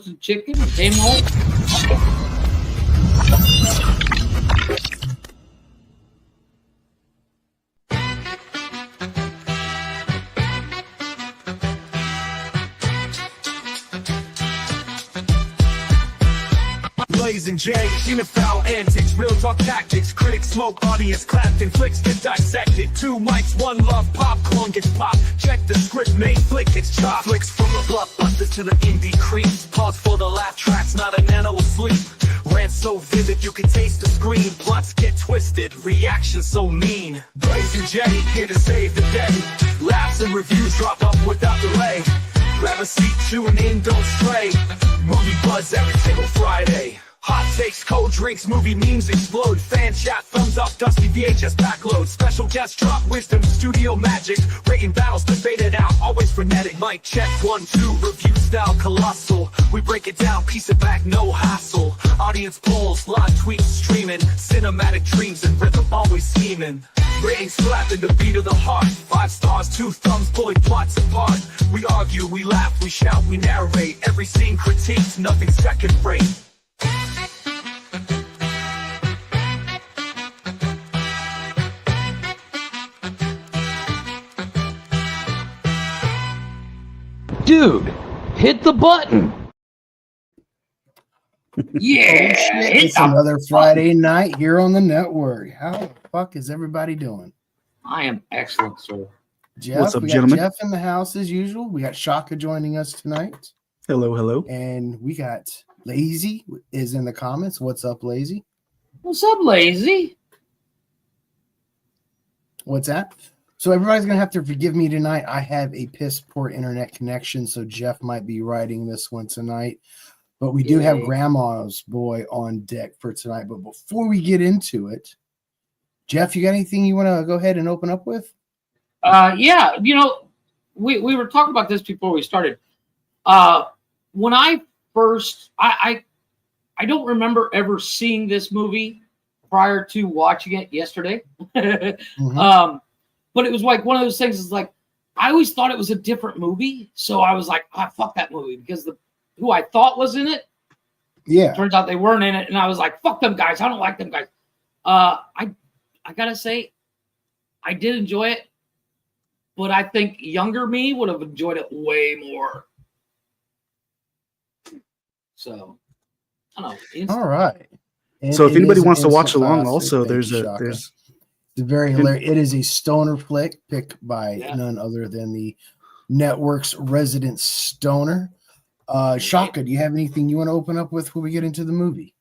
roasted chicken, same old. Blaze and Jay, human foul antics, real talk tactics, critics smoke, audience clapped, and flicks get dissected. 2 mics, 1 love, popcorn gets popped. Check the script, main flick gets chopped. Flicks from the blockbusters to the indie creeps. Pause for the laugh tracks, not a nano asleep. Rant so vivid you can taste the screen. Plots get twisted, reactions so mean. Blaze and Jay, here to save the day. Laughs and reviews drop up without delay. Grab a seat, tune in, don't stray. Movie buzz every single Friday. Hot takes, cold drinks, movie memes explode. Fan chat, thumbs up, dusty VHS backload. Special guest drop, wisdom, studio magic. Rating battles, debated out, always frenetic. Mic check, 1, 2, review style colossal. We break it down, piece it back, no hassle. Audience polls, live tweets streaming. Cinematic dreams and rhythm always scheming. Ratings slapping the beat of the heart. 5 stars, 2 thumbs, pulling plots apart. We argue, we laugh, we shout, we narrate. Every scene critiqued, nothing second rate. Dude, hit the button. Yeah, it's another Friday night here on the network. How the fuck is everybody doing? I am excellent, sir. Jeff, what's up, we got gentlemen? Jeff in the house as usual. We got Shaka joining us tonight. Hello, hello. And we got Lazy is in the comments. What's up, Lazy? What's up, Lazy? What's that? So everybody's going to have to forgive me tonight. I have a piss poor internet connection, so Jeff might be writing this one tonight. But we do have Grandma's Boy on deck for tonight. But before we get into it, Jeff, you got anything you want to go ahead and open up with? Yeah, you know, we were talking about this before we started. When I first, I don't remember ever seeing this movie prior to watching it yesterday. Mm-hmm. But it was like one of those things is like, I always thought it was a different movie. So I was like, fuck that movie because who I thought was in it. Yeah. Turns out they weren't in it. And I was like, fuck them guys. I don't like them guys. I gotta say, I did enjoy it, but I think younger me would have enjoyed it way more. So, I don't know. All right. So if anybody wants to watch instant along, classic. also Thank there's you, a Shaka. there's It's very hilarious. It is a stoner flick picked by Yeah. none other than the network's resident stoner. Shaka, do you have anything you want to open up with before we get into the movie?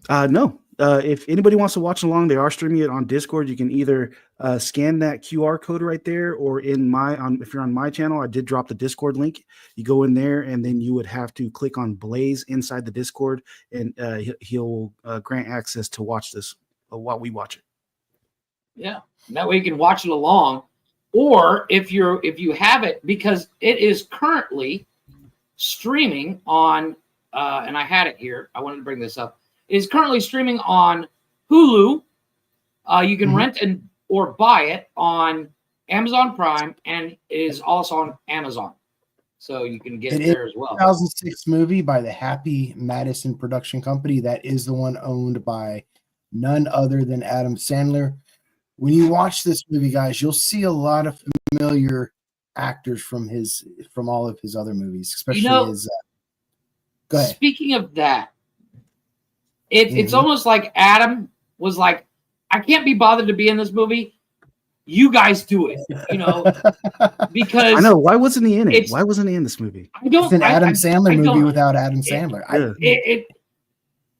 no. If anybody wants to watch along, they are streaming it on Discord. You can either scan that QR code right there, or if you're on my channel, I did drop the Discord link. You go in there, and then you would have to click on Blaze inside the Discord, and he'll grant access to watch this while we watch it. Yeah, and that way you can watch it along, or if you have it, because it is currently streaming on, and I had it here. I wanted to bring this up. It is currently streaming on Hulu. You can rent or buy it on Amazon Prime, and it is also on Amazon, so you can get it there as well. 2006 movie by the Happy Madison production company. That is the one owned by none other than Adam Sandler. When you watch this movie, guys, you'll see a lot of familiar actors from all of his other movies, especially his. Go ahead. Speaking of that, it's almost like Adam was like, I can't be bothered to be in this movie. You guys do it, because I know. Why wasn't he in it? Why wasn't he in this movie? It's an Adam Sandler movie without Adam Sandler.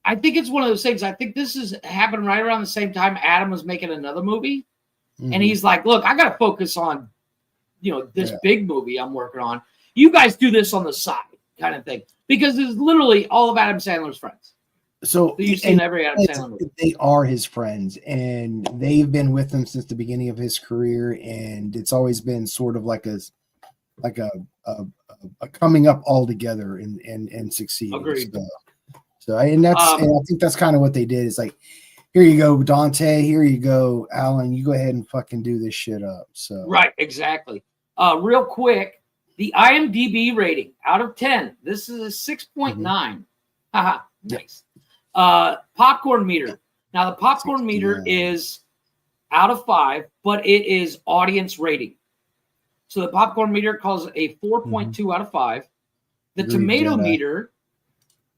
I think it's one of those things. I think this is happening right around the same time Adam was making another movie. And he's like, look, I got to focus on, this big movie I'm working on. You guys do this on the side kind of thing, because it's literally all of Adam Sandler's friends. So you've seen every Adam Sandler movie. They are his friends, and they've been with him since the beginning of his career. And it's always been sort of like a coming up all together and succeeding. Agreed. And I think that's kind of what they did. It's like, here you go, Dante. Here you go, Allen. You go ahead and fucking do this shit up. So right, exactly. Real quick, The IMDb rating out of 10. This is a 6.9. Haha, nice. Popcorn meter. Now the popcorn meter is out of 5, but it is audience rating. So the popcorn meter calls it a 4.2 out of 5. The tomato meter,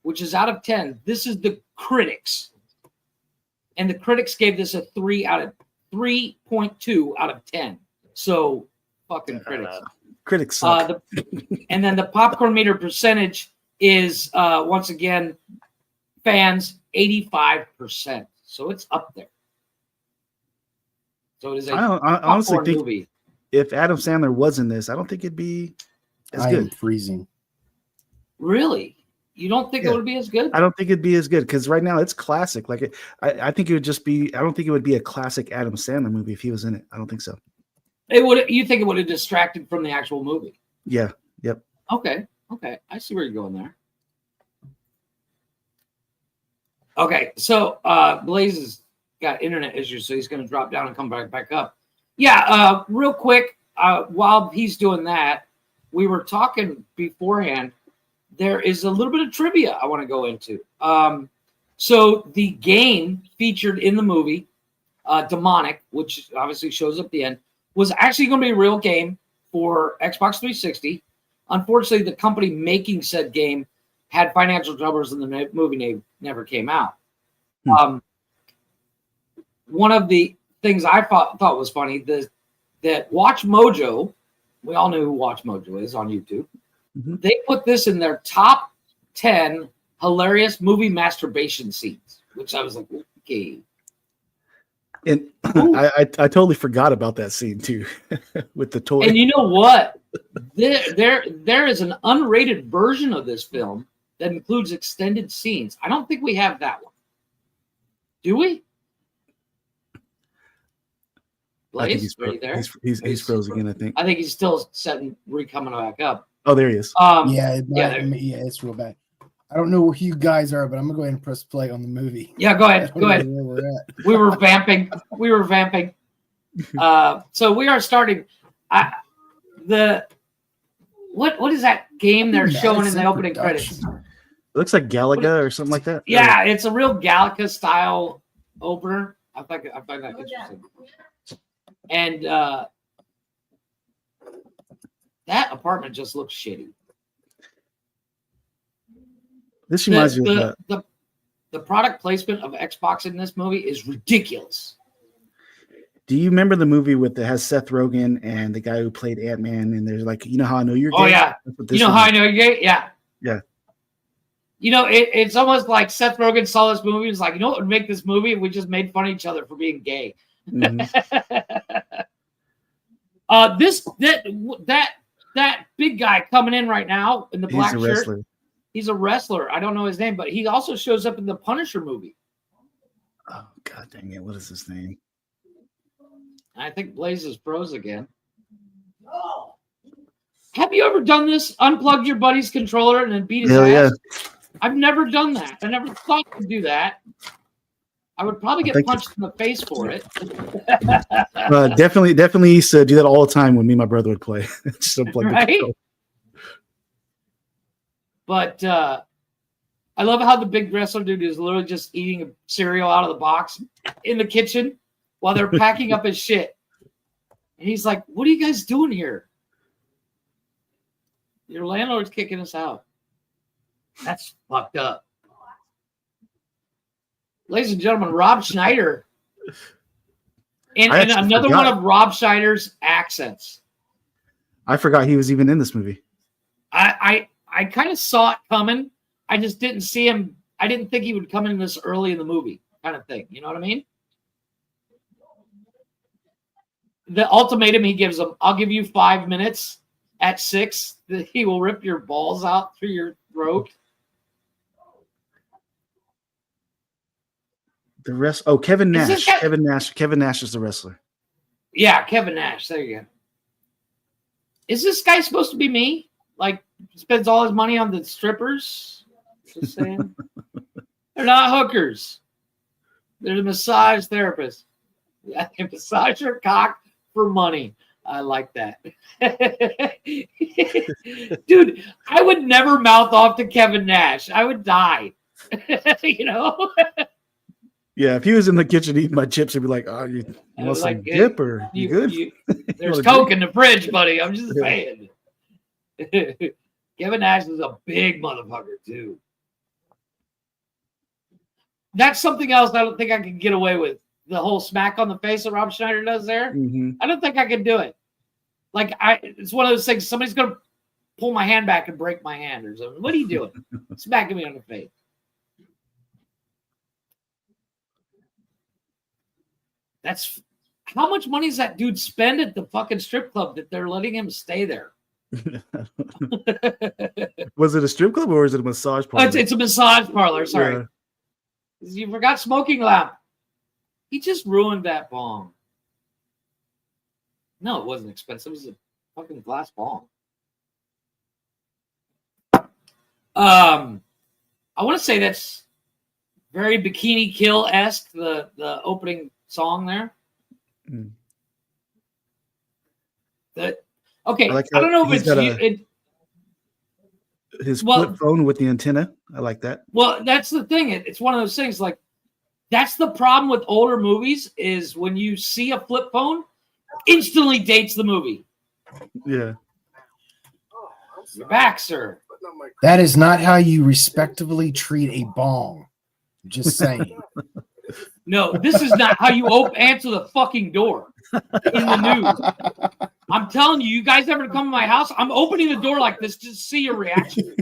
which is out of 10, this is the critics. And the critics gave this a 3.2 out of 10. So fucking critics. Critics suck. And then the popcorn meter percentage is once again fans 85%. So it's up there. So it is a I honestly think movie. If Adam Sandler was in this, I don't think it'd be as good. am freezing. Really? You don't think it would be as good? I don't think it'd be as good because right now it's classic. Like I think it would just be. I don't think it would be a classic Adam Sandler movie if he was in it. I don't think so. It would. You think it would have distracted from the actual movie? Yeah. Yep. Okay. I see where you're going there. Okay, so Blaze has got internet issues, so he's going to drop down and come back up. Yeah, real quick, while he's doing that, we were talking beforehand. There is a little bit of trivia I want to go into. So the game featured in the movie, Demonic, which obviously shows up at the end, was actually going to be a real game for Xbox 360. Unfortunately, the company making said game had financial troubles and the movie never came out. One of the things I thought was funny, that Watch Mojo, we all know who Watch Mojo is on YouTube, they put this in their top 10 hilarious movie masturbation scenes, which I was like, okay. And I totally forgot about that scene too, with the toy. And you know what? There is an unrated version of this film that includes extended scenes. I don't think we have that one. Do we? Blaze, he's right there. He's froze again, I think. I think he's still coming back up. Oh, there he is. It's real bad. I don't know where you guys are, but I'm gonna go ahead and press play on the movie. Yeah, go ahead. Go ahead. Where we're at. We were vamping. So we are starting. What is that game they're showing in the opening credits? It looks like Galaga or something like that. Yeah, it's a real Galaga style opener. I find that interesting. And that apartment just looks shitty. This reminds me of the product placement of Xbox in this movie is ridiculous. Do you remember the movie that has Seth Rogen and the guy who played Ant-Man? And there's like, you know how I know you're gay? Oh yeah, you know how I know you're gay? Yeah. Yeah. You know, it's almost like Seth Rogen saw this movie and was like, you know what would make this movie? We just made fun of each other for being gay. That big guy coming in right now in the black shirt. Wrestler. He's a wrestler. I don't know his name, but he also shows up in the Punisher movie. Oh god dang it! What is his name? I think Blaze is froze again. Have you ever done this? Unplugged your buddy's controller and then beat his ass? Yeah. I've never done that. I never thought to do that. I would probably get punched in the face for it. Definitely used to do that all the time when me and my brother would play. Just unplug the controller. But I love how the big wrestler dude is literally just eating a cereal out of the box in the kitchen while they're packing up his shit. And he's like, what are you guys doing here? Your landlord's kicking us out. That's fucked up. Ladies and gentlemen, Rob Schneider. And another one of Rob Schneider's accents. I forgot he was even in this movie. I kind of saw it coming. I just didn't see him. I didn't think he would come in this early in the movie kind of thing. You know what I mean? The ultimatum he gives him, I'll give you 5 minutes at 6. He will rip your balls out through your throat. The rest. Oh, Kevin Nash. Kevin Nash is the wrestler. Yeah, Kevin Nash. There you go. Is this guy supposed to be me? Like, spends all his money on the strippers? Just saying. They're not hookers. They're the massage therapists. Yeah, they massage your cock for money. I like that. Dude, I would never mouth off to Kevin Nash. I would die. You know? Yeah, if he was in the kitchen eating my chips, he'd be like, "Oh, you want some dip or you good?" There's Coke in the fridge, buddy. I'm just saying. Kevin Nash is a big motherfucker too. That's something else I don't think I could get away with. The whole smack on the face that Rob Schneider does there. Mm-hmm. I don't think I can do it. Like it's one of those things. Somebody's gonna pull my hand back and break my hand or something. What are you doing? Smacking me on the face. That's how much money does that dude spend at the fucking strip club that they're letting him stay there? Was it a strip club or is it a massage parlor? It's a massage parlor. Sorry, you forgot smoking lamp. He just ruined that bong. No, it wasn't expensive. It was a fucking glass bong. I want to say that's very Bikini Kill-esque, the opening song there. Mm. Okay, I don't know if it's his flip phone with the antenna. I like that. Well, that's the thing. It's one of those things like that's the problem with older movies is when you see a flip phone, instantly dates the movie. Yeah. You're back, sir. That is not how you respectfully treat a bong. Just saying. No, this is not how you answer the fucking door in the news. I'm telling you, you guys ever come to my house? I'm opening the door like this just to see your reaction.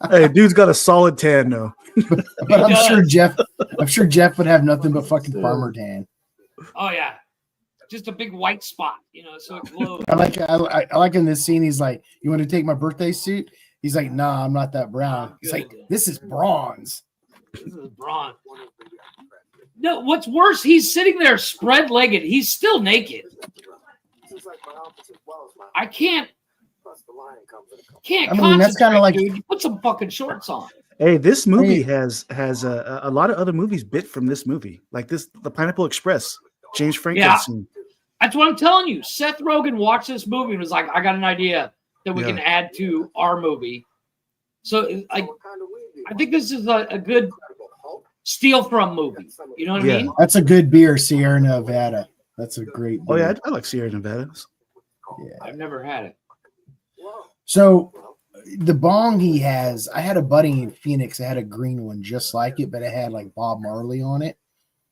Hey, dude's got a solid tan though. But I'm sure Jeff would have nothing but fucking farmer tan. Oh yeah. Just a big white spot, you know, so it glows. I like in this scene, he's like, "You want to take my birthday suit?" He's like, "Nah, I'm not that brown." He's like, "This is bronze." This is bronze. No, what's worse, he's sitting there spread-legged. He's still naked. I can't I mean, that's kind of like, dude. You put some fucking shorts on. Hey, this movie has a lot of other movies bit from this movie, like the Pineapple Express, James Franco's scene. That's what I'm telling you. Seth Rogen watched this movie and was like, "I got an idea that we can add to our movie." So, I think this is a good steal from movie. You know what I mean? That's a good beer, Sierra Nevada. That's a great beer. Oh yeah, I like Sierra Nevada. Yeah, I've never had it. So the bong he has, I had a buddy in Phoenix that had a green one just like it, but it had like Bob Marley on it.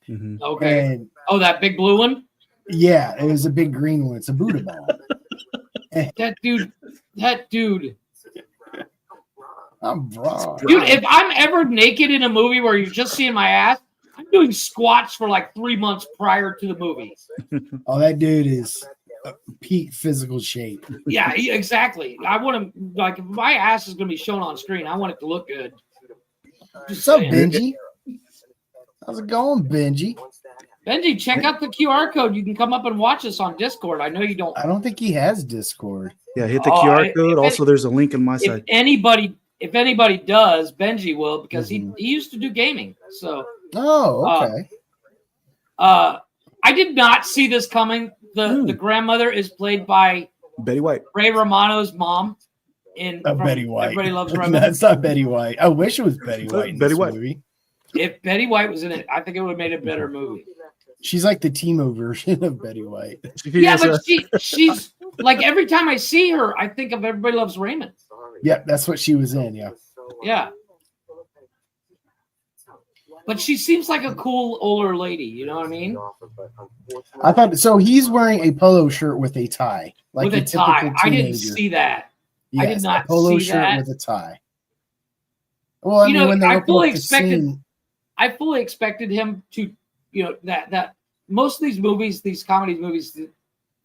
Mm-hmm. Okay. That big blue one? Yeah, it was a big green one. It's a Buddha bong. That dude. I'm wrong. Dude, if I'm ever naked in a movie where you're just seeing my ass, I'm doing squats for like 3 months prior to the movie. Oh, that dude is peak physical shape. Yeah, exactly. I want to, like, if my ass is going to be shown on screen, I want it to look good. What's up, Benji? How's it going, Benji? Benji, check out the QR code. You can come up and watch us on Discord. I know you don't. I don't think he has Discord. Yeah, hit the QR code. Also, there's a link on my side. If anybody does, Benji will, because he used to do gaming. So. Oh, okay. I did not see this coming. The grandmother is played by Betty White, Ray Romano's mom. Betty White. Everybody Loves Raymond. That's not Betty White. I wish it was Betty White. In Betty this White. Movie. If Betty White was in it, I think it would have made a better movie. She's like the Timo version of Betty White. Yeah, but she's like every time I see her, I think of Everybody Loves Raymond. Yeah, that's what she was in. Yeah. Yeah. But she seems like a cool older lady. You know what I mean? I thought so. He's wearing a polo shirt with a tie, like with a tie. I didn't see that. Yes, I did not a polo see shirt that. with a tie. Well, I mean, when they I fully expected him to, that most of these movies, these comedy movies,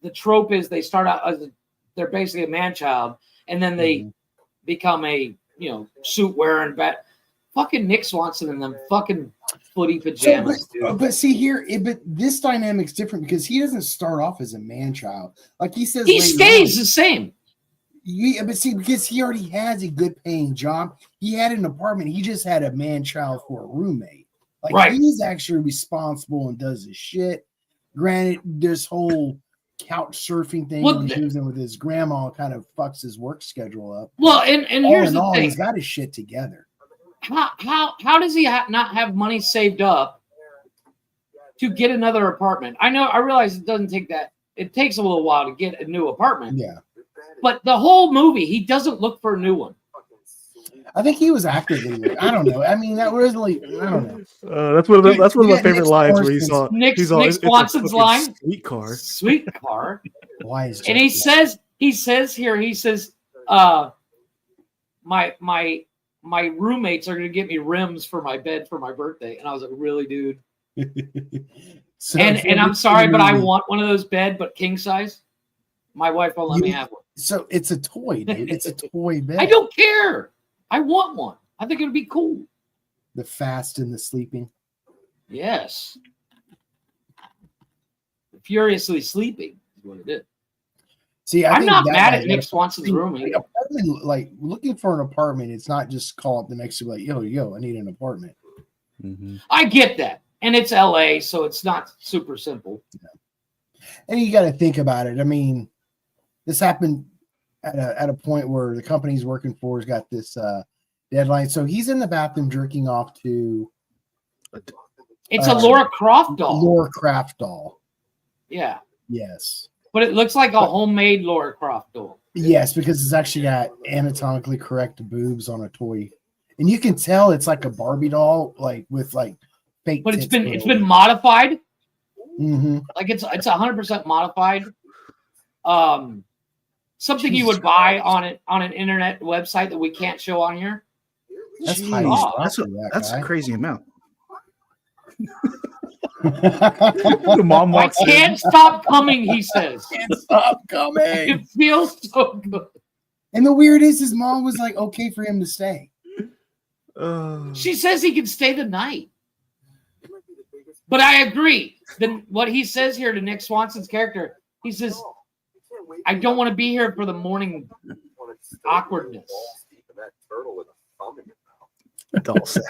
the trope is they start out as they're basically a man child, and then they become a suit wearing fucking Nick Swardson in them fucking footy pajamas. But see here, but this dynamic's different because he doesn't start off as a man child. Like he says, he stays the same. Yeah, but see, because he already has a good paying job, he had an apartment. He just had a man child for a roommate. Like he's actually responsible and does his shit. Granted, this whole couch surfing thing Well, when he moves in with his grandma kind of fucks his work schedule up. Well, and All here's in the all, thing: he's got his shit together. how does he not have money saved up to get another apartment? I realize it doesn't take that. It takes a little while to get a new apartment. Yeah, But the whole movie, he doesn't look for a new one. I think he was actively. I don't know. I mean, that was like I don't know. That's one of Dude, my Nick favorite lines where he Swardson's- saw Nick "It's a Swanson's fucking line? sweet car." Sweet car. Why is And he says my roommates are gonna get me rims for my bed for my birthday. And I was like, really, dude? So, And I'm sorry, but I want one of those bed, but king size. My wife won't let me have one. So it's a toy, dude. It's a toy bed. I don't care. I want one. I think it would be cool. The fast and the sleeping. Yes. Furiously sleeping is what it is. See, I'm think not that mad might at Nick work. Swanson's room. Like, apartment, like looking for an apartment, it's not just call up the next to like, yo, I need an apartment. Mm-hmm. I get that. And it's LA, so it's not super simple. And you got to think about it. I mean, this happened at a point where the company he's working for has got this deadline. So he's in the bathroom jerking off to It's a Laura Croft doll. Laura Croft doll. Yeah. Yes. But it looks like a homemade Laura Croft doll. Yes, because it's actually got anatomically correct boobs on a toy. And you can tell it's like a Barbie doll, like with like fake. But it's been modified. Mm-hmm. Like it's 100% modified. Something you would buy on an internet website that we can't show on here. That's Jeez, high. that's a crazy amount. The mom I walks in. can't stop coming, he says. Can't stop coming. It feels so good. And the weird is his mom was like okay for him to stay. She says he can stay the night. But I agree. Then what he says here to Nick Swanson's character, he says, I don't want to be here for the morning awkwardness. Doll sack.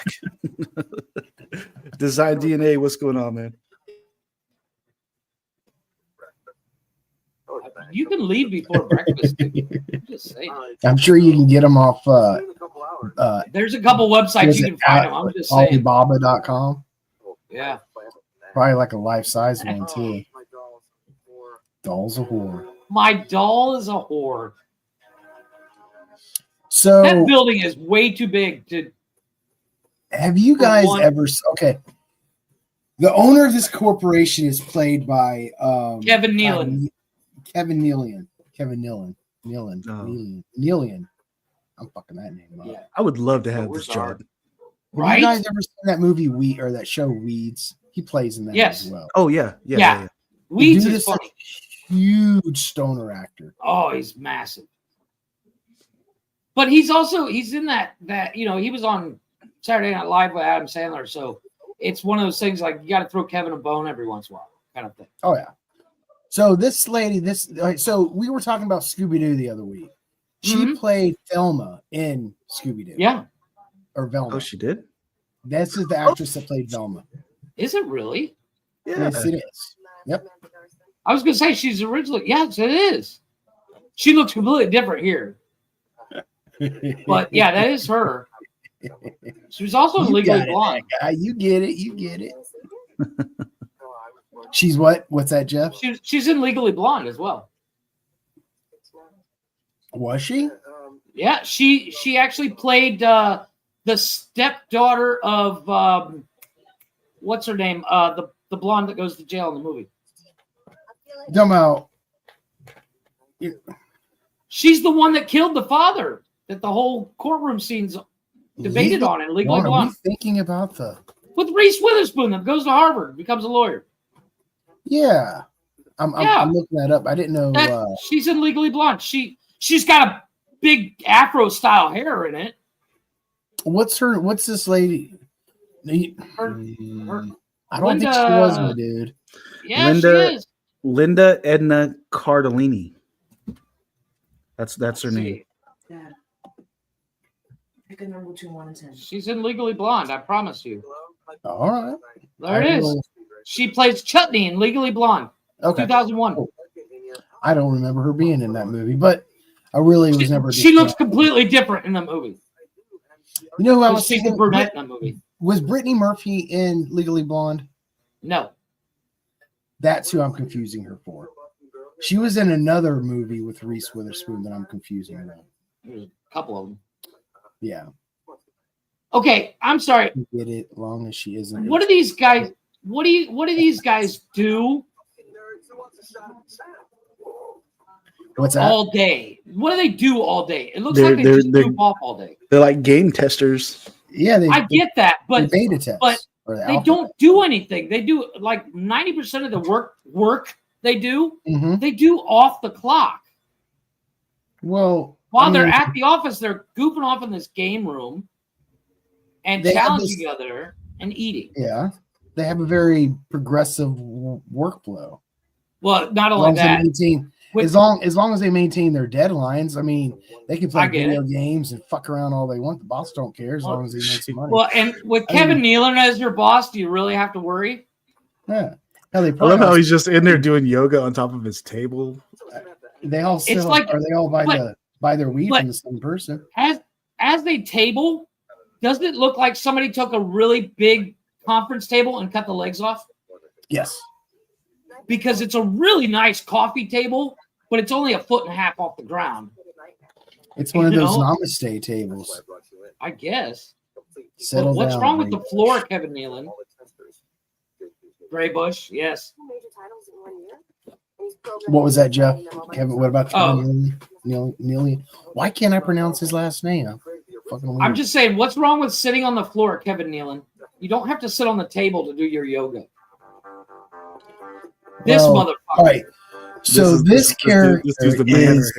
Design DNA. What's going on, man? You can leave before breakfast. I'm just saying. I'm sure you can get them off There's a couple websites you can find them. I'm just saying. Alibaba.com. Yeah. Probably like a life-size one too. Doll's a whore. My doll is a whore. So That building is way too big to. have you guys one- ever okay? The owner of this corporation is played by Kevin Nealon. Nealon. I'm fucking that name up. Yeah. I would love to have Where's this job. Have Right? you guys ever seen that movie that show Weeds? He plays in that Yes. as well. Oh yeah. Yeah. The Weeds dude is is such funny. a huge stoner actor. Oh, he's massive. But he's in that he was on Saturday Night Live with Adam Sandler. So it's one of those things like you got to throw Kevin a bone every once in a while, kind of thing. Oh yeah. So this lady, so we were talking about Scooby-Doo the other week. She Mhm. played Velma in Scooby-Doo. Yeah. Or Velma. Oh, she did. This is the actress that played Velma. Is it really? Yeah. Yes, it is. Yep. I was going to say she's originally. Yes, it is. She looks completely different here. But yeah, that is her. She was also in You Legally got it, Blonde. that guy. You get it. You get it. She's what? What's that, Jeff? She's in Legally Blonde as well. Was she? Yeah, she actually played the stepdaughter of what's her name? The blonde that goes to jail in the movie. Talking about She's the one that killed the father that the whole courtroom scene's debated on in Legally Are we Blonde. thinking about the? With Reese Witherspoon that goes to Harvard, becomes a lawyer. Yeah, I'm looking that up. I didn't know. She's in Legally Blonde. She's got a big Afro style hair in it. What's this lady? Her- I don't think she was my dude. Yeah, Linda- she is. Linda Edna Cardellini. That's her name. Dad. Pick a number between 1 and 10. She's in Legally Blonde. I promise you. All right. There it is. She plays Chutney in Legally Blonde, Okay. 2001. I don't remember her being in that movie, but I really was never. She looks completely different in the movie. You know who I was She's a thinking? brunette in the movie. Was Brittany Murphy in Legally Blonde? No. That's who I'm confusing her for. She was in another movie with Reese Witherspoon that I'm confusing her on. There's a couple of them. Yeah. Okay, I'm sorry. Get it, long as she isn't. What do these guys? What do these guys do What's that? all day? What do they do all day? It looks like they just goof off all day. They're like game testers. Yeah, I get that, but they beta test, but or the they alpha don't do anything. They do like 90% of the work they do. test. They do off the clock. Well, While I they're mean, at the office, they're goofing off in this game room and They have challenging this- each other and eating. yeah, they have a very progressive workflow. Well, not As only long as they that, maintain, with- as long as they maintain their deadlines. I mean, they can play I get video games and fuck around all they want. The boss don't care as long as they make some money. well, and with Kevin Nealon as your boss, do you really have to worry? Yeah. Hell, they I love probably how all, he's just in there doing yoga on top of his table. they all It's still like- are they all buy their weed but- from the same person? As they table, doesn't it look like somebody took a really big conference table and cut the legs off? Yes. Because it's a really nice coffee table, but it's only 1.5 feet off the ground. It's one of You those know? namaste tables. I guess. Settle But what's down, wrong with the Ray. floor, Kevin Nealon? Gray Bush, yes. What was that, Jeff? Kevin, what about Oh. Kevin Nealon? Why can't I pronounce his last name? Fucking weird. I'm just saying, what's wrong with sitting on the floor, Kevin Nealon? You don't have to sit on the table to do your yoga. This Well, motherfucker. All right. So this character This is the man is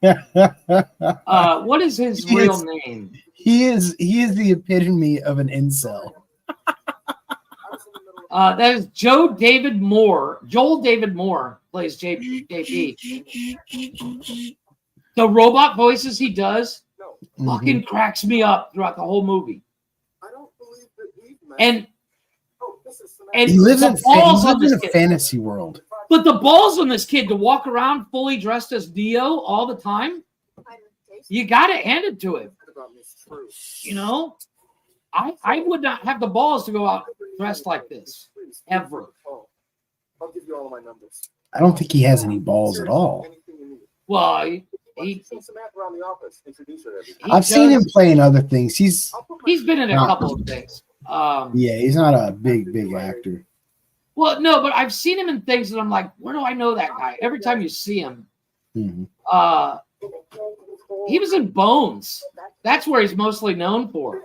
right here. What is his He real is- name? he is the epitome of an incel. That is Joel David Moore plays JB. The robot voices he does Mhm. fucking cracks me up throughout the whole movie. And He lives in, the balls on he lives this in a kid. fantasy world. But the balls on this kid to walk around fully dressed as Dio all the time, you got to hand it to him. You know, I would not have the balls to go out dressed like this ever. I'll give you all of my numbers. I don't think he has any balls at all. Well, Send Samantha around the office. Introduce her to everything. I've seen him play in other things. He's He's been in a Nah. couple of things. yeah, he's not a big actor. Well, no, but I've seen him in things that I'm like, where do I know that guy? Every time you see him, Mhm. he was in Bones. That's where he's mostly known for.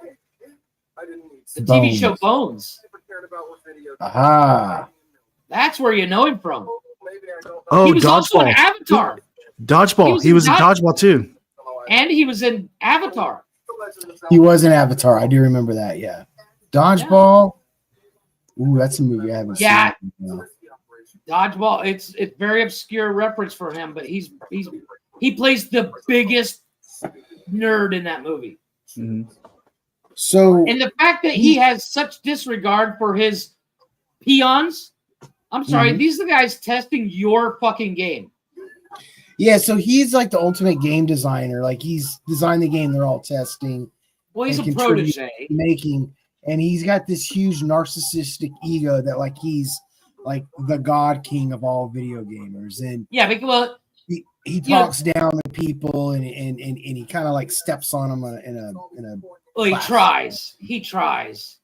I didn't need The TV show Bones. Bones. super cared about what video. Aha. That's where you know him from. Maybe I don't know. Oh, He was also in dodgeball. Avatar, Dodgeball. He was in dodgeball too. and he was in Avatar. He was in Avatar. I do remember that. Yeah. Dodgeball. Ooh, that's a movie I haven't Yeah. seen. No. Dodgeball. It's very obscure reference for him, but he plays the biggest nerd in that movie. Mhm. So And the fact that he has such disregard for his peons, I'm sorry, Mhm. these are the guys testing your fucking game. yeah, so he's like the ultimate game designer. Like he's designed the game they're all testing, Well, he's And a contribute- protege. making, and he's got this huge narcissistic ego that like he's like the god king of all video gamers. And Yeah, because well, he Yeah. talks down to people and he kind of like steps on them in a well, he tries. He tries.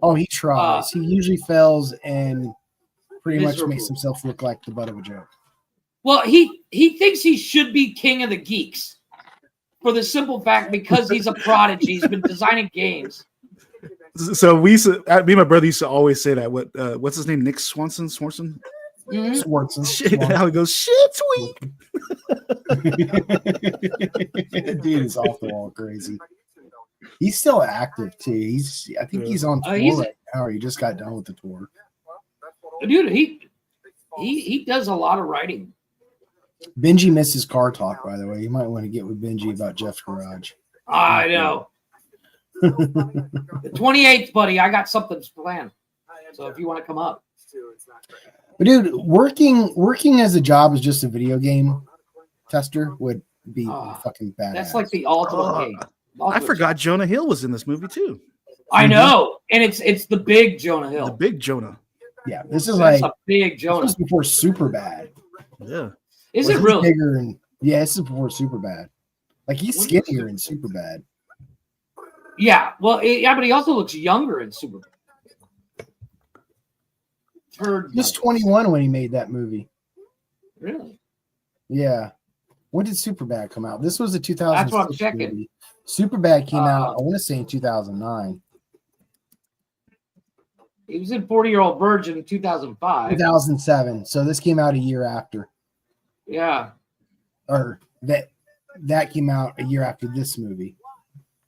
oh, he tries. He usually fails and pretty much Miserable. makes himself look like the butt of a joke. Well, he thinks he should be king of the geeks for the simple fact because he's a prodigy. He's been designing games. So we used to, me and my brother used to always say that. What's his name? Nick Swardson? Mhm. Swardson. Shit, how he goes, shit, sweet. Dude is off the wall crazy. He's still active too. I think he's on tour he's- right now. Or he just got done with the tour. Dude, he does a lot of writing. Benji missed his car talk, by the way. You might want to get with Benji about Jeff's garage. I know. The 28th, buddy. I got something planned. So if you want to come up, But dude, working as a job as just a video game tester would be Oh, fucking badass. That's like the ultimate Oh, game. I Ultimate forgot Jonah Hill was in this movie too. I know, and it's the big Jonah Hill. The big Jonah. Yeah, this is That's like a big this Jonah. was before Superbad. Yeah. Is Where it he's really? bigger and yeah, this is before Superbad. Like he's When was skinnier in Superbad. Yeah. Well, yeah, but he also looks younger in Super. Turd. He was 21 when he made that movie. Really? Yeah. When did Superbad come out? This was a 2006 That's what I'm checking. movie. Superbad came out, I want to say in 2009. He was in 40-Year-Old Virgin in 2005. 2007. So this came out a year after. Yeah. Or that came out a year after this movie.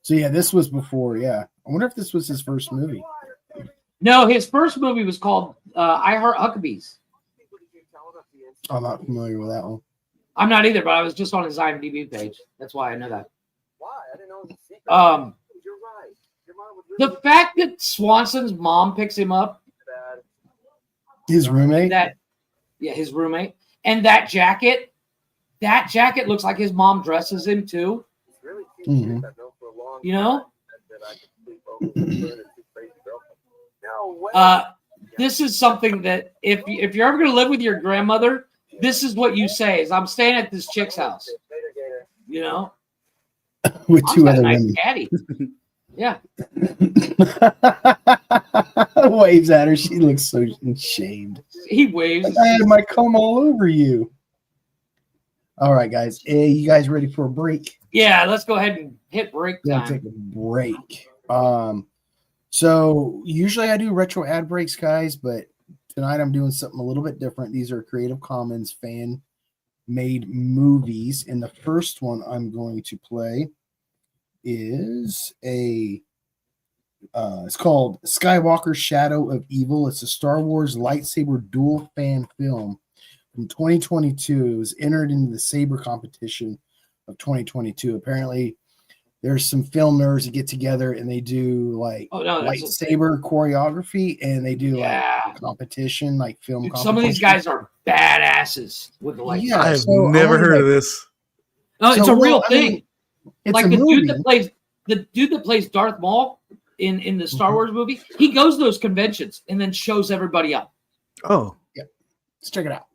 So yeah, this was before, yeah. I wonder if this was his first movie. No, his first movie was called I Heart Huckabees. I'm not familiar with that one. I'm not either, but I was just on his IMDb page. That's why I know that. Why? I didn't know it was a secret. You're right. Your mom would The really fact that Swanson's mom picks him up, bad. His roommate? his roommate, and that jacket looks like his mom dresses him too. It's really cute. Mhm. I've known for a long You know? time that I could sleep over with her and two crazy girlfriends. No way. This is something that if you're ever gonna live with your grandmother, this is what you say: is I'm staying at this chick's house. Later, Gator. You know, With Mom's two got a other nice women. caddy. Yeah. Waves at her. She looks so ashamed. He waves. I had my comb all over you. All right, guys. Hey, you guys ready for a break? Yeah, let's go ahead and hit break We're gonna time. take a break. So usually I do retro ad breaks, guys, but tonight I'm doing something a little bit different. These are Creative Commons fan made movies, and the first one I'm going to play is it's called Skywalker Shadow of Evil. It's a Star Wars lightsaber dual fan film from 2022. It was entered into the Saber competition of 2022. Apparently, there's some film nerds that get together and they do like lightsaber choreography, and they do like competition, like film Dude, competition. some of these guys are badasses with the lightsaber. Yeah, I have so I never wanna, heard like- of this. No, it's So, a real well, I mean, thing. it's Like a the movie. dude that plays Darth Maul in the Star Wars movie, he goes to those conventions and then shows everybody up. Oh, Let's check it out.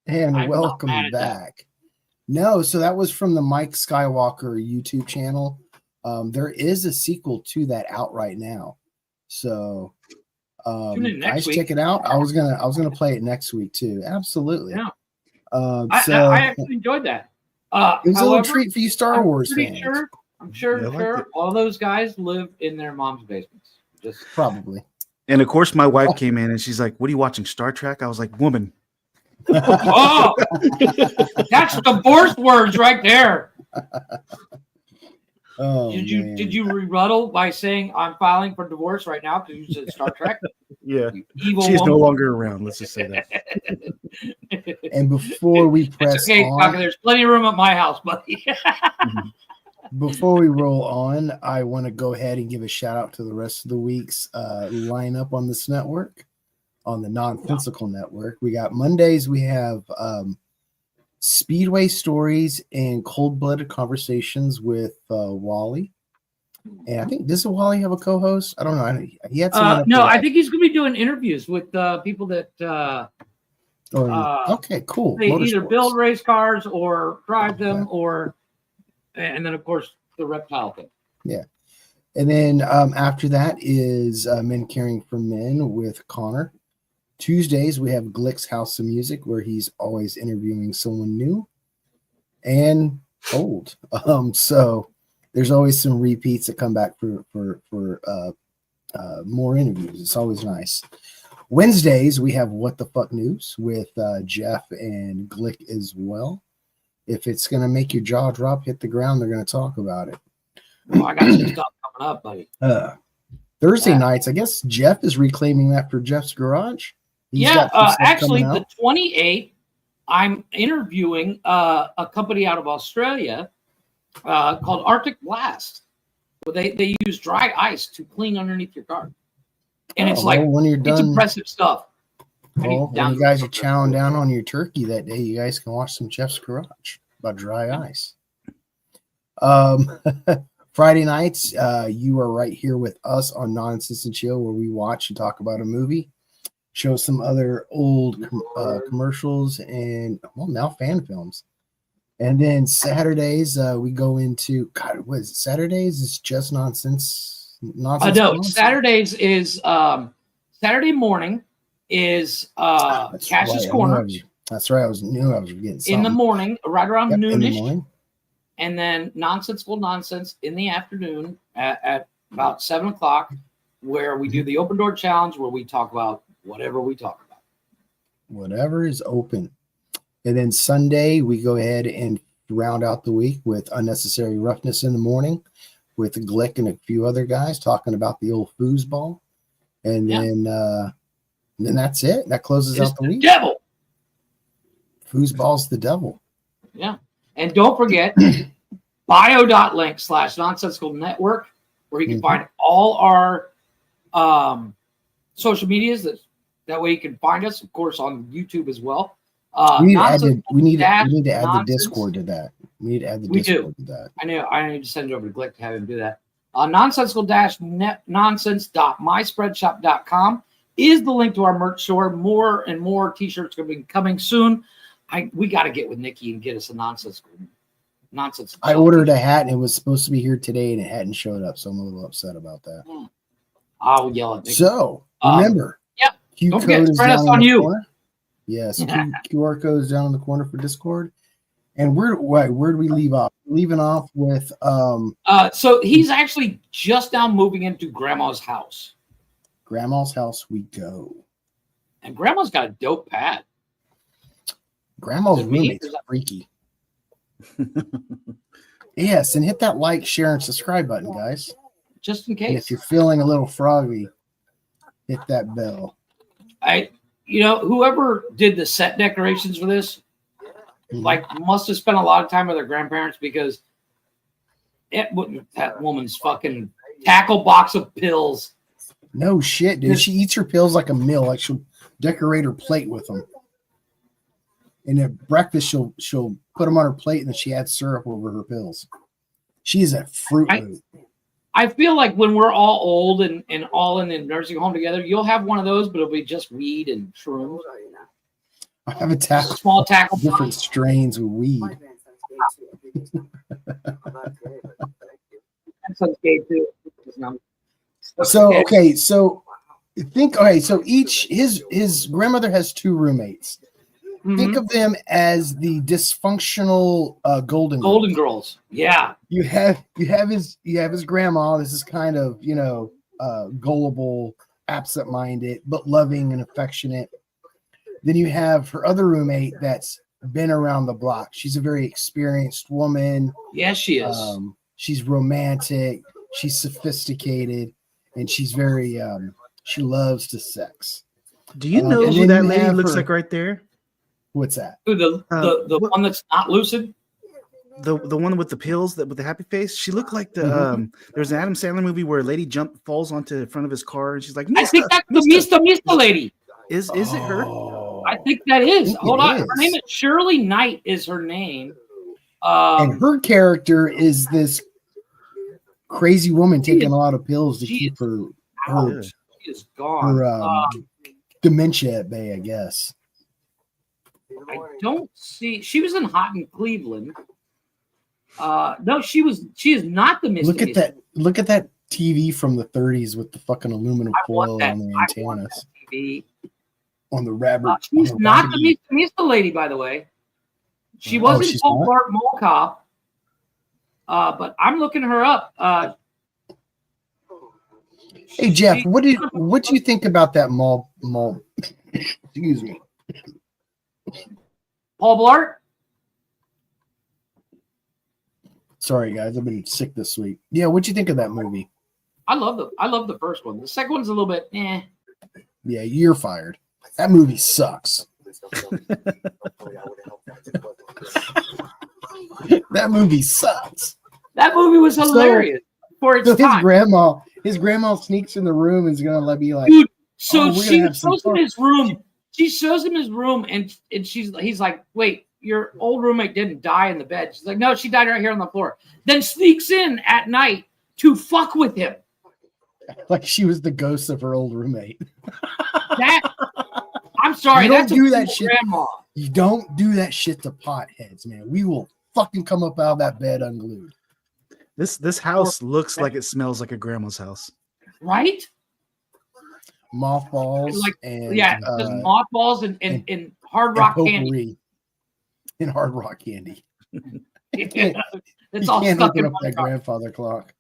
And I'm not welcome mad at that. back. No, so that was from the Mike Skywalker YouTube channel. There is a sequel to that out right now. So Tune in next guys, week. check it out. I was gonna play it next week too. Absolutely. Yeah. So I actually enjoyed that. it was a little treat for you Star Wars fans. I'm sure Yeah, I liked it. all those guys live in their mom's basements. Just Probably. And of course, my wife came in and she's like, "What are you watching? Star Trek?" I was like, "Woman." oh, that's divorce words right there. Oh, Did you rebuttal by saying I'm filing for divorce right now because you said Star Trek? Yeah, You evil she's no woman. longer around. Let's just say that. And before we It's press okay, on, Tucker, there's plenty of room at my house, buddy. before we roll on, I want to go ahead and give a shout out to the rest of the week's lineup on this network, on the Nonsensical Network. We got Mondays, we have Speedway Stories and Cold-Blooded Conversations with Wally. And I think, does Wally have a co-host? I don't know. He had someone up no, there. I think he's going to be doing interviews with people that okay, cool. they either Motorsports. build race cars or drive them, and then of course the reptile thing. Yeah. And then after that is Men Caring for Men with Connor. Tuesdays, we have Glick's House of Music, where he's always interviewing someone new and old. So there's always some repeats that come back for more interviews. It's always nice. Wednesdays, we have What the Fuck News with Jeff and Glick as well. If it's going to make your jaw drop, hit the ground, they're going to talk about it. Oh, I got some stuff coming up, buddy. Thursday nights, I guess Jeff is reclaiming that for Jeff's Garage. He's got some stuff actually, coming the out. 28th, I'm interviewing a company out of Australia called Arctic Blast. They use dry ice to clean underneath your car, and it's like when you're it's done, impressive stuff. well, when you guys are chowing down on your turkey that day, you guys can watch some Jeff's Garage about dry ice. Friday nights, you are right here with us on Nonsense and Chill, where we watch and talk about a movie, show some other old commercials, and now fan films. And then Saturdays, we go into what is it? Saturdays is just nonsense. No, Nonsense. Saturdays is Saturday morning is That's Cash's right, Corner. That's right. I knew I was getting something. In the morning, right around Yep, in the noonish, morning. and then Nonsensical Nonsense in the afternoon at about 7 o'clock where we do the open door challenge, where we talk about whatever we talk about. Whatever is open. And then Sunday, we go ahead and round out the week with Unnecessary Roughness in the morning with Glick and a few other guys talking about the old foosball. And then that's it. That closes It's out the week. devil. Foosball's the devil. Yeah. And don't forget bio.link/nonsensical network, where you can find all our social medias. That way you can find us, of course, on YouTube as well. We need to add the Discord to that. We need to add the Discord to that. I need to send it over to Glick to have him do that. Nonsensical-nonsense.myspreadshop.com is the link to our merch store. More and more t-shirts going to be coming soon. We got to get with Nikki and get us a nonsense. I ordered a hat and it was supposed to be here today and it hadn't showed up, so I'm a little upset about that. I'll yell at Nikki. So remember, don't forget, spread us on you. Corner. Yes, QR code is down in the corner for Discord. And where do we leave off? Leaving off with so he's actually just now moving into Grandma's house. Grandma's house we go. And Grandma's got a dope pad. Grandma's roommate's freaky. Yes, and hit that like, share, and subscribe button, guys. Just in case. And if you're feeling a little froggy, hit that bell. Whoever did the set decorations for this, must have spent a lot of time with their grandparents, because that woman's fucking tackle box of pills. No shit, dude. She eats her pills like a meal. Like, she'll decorate her plate with them. And at breakfast, she'll put them on her plate, and then she adds syrup over her pills. She's a fruit loop. I feel like when we're all old and all in the nursing home together, you'll have one of those, but it'll be just weed and shrooms. I have a small tackle different strains of weed. So his grandmother has two roommates. Think of them as the dysfunctional Golden Girls. Yeah. You have his grandma. This is kind of gullible, absent-minded, but loving and affectionate. Then you have her other roommate that's been around the block. She's a very experienced woman. Yes, she is. She's romantic. She's sophisticated, and she's very. She loves to sex. Do you know who that lady looks like right there? What's that? Who, the one that's not lucid? The one with the pills, with the happy face. She looked like the there's an Adam Sandler movie where a lady falls onto the front of his car and she's like, I think that's the Mista lady. Is it her? I think that is. Hold on. Her name is Shirley Knight. Is her name? And her character is this crazy woman taking a lot of pills to keep her she is gone. Her dementia at bay, I guess. I don't see. She was in Hot in Cleveland. No, she is not the Mista. Look at that TV from the 30s with the fucking aluminum foil on the antennas. On the rabbit. She's not the Mista lady, by the way. She was in Paul Blart Mall Cop. But I'm looking her up. Hey Jeff, what do you think about that mall? Excuse me. Paul Blart? Sorry guys, I've been sick this week. Yeah, what'd you think of that movie? I love the first one. The second one's a little bit Yeah, you're fired. That movie sucks. That movie sucks. That movie was hilarious for its time. His grandma sneaks in the room and is gonna let me like, dude. So she shows him his room. She shows him his room, and he's like, "Wait, your old roommate didn't die in the bed." She's like, "No, she died right here on the floor." Then sneaks in at night to fuck with him. Like she was the ghost of her old roommate. I'm sorry. Don't do that shit. Grandma. You don't do that shit to potheads, man. We will fucking come up out of that bed unglued. This house looks like it smells like a grandma's house, right? Mothballs, just mothballs and hard rock candy. And hard rock candy. It's all stuck in up that grandfather clock.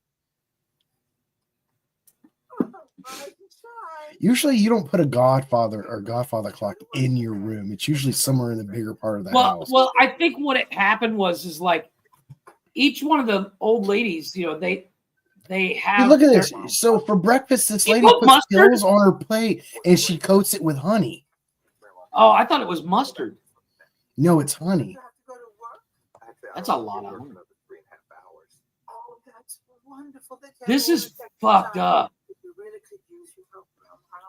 Usually, you don't put a Godfather or Godfather clock in your room. It's usually somewhere in the bigger part of the house. Well, I think what it happened is like each one of the old ladies, you know, they have. Hey, look at this. So for breakfast, this lady put puts mustard? pills on her plate and she coats it with honey. Oh, I thought it was mustard. No, it's honey. That's a lot of honey. Oh, that's wonderful. This is fucked up.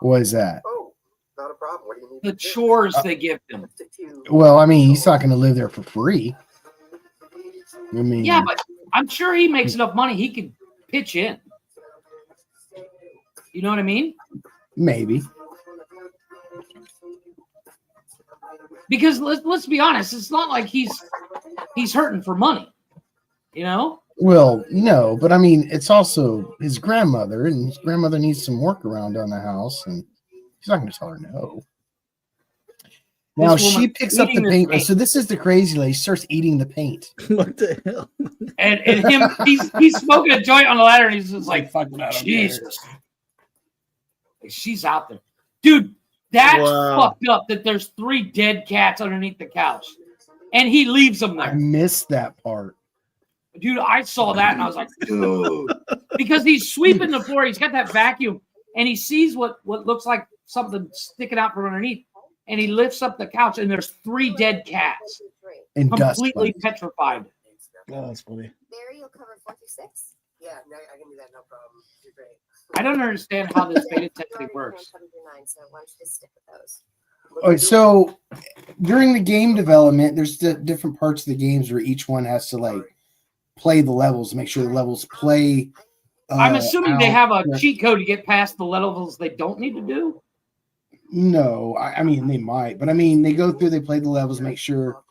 What is that? Oh, not a problem. What do you need? The chores they give them. Well, I mean, he's not going to live there for free. I mean, Yeah, but I'm sure he makes enough money he could pitch in. You know what I mean? maybe. Because let's be honest, it's not like he's hurting for money, you know? Well, no, but I mean, it's also his grandmother, and his grandmother needs some work around on the house, and he's not going to tell her no. Now she picks up the paint. So this is the crazy lady. She starts eating the paint. What the hell? And him, he's smoking a joint on the ladder, and he's just like, Fuck that, Jesus. Like, she's out there. Dude, that's fucked up that there's 3 dead cats underneath the couch. And he leaves them I there. missed that part. Dude, I saw that and I was like, dude. Because he's sweeping the floor. He's got that vacuum and he sees what looks like something sticking out from underneath. And he lifts up the couch and there's 3 dead cats. And Completely dust petrified. Oh, that's funny. Barry, you'll cover 4 through 6. Yeah, no, I can do that. No problem. You're great. I don't understand how this beta technically works. So why don't you just stick with those? All right, so during the game development, there's the different parts of the games where each one has to like play the levels, make sure the levels play. I'm assuming they have a Yeah. cheat code to get past the levels they don't need to do. No, I mean they might, but I mean they go through, they play the levels, make sure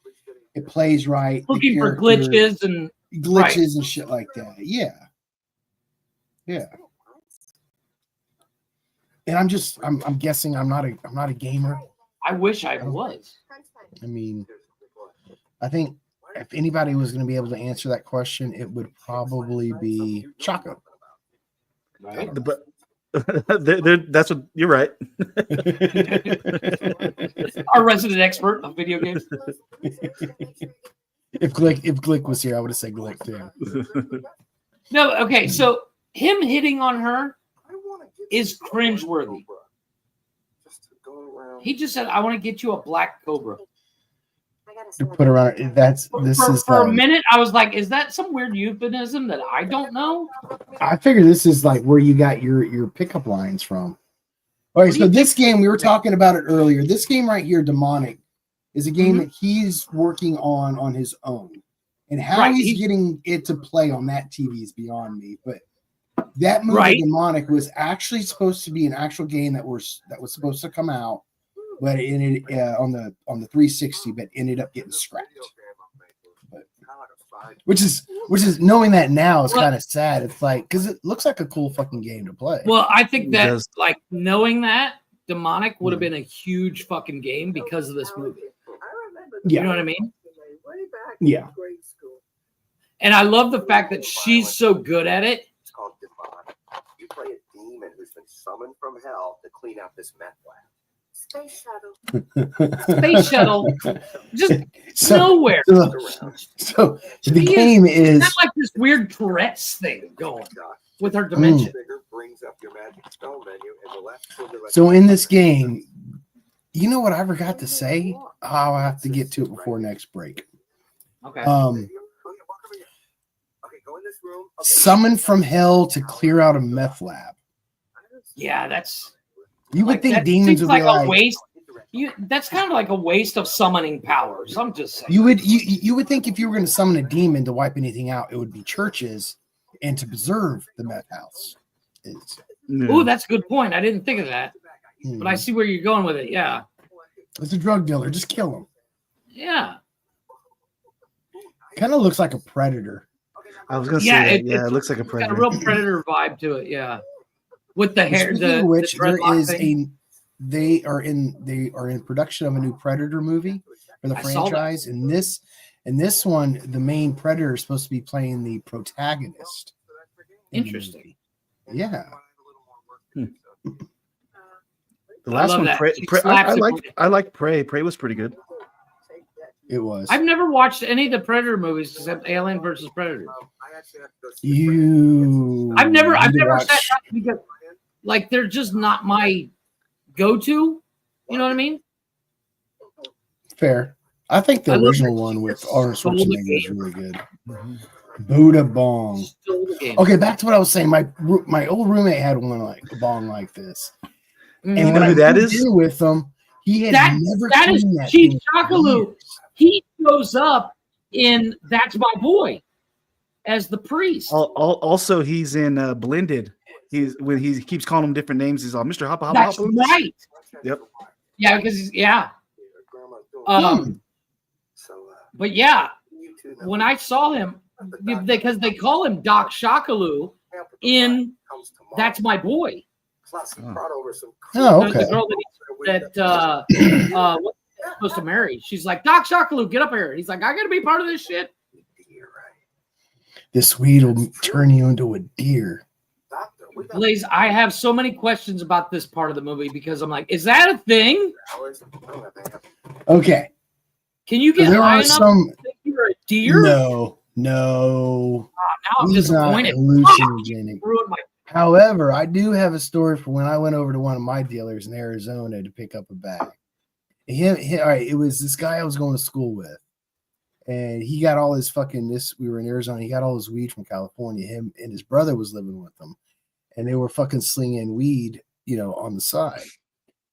it plays right. the Looking for character- glitches and glitches and shit like that. Yeah. And I'm guessing I'm not a gamer. I wish I was. I mean, I think if anybody was going to be able to answer that question, it would probably be Chaco. Right? But that's what you're right. Our resident expert of video games. If Glick was here, I would have said Glick too. No, okay, so him hitting on her is cringeworthy. He just said, I want to get you a black cobra. To put around this is For a minute, I was like, is that some weird euphemism that I don't know? I figure this is like where you got your pickup lines from. All right, so this game, we were talking about it earlier. This game right here, Demonic, is a game that he's working on his own. And how he's getting it to play on that TV is beyond me. But that movie, Demonic, was actually supposed to be an actual game that was supposed to come out, but it ended on the 360, but ended up getting scrapped. But, which is knowing that now is kind of sad. It's like because it looks like a cool fucking game to play. Well, I think that like knowing that Demonic would have been a huge fucking game because of this movie. Yeah. You know what I mean? Yeah. And I love the fact that she's so good at it. It's called Demonic. You play a demon who's been summoned from hell to clean out this meth lab. Space shuttle. Space shuttle. Just nowhere. So the game is not like this weird Tourette's thing going with her dimension. Brings up your magic spell menu in the left corner. So in this game, you know what I forgot to say? I'll have to get to it before next break. Okay. Summoned from hell to clear out a meth lab. Yeah, that's. You would like, think that demons seems would be like a like waste. That's kind of like a waste of summoning powers. I'm just saying. you would think if you were going to summon a demon to wipe anything out, it would be churches and to preserve the meth house. Oh, that's a good point. I didn't think of that, but I see where you're going with it. Yeah. It's a drug dealer. Just kill him. Yeah. Kind of looks like a predator. I was gonna say, it looks like a predator. Got a real predator vibe to it. Yeah. With the hair, they are in production of a new Predator movie for the franchise. And this one, the main Predator is supposed to be playing the protagonist. Interesting. Yeah. The last love one, that. Prey, She Prey, slaps him. I like Prey. Prey was pretty good. It was. I've never watched any of the Predator movies except Alien versus Predator. I actually have to go see the You. I've never need to said watch- that because like they're just not my go-to. You know what I mean? Fair. I think the I love original that one she with just Arnold stole the Schwarzenegger is game. really good. Buddha bong. Stole the game. Okay, back to what I was saying. My old roommate had one like a bong like this, Mhm. and You when know I who that moved is? in with him, he had never that is cleaned that Chief thing in Shakaloo. years. He shows up in That's My Boy as the priest. Also, he's in Blended. He keeps calling him different names. He's all Mr. Hoppa Hoppa That's Hoppa. right. Yep. Yeah, because grandma's doing so. but yeah, You two know when I saw him, because they call him Doc Shakaloo in That's My Boy. Plus, he Oh. brought over some Oh, The okay. girl that what he's supposed to marry. She's like, Doc Shakaloo, get up here. He's like, I gotta be part of this shit. This weed will turn you into a deer. Doctor, we got Blaze, I have so many questions about this part of the movie because I'm like, is that a thing? hours. I don't have to have Okay. Can you get There high are enough some. to think you're a deer? No. Now I'm He's not disappointed. hallucinogenic. Ruined my However, I do have a story for when I went over to one of my dealers in Arizona to pick up a bag. All right, it was this guy I was going to school with, and he got all his fucking this. We were in Arizona. He got all his weed from California. Him and his brother was living with them, and they were fucking slinging weed, on the side.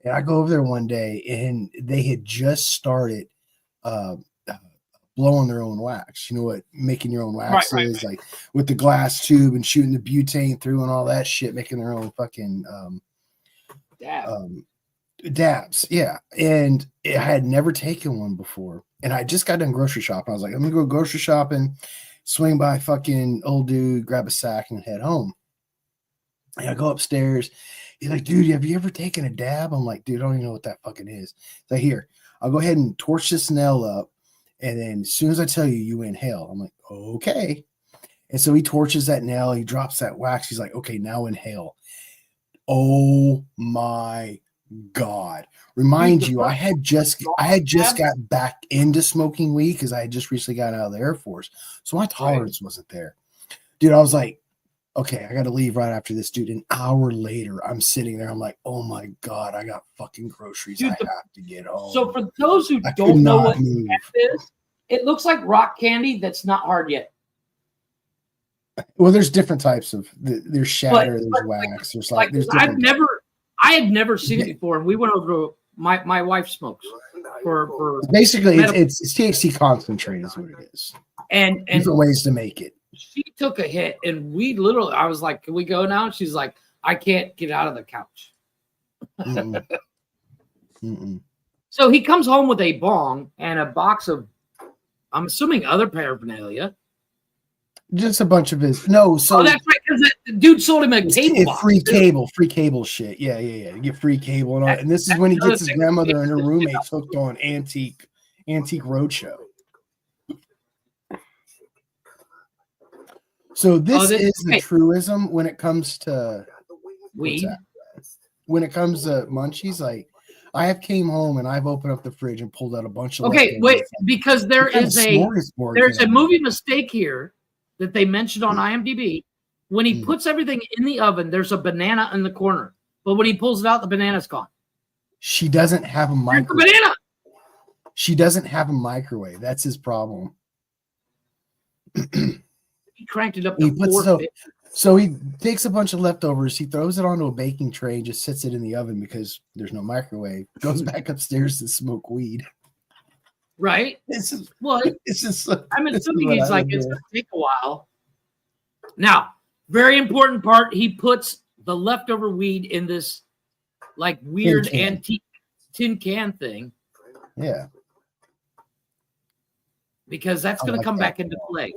And I go over there one day, and they had just started blowing their own wax. You know what making your own wax Right. is, like with the glass tube and shooting the butane through and all that shit, making their own fucking dad. dabs. Yeah. And I had never taken one before. And I just got done grocery shopping. I was like, I'm gonna go grocery shopping, swing by fucking old dude, grab a sack, and head home. And I go upstairs. He's like, dude, have you ever taken a dab? I'm like, dude, I don't even know what that fucking is. So here, I'll go ahead and torch this nail up. And then as soon as I tell you, you inhale. I'm like, okay. And so he torches that nail. He drops that wax. He's like, okay, now inhale. Oh my God. Remind you, I had just got back into smoking weed because I had just recently got out of the Air Force. So my tolerance wasn't there. Dude, I was like, okay, I got to leave right after this, dude. An hour later, I'm sitting there. I'm like, oh my God, I got fucking groceries. Dude, I have to get home. So for those who I could don't know not what move. meth is, it looks like rock candy that's not hard yet. Well, there's different types of there's shatter, there's but wax, there's Like there's I different. had never seen it before, and we went over to my wife smokes for Basically, medical- it's THC concentrate is what it is. and Different ways to make it. she took a hit, and we literally, I was like, "Can we go now?" And she's like, "I can't get out of the couch." Mm-mm. Mm-mm. So he comes home with a bong and a box of, I'm assuming, other paraphernalia. Just a bunch of his so Oh, that's right, because the dude sold him a cable box. free cable shit. Yeah. You get free cable and all. And this is when he gets his grandmother and her roommates hooked on antique roadshow. So this is the truism when it comes to Weed. when it comes to munchies. Like I came home and I've opened up the fridge and pulled out a bunch of. Okay, wait, because there's a movie mistake here that they mentioned on IMDb. When he puts everything in the oven, there's a banana in the corner, but when he pulls it out, the banana's gone. She doesn't have a microwave. Banana. She doesn't have a microwave. That's his problem. He cranked it up He to puts 450. So he takes a bunch of leftovers, he throws it onto a baking tray, and just sits it in the oven because there's no microwave. Goes back upstairs to smoke weed. Right? This is Well, it's just. I'm this is assuming what he's I like, would it's do. going to take a while. Now, very important part, he puts the leftover weed in this like weird Tin can. antique tin can thing Yeah, because that's I going to like come that back into ball. play.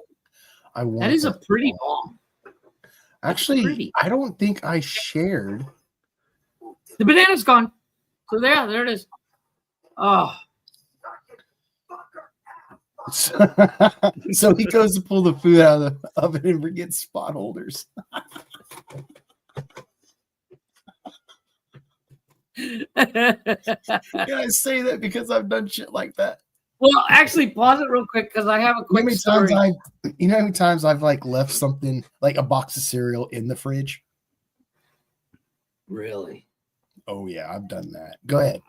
I want. That is a that pretty ball. bomb. Actually, pretty. I don't think I shared. The banana's gone. So there it is. Oh, So he goes to pull the food out of the oven and forgets spot holders. Can I say that because I've done shit like that? Well, actually, pause it real quick because I have a quick story. You know how many times I've like left something like a box of cereal in the fridge? Really? Oh yeah, I've done that. Go ahead.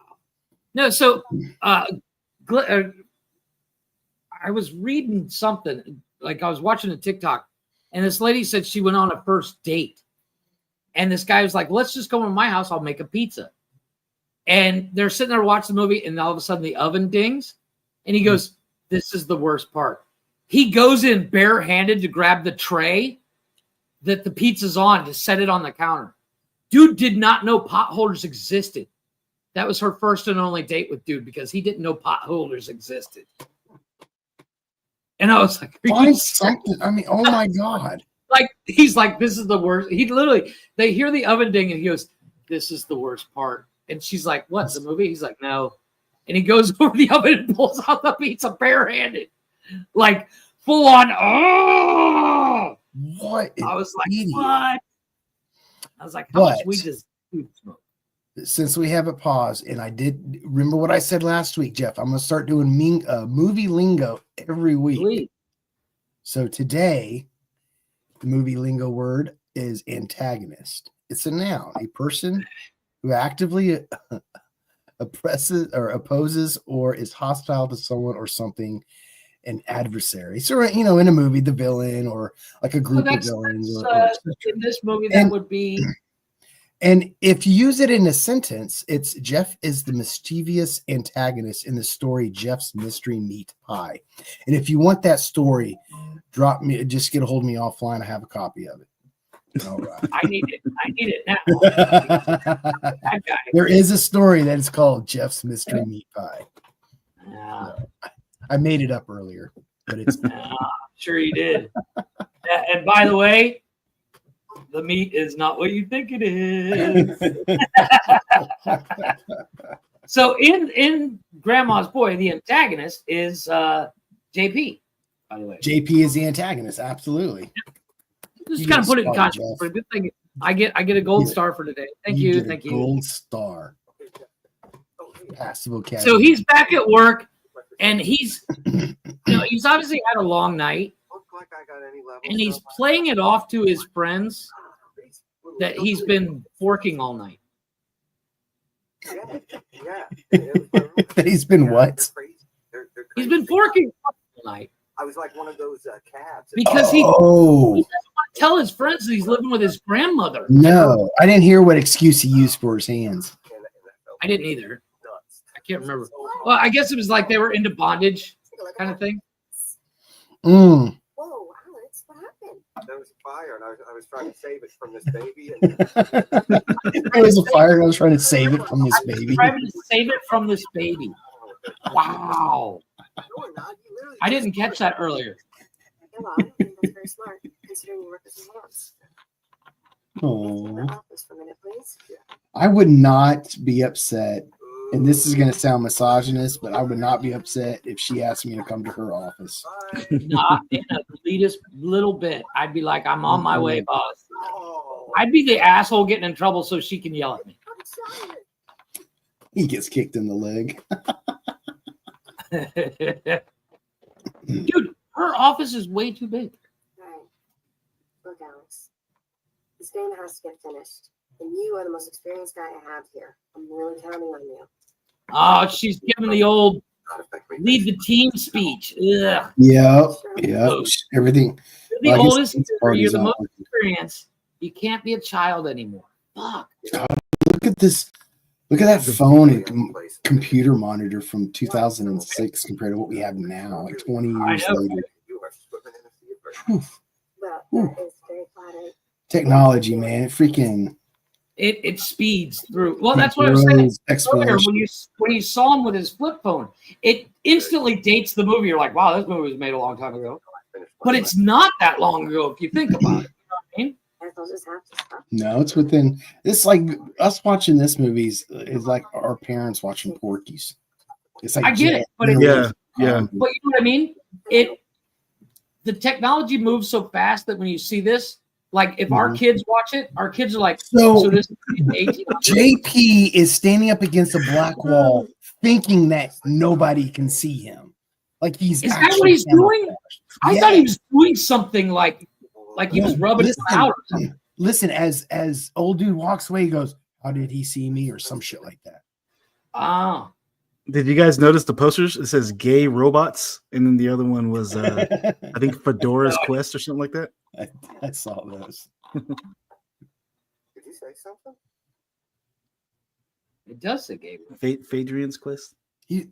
No, so I was reading something, like I was watching a TikTok, and this lady said she went on a first date. And this guy was like, let's just go to my house. I'll make a pizza. And they're sitting there watching the movie, and all of a sudden the oven dings. And he goes, this is the worst part. He goes in barehanded to grab the tray that the pizza's on to set it on the counter. Dude did not know pot holders existed. That was her first and only date with dude because he didn't know pot holders existed. And I was like, find something. I mean, oh my God. Like, he's like, this is the worst. He literally, they hear the oven ding and he goes, this is the worst part. And she's like, what, the movie? He's like, no. And he goes over the oven and pulls out the pizza barehanded. Like, full on, oh! What? I was like, idiot. what? I was like, how much weed does food smoke? Since we have it paused, and I did remember what I said last week, Jeff, I'm going to start doing movie lingo every week. Please. So today, the movie lingo word is antagonist. It's a noun, a person who actively oppresses or opposes or is hostile to someone or something, an adversary. So, you know, in a movie, the villain or like a group of villains. In this movie, that would be. And if you use it in a sentence, it's Jeff is the mischievous antagonist in the story Jeff's Mystery Meat Pie. And if you want that story, just get a hold of me offline. I have a copy of it. All right. I need it now. That guy. There is a story that is called Jeff's Mystery Meat Pie. Yeah. I made it up earlier, but it's sure you did. And by the way, the meat is not what you think it is. So in Grandma's Boy, the antagonist is JP, by the way. JP is the antagonist, absolutely. Just kind of put it in context. For a good thing, I get a gold star for today. Thank you. Gold star. Passive vocabulary. So he's back at work, and he's he's obviously had a long night. And he's playing it off to his friends that he's been forking all night. He's been what? He's been forking all night. I was like one of those cabs. Because he doesn't want to tell his friends that he's living with his grandmother. No, I didn't hear what excuse he used for his hands. I didn't either. I can't remember. Well, I guess it was like they were into bondage kind of thing. Whoa, Alex, what happened? There was a fire, and I was trying to save it from this baby. There was a fire, and I was trying to save it from this baby. Trying to save it from this baby. Wow. I didn't catch that earlier. Well, I think that's very smart, considering you work as a moms. Oh, For a minute, please. I would not be upset, and this is going to sound misogynist, but I would not be upset if she asked me to come to her office. Not in a elitist little bit. I'd be like, I'm on my way, boss. I'd be the asshole getting in trouble so she can yell at me. He gets kicked in the leg. Dude, her office is way too big. Right. Look, Alex, this game has to get finished, and you are the most experienced guy I have here. I'm really counting on you. Oh, she's giving the old lead the team speech. Ugh. Yep. Everything. You're the oldest here. You're the most experienced. You can't be a child anymore. Fuck. Look at this. Look at that phone and computer monitor from 2006 compared to what we have now, like 20 years later. Well, that is very flattering. Technology, man. It speeds through. Well, that's what I was saying earlier when you saw him with his flip phone. It instantly dates the movie. You're like, wow, this movie was made a long time ago. But it's not that long ago if you think about it. You know what I mean? No, it's within. It's like us watching this movie is like our parents watching Porky's. It's like I get it, but yeah. But you know what I mean? The technology moves so fast that when you see this, Like if our kids watch it, our kids are like, So- so this is 18. JP is standing up against a black wall, thinking that nobody can see him. Like he's Is that actually what he's doing? camouflaged. I thought he was doing something like he was No, rubbing it out or something. Listen, as old dude walks away, he goes, "How did he see me?" or some shit like that. Ah, Did you guys notice the posters? It says "gay robots," and then the other one was, I think, Fedora's Quest or something like that. I saw those. Did you say something? it does say Gabe. Fadrian's Quest. You,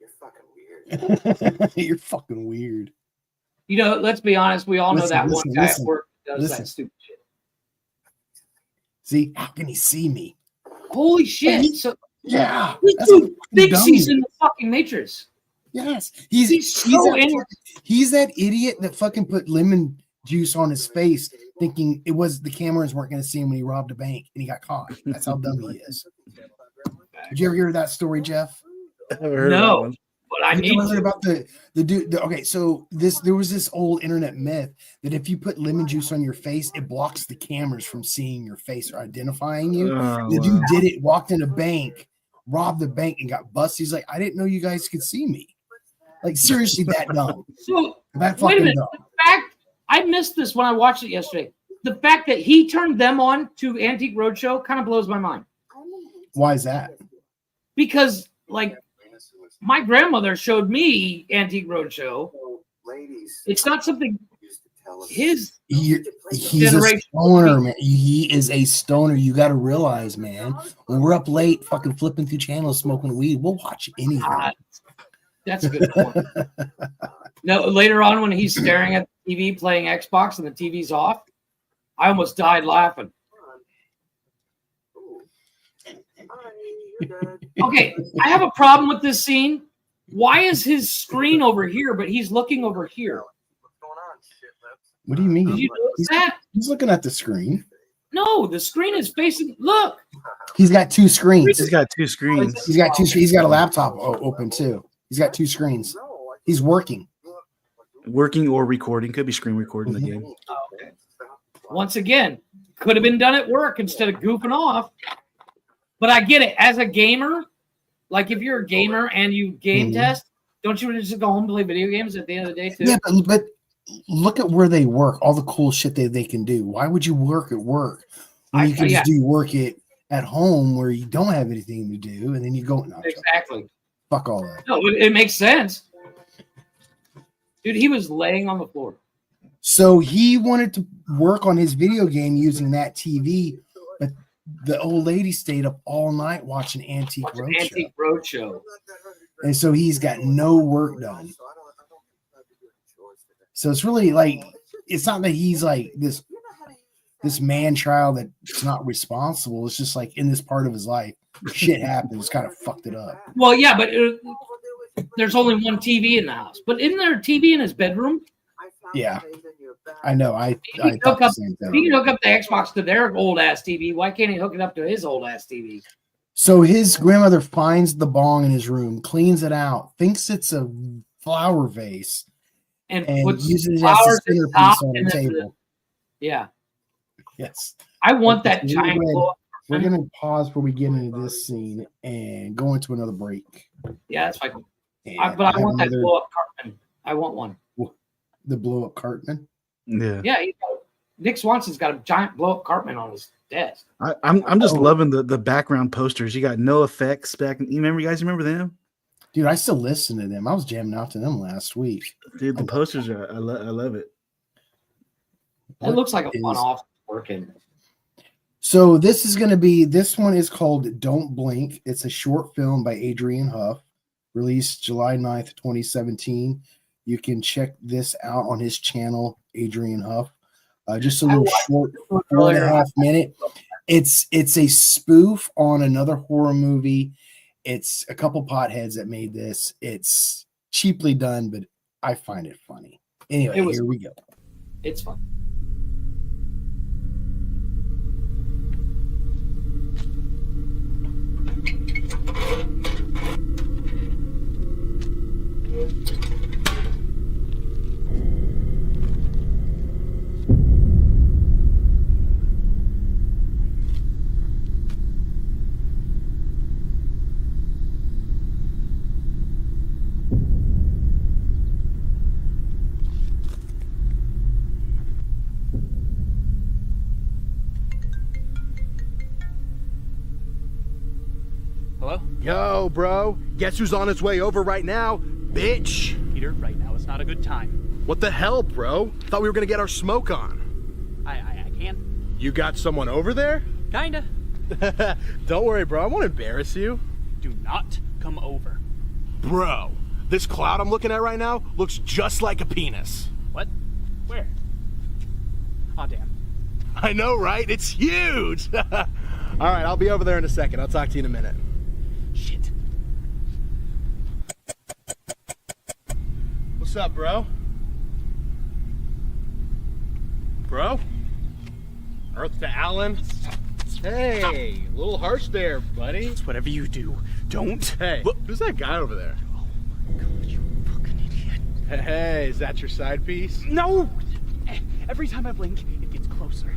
You're fucking weird. you're fucking weird. You know, let's be honest. We all know Listen, that listen, one guy listen, at work that does listen. that stupid shit. See, how can he see me? Holy shit! So Yeah, this that's a dude fucking thinks dummy. he's in the fucking Matrix. Yes, He's so he's that idiot that fucking put lemon juice on his face, thinking it was the cameras weren't going to see him when he robbed a bank, and he got caught. That's how dumb he is. Did you ever hear that story, Jeff? I never heard of that No, one. but I You need ever heard to. about the dude. Okay, so there was this old internet myth that if you put lemon juice on your face, it blocks the cameras from seeing your face or identifying you. Oh, The dude wow. did it, walked in a bank, robbed the bank, and got busted. He's like, I didn't know you guys could see me. Like seriously, that dumb. So That wait a fucking minute. dumb. The fact I missed this when I watched it yesterday. The fact that he turned them on to Antique Roadshow kind of blows my mind Why is that? because, like, my grandmother showed me Antique Roadshow. Ladies It's not something used to tell us. his. He's a Generation. stoner, man. He is a stoner. You got to realize, man. When we're up late, fucking flipping through channels, smoking weed, we'll watch anything. That's a good point. No, later on when he's staring at the TV playing Xbox and the TV's off, I almost died laughing. Okay, I have a problem with this scene. Why is his screen over here, but he's looking over here? What's going on, shitlibs? What do you mean? Did you notice that? He's looking at the screen. No, the screen is facing. Look, He's got two screens. He's got two screens. He's got two. He's got a laptop open too. He's got two screens. He's working. Working or recording. Could be screen recording Mhm. again. once again, could have been done at work instead of goofing off. But I get it. As a gamer, like if you're a gamer and you game Mhm. test, don't you just go home and play video games at the end of the day too? Yeah, but look at where they work. All the cool shit they can do. Why would you work at work when you can just do work at home where you don't have anything to do, and then you go no, Exactly. fuck all that. No, it makes sense. Dude, he was laying on the floor. So he wanted to work on his video game using that TV, but the old lady stayed up all night watching Antique Roadshow. Antique Roadshow. And so he's got no work done. So it's really like, it's not that he's like this man child that's not responsible. It's just like in this part of his life, shit happens, kind of fucked it up. Well, yeah, but there's only one TV in the house. But isn't there a TV in his bedroom? Yeah, I know. I He thought can the same thing. hook up the Xbox to their old ass TV. Why can't he hook it up to his old ass TV? So his grandmother finds the bong in his room, cleans it out, thinks it's a flower vase, And and puts uses it as flowers a at the centerpiece top on and the then table. yeah. Yes. I want that We're giant gonna- blow up. We're going to pause before we get into this scene and go into another break. Yeah, that's fine. And But I have want that another- blow up Cartman. I want one. the blow up Cartman. Yeah. Yeah, Nick Swanson's got a giant blow up Cartman on his desk. I'm just Oh. loving the background posters. You got No Effects back. You remember them? Dude, I still listen to them. I was jamming out to them last week. Dude, the posters are I love it. It looks like a What fun is- off working. So this one is called Don't Blink. It's a short film by Adrian Huff, released July 9th, 2017. You can check this out on his channel, Adrian Huff. Just a little short 4.5 minute. It's a spoof on another horror movie. It's a couple potheads that made this. It's cheaply done, but I find it funny. Anyway, here we go. It's fun. Hello? Yo, bro. Guess who's on his way over right now? Bitch. Peter, right now is not a good time. What the hell, bro? Thought we were gonna get our smoke on. I can. You got someone over there? Kinda. Don't worry, bro. I won't embarrass you. Do not come over. Bro, this cloud I'm looking at right now looks just like a penis. What? Where? Aw, damn. I know, right? It's huge. All right, I'll be over there in a second. I'll talk to you in a minute. Shit. What's up, bro? Bro? Earth to Allen? Hey, a little harsh there, buddy. It's whatever you do. Don't. Hey, Look. who's that guy over there? Oh my god, you fucking idiot. Hey, is that your side piece? No! Every time I blink, it gets closer.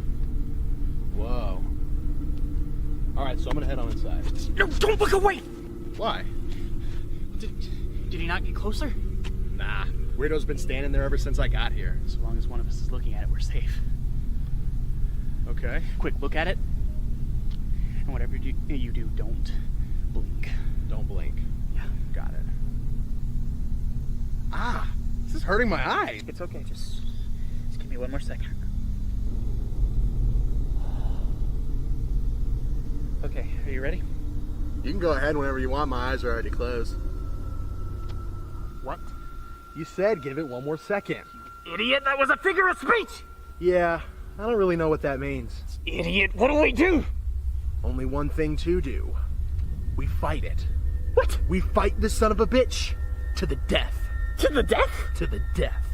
Whoa. All right, so I'm gonna head on inside. No, don't look away! Why? Did he not get closer? Nah, Weirdo's been standing there ever since I got here. So long as one of us is looking at it, we're safe. Okay. Quick, look at it. And whatever you do, don't blink. Don't blink. Yeah. Got it. Ah, this is hurting my eye. It's okay, just give me one more second. Okay, are you ready? You can go ahead whenever you want. My eyes are already closed. What? You said give it one more second. Idiot, that was a figure of speech! Yeah, I don't really know what that means. Idiot, what do we do? Only one thing to do. We fight it. What? We fight this son of a bitch to the death. To the death? To the death.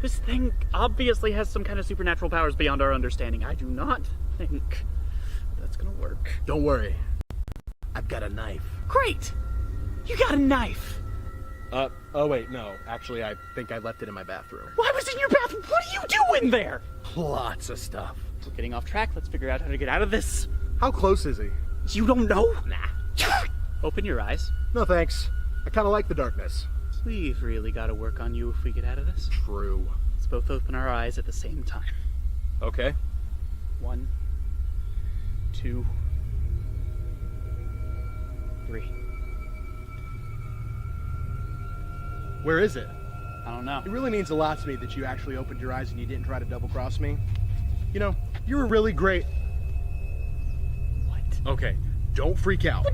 This thing obviously has some kind of supernatural powers beyond our understanding. I do not think that's gonna work. Don't worry. I've got a knife. Great! You got a knife! Oh wait, no. Actually, I think I left it in my bathroom. Why was it in your bathroom? What are you doing there? Lots of stuff. We're getting off track. Let's figure out how to get out of this. How close is he? You don't know? Nah. Open your eyes. No thanks. I kind of like the darkness. We've really got to work on you if we get out of this. True. Let's both open our eyes at the same time. Okay. 1, 2, 3. Where is it? I don't know. It really means a lot to me that you actually opened your eyes and you didn't try to double cross me. You know, you were really great. What? Okay, don't freak out.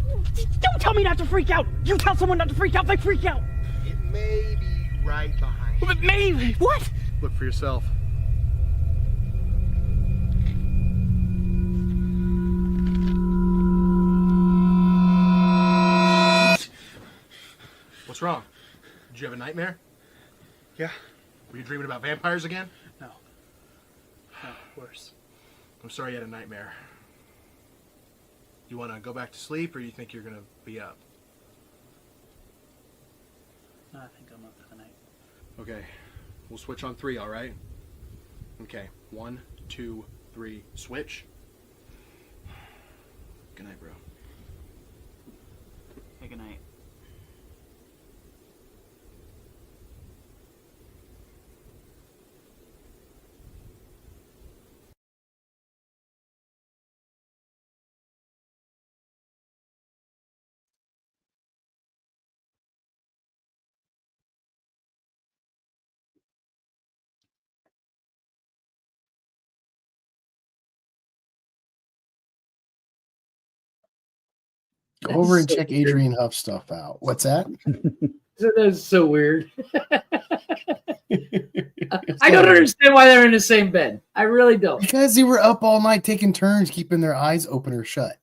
Don't tell me not to freak out! You tell someone not to freak out, they freak out! It may be right behind you. But maybe! What? Look for yourself. What's wrong? Did you have a nightmare? Yeah. Were you dreaming about vampires again? No. No, worse. I'm sorry you had a nightmare. You want to go back to sleep, or you think you're going to be up? No, I think I'm up for the night. Okay. We'll switch on 3, all right? Okay. 1, 2, 3, switch. Good night, bro. Hey, good night. Go over and so check weird. Adrian Huff's stuff out. What's that? That's so weird. I don't understand why they're in the same bed. I really don't. Because they were up all night taking turns keeping their eyes open or shut.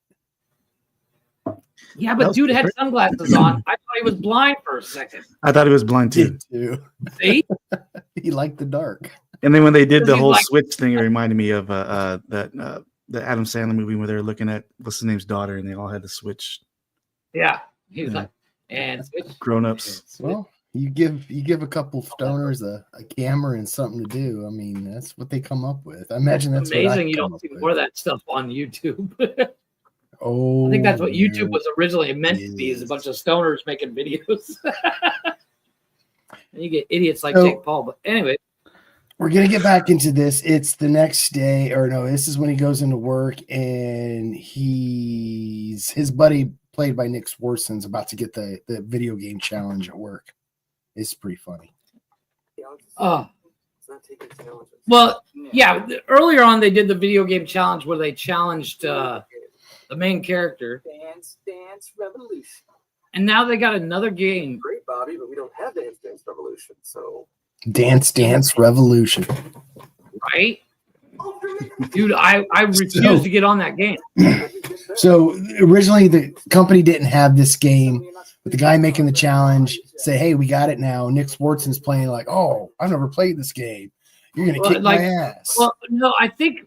Yeah, but dude had sunglasses on. I thought he was blind for a second. I thought he was blind too. Too. See? He liked the dark. And then when they did the He's whole like- switch thing, it reminded me of the Adam Sandler movie where they were looking at what's his name's daughter, and they all had to switch Yeah. He was Yeah. like, and grown-ups. Well, you give a couple stoners a camera and something to do. I mean, that's what they come up with. I imagine that's what amazing I'd you come don't up see with. more of that stuff on YouTube. Oh, I think that's what YouTube man. was originally meant to be, is a bunch of stoners making videos. And you get idiots like So- Jake Paul. But anyway, We're gonna get back into this. It's the next day, or no, this is when he goes into work and his buddy played by Nick Swardson, is about to get the video game challenge at work. It's pretty funny. Well, yeah. Earlier on, they did the video game challenge where they challenged the main character. Dance Revolution. And now they got another game. Great, Bobby, but we don't have Dance Revolution, so. Dance Revolution. Right? Dude, I refuse to get on that game. So originally the company didn't have this game, but the guy making the challenge said, "Hey, we got it now." Nick Swardson's playing like, "Oh, I've never played this game. You're gonna kick my ass." Well, no, I think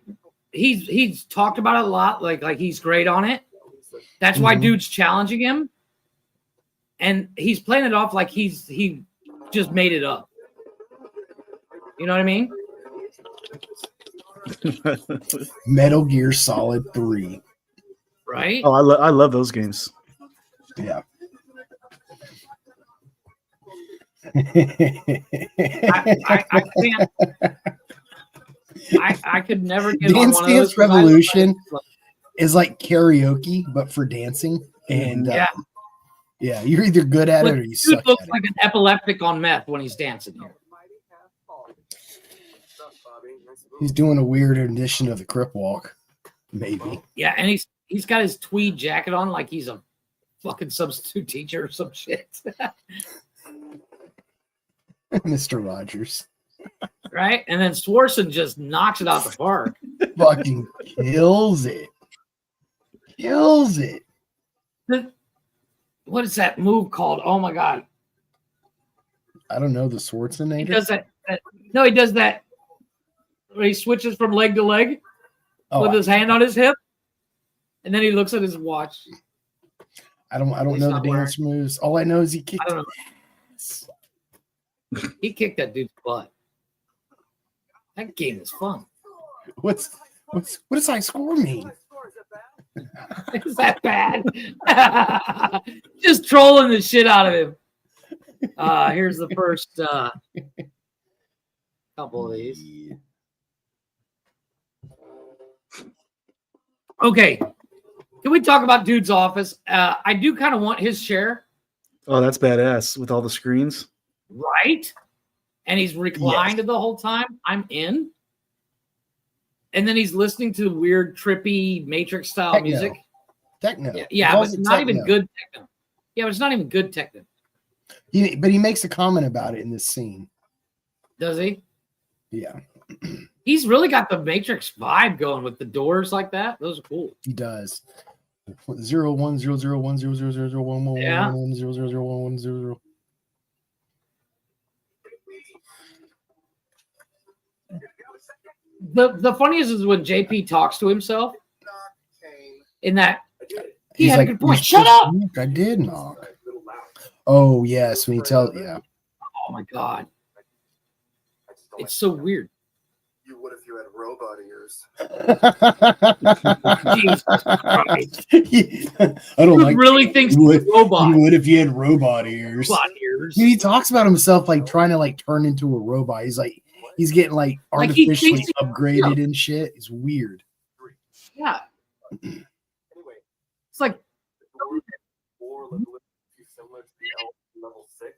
he's talked about it a lot. Like he's great on it. That's why dude's challenging him, and he's playing it off like he just made it up. You know what I mean? Metal Gear Solid 3. Right? Oh, I love those games. Yeah. I can't. I could never get on one of those. Dance Revolution is like karaoke, but for dancing. And yeah, you're either good at it or you suck at it. Looks like an epileptic on meth when he's dancing here. He's doing a weird edition of the Crip Walk, maybe. Yeah, and he's got his tweed jacket on like he's a fucking substitute teacher or some shit. Mr. Rogers. Right? And then Swardson just knocks it out the park. Fucking kills it. Kills it. What is that move called? Oh my god. I don't know the Swardson. He does that. No, he does that where he switches from leg to leg with his hand on his hip, and then he looks at his watch. I don't know the dance moves. All I know is he kicked. He kicked that dude's butt. That game is fun. What does high score mean? Is that bad? Just trolling the shit out of him. Here's the first couple of these. Okay. Can we talk about dude's office? I do kind of want his chair. Oh, that's badass with all the screens. Right? And he's reclined the whole time. I'm in. And then he's listening to weird, trippy Matrix style music. Techno. Yeah, but not even good techno. Yeah, but it's not even good techno. But he makes a comment about it in this scene. Does he? Yeah. He's really got the Matrix vibe going with the doors like that. Those are cool. He does. 0100100100011 Yeah. 0001100. The funniest is when JP talks to himself in that he He's had like, a good point. Shut up! I did knock. Oh yes, when he tells Oh my god. It's so weird. You would if you had robot ears. Jesus Christ. I don't Dude like really thinks you would, he's a robot. You would if you had robot ears. Robot ears. He talks about himself like trying to like turn into a robot. He's like he's getting like Like he artificially thinks upgraded and shit. It's weird. Yeah. Anyway, It's like similar to the level 6.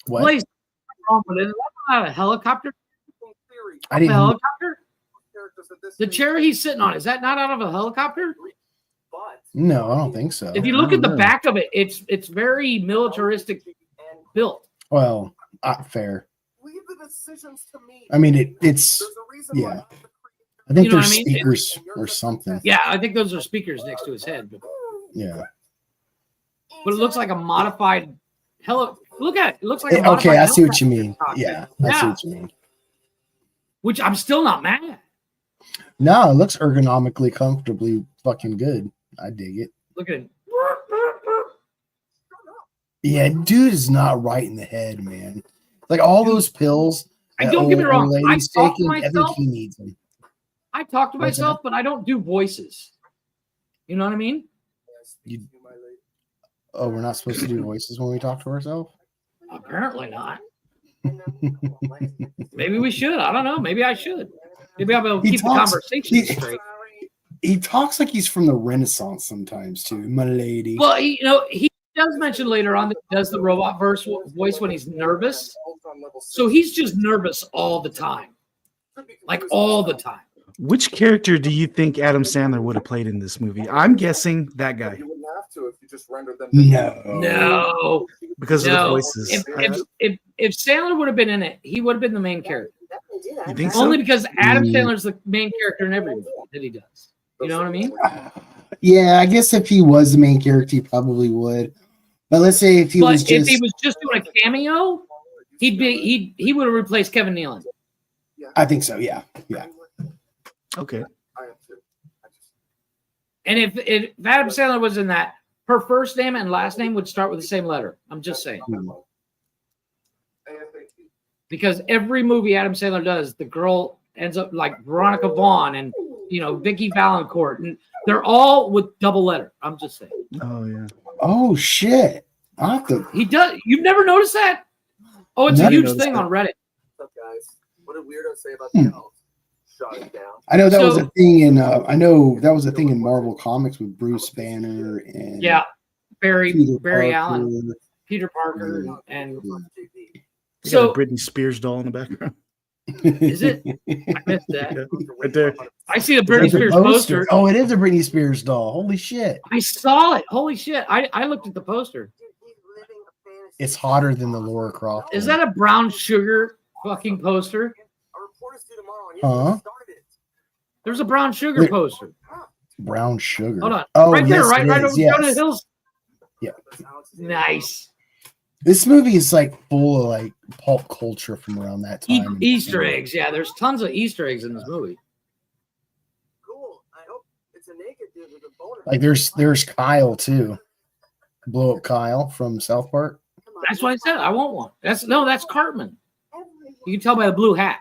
What? place but is that not a helicopter? I A didn't. helicopter? The chair he's sitting on, is that not out of a helicopter? No, I don't think so. If you look at the back of it, it's very militaristic built. Well, fair. Leave the decisions to me. I mean, it's yeah. I think You know there's what I mean? speakers or something. Yeah, I think those are speakers next to his head. Yeah. But it looks like a modified Look at it. It looks like a Okay, modified I see what you helicopter mean. cockpit. Yeah, I see what you mean. Which I'm still not mad at. No, it looks ergonomically comfortably fucking good. I dig it. Look at it. Yeah, dude is not right in the head, man. Like all those pills. I don't get me wrong. I Lady's talk to taking, I think myself. he needs them. I talk to What's myself, but I don't do voices. You know what I mean? Oh, we're not supposed to do voices when we talk to ourselves? Apparently not. Maybe we should. I don't know. Maybe I should. Maybe I'll be able to keep the conversation straight. He talks like he's from the Renaissance sometimes too, my lady. Well, he does mention later on that he does the robot voice when he's nervous. So he's just nervous all the time. Like all the time. Which character do you think Adam Sandler would have played in this movie? I'm guessing that guy. You wouldn't have to if you just rendered them. No. Because of the voices. If Sandler would have been in it, he would have been the main character. You think so? Only because Adam Sandler's the main character in every movie that he does. You know what I mean? Yeah, I guess if he was the main character, he probably would. But let's say if he was just doing a cameo, he would have replaced Kevin Nealon. I think so. Yeah. Okay. And if Adam Sandler was in that, her first name and last name would start with the same letter. I'm just saying. Because every movie Adam Sandler does, the girl ends up like Veronica Vaughn and Vicky Valancourt, and they're all with double letter. I'm just saying. Oh yeah. Oh shit! He does. You've never noticed that? Oh, it's a huge thing on Reddit. What's up, guys? What did Weirdo say about the elves? Shut it down. I know that was a thing in. I know that was a thing in Marvel Comics with Bruce Banner and Barry Allen, Peter Parker, and so a Britney Spears doll in the background. Is it? I missed that. Yeah, right there. I see the Britney Spears poster. Oh, it is a Britney Spears doll. Holy shit! I saw it. Holy shit! I looked at the poster. It's hotter than the Laura Croft. Is that a brown sugar fucking poster? Huh? There's a brown sugar poster. Brown sugar. Hold on. Oh, right there, right over yes. the hills. Yeah. Nice. This movie is like full of like pulp culture from around that time. Easter eggs. Yeah, there's tons of Easter eggs in this movie. Cool. I hope it's a naked dude with a boner. Like there's Kyle too. Blow up Kyle from South Park. That's what I said. I want one. That's Cartman. You can tell by the blue hat.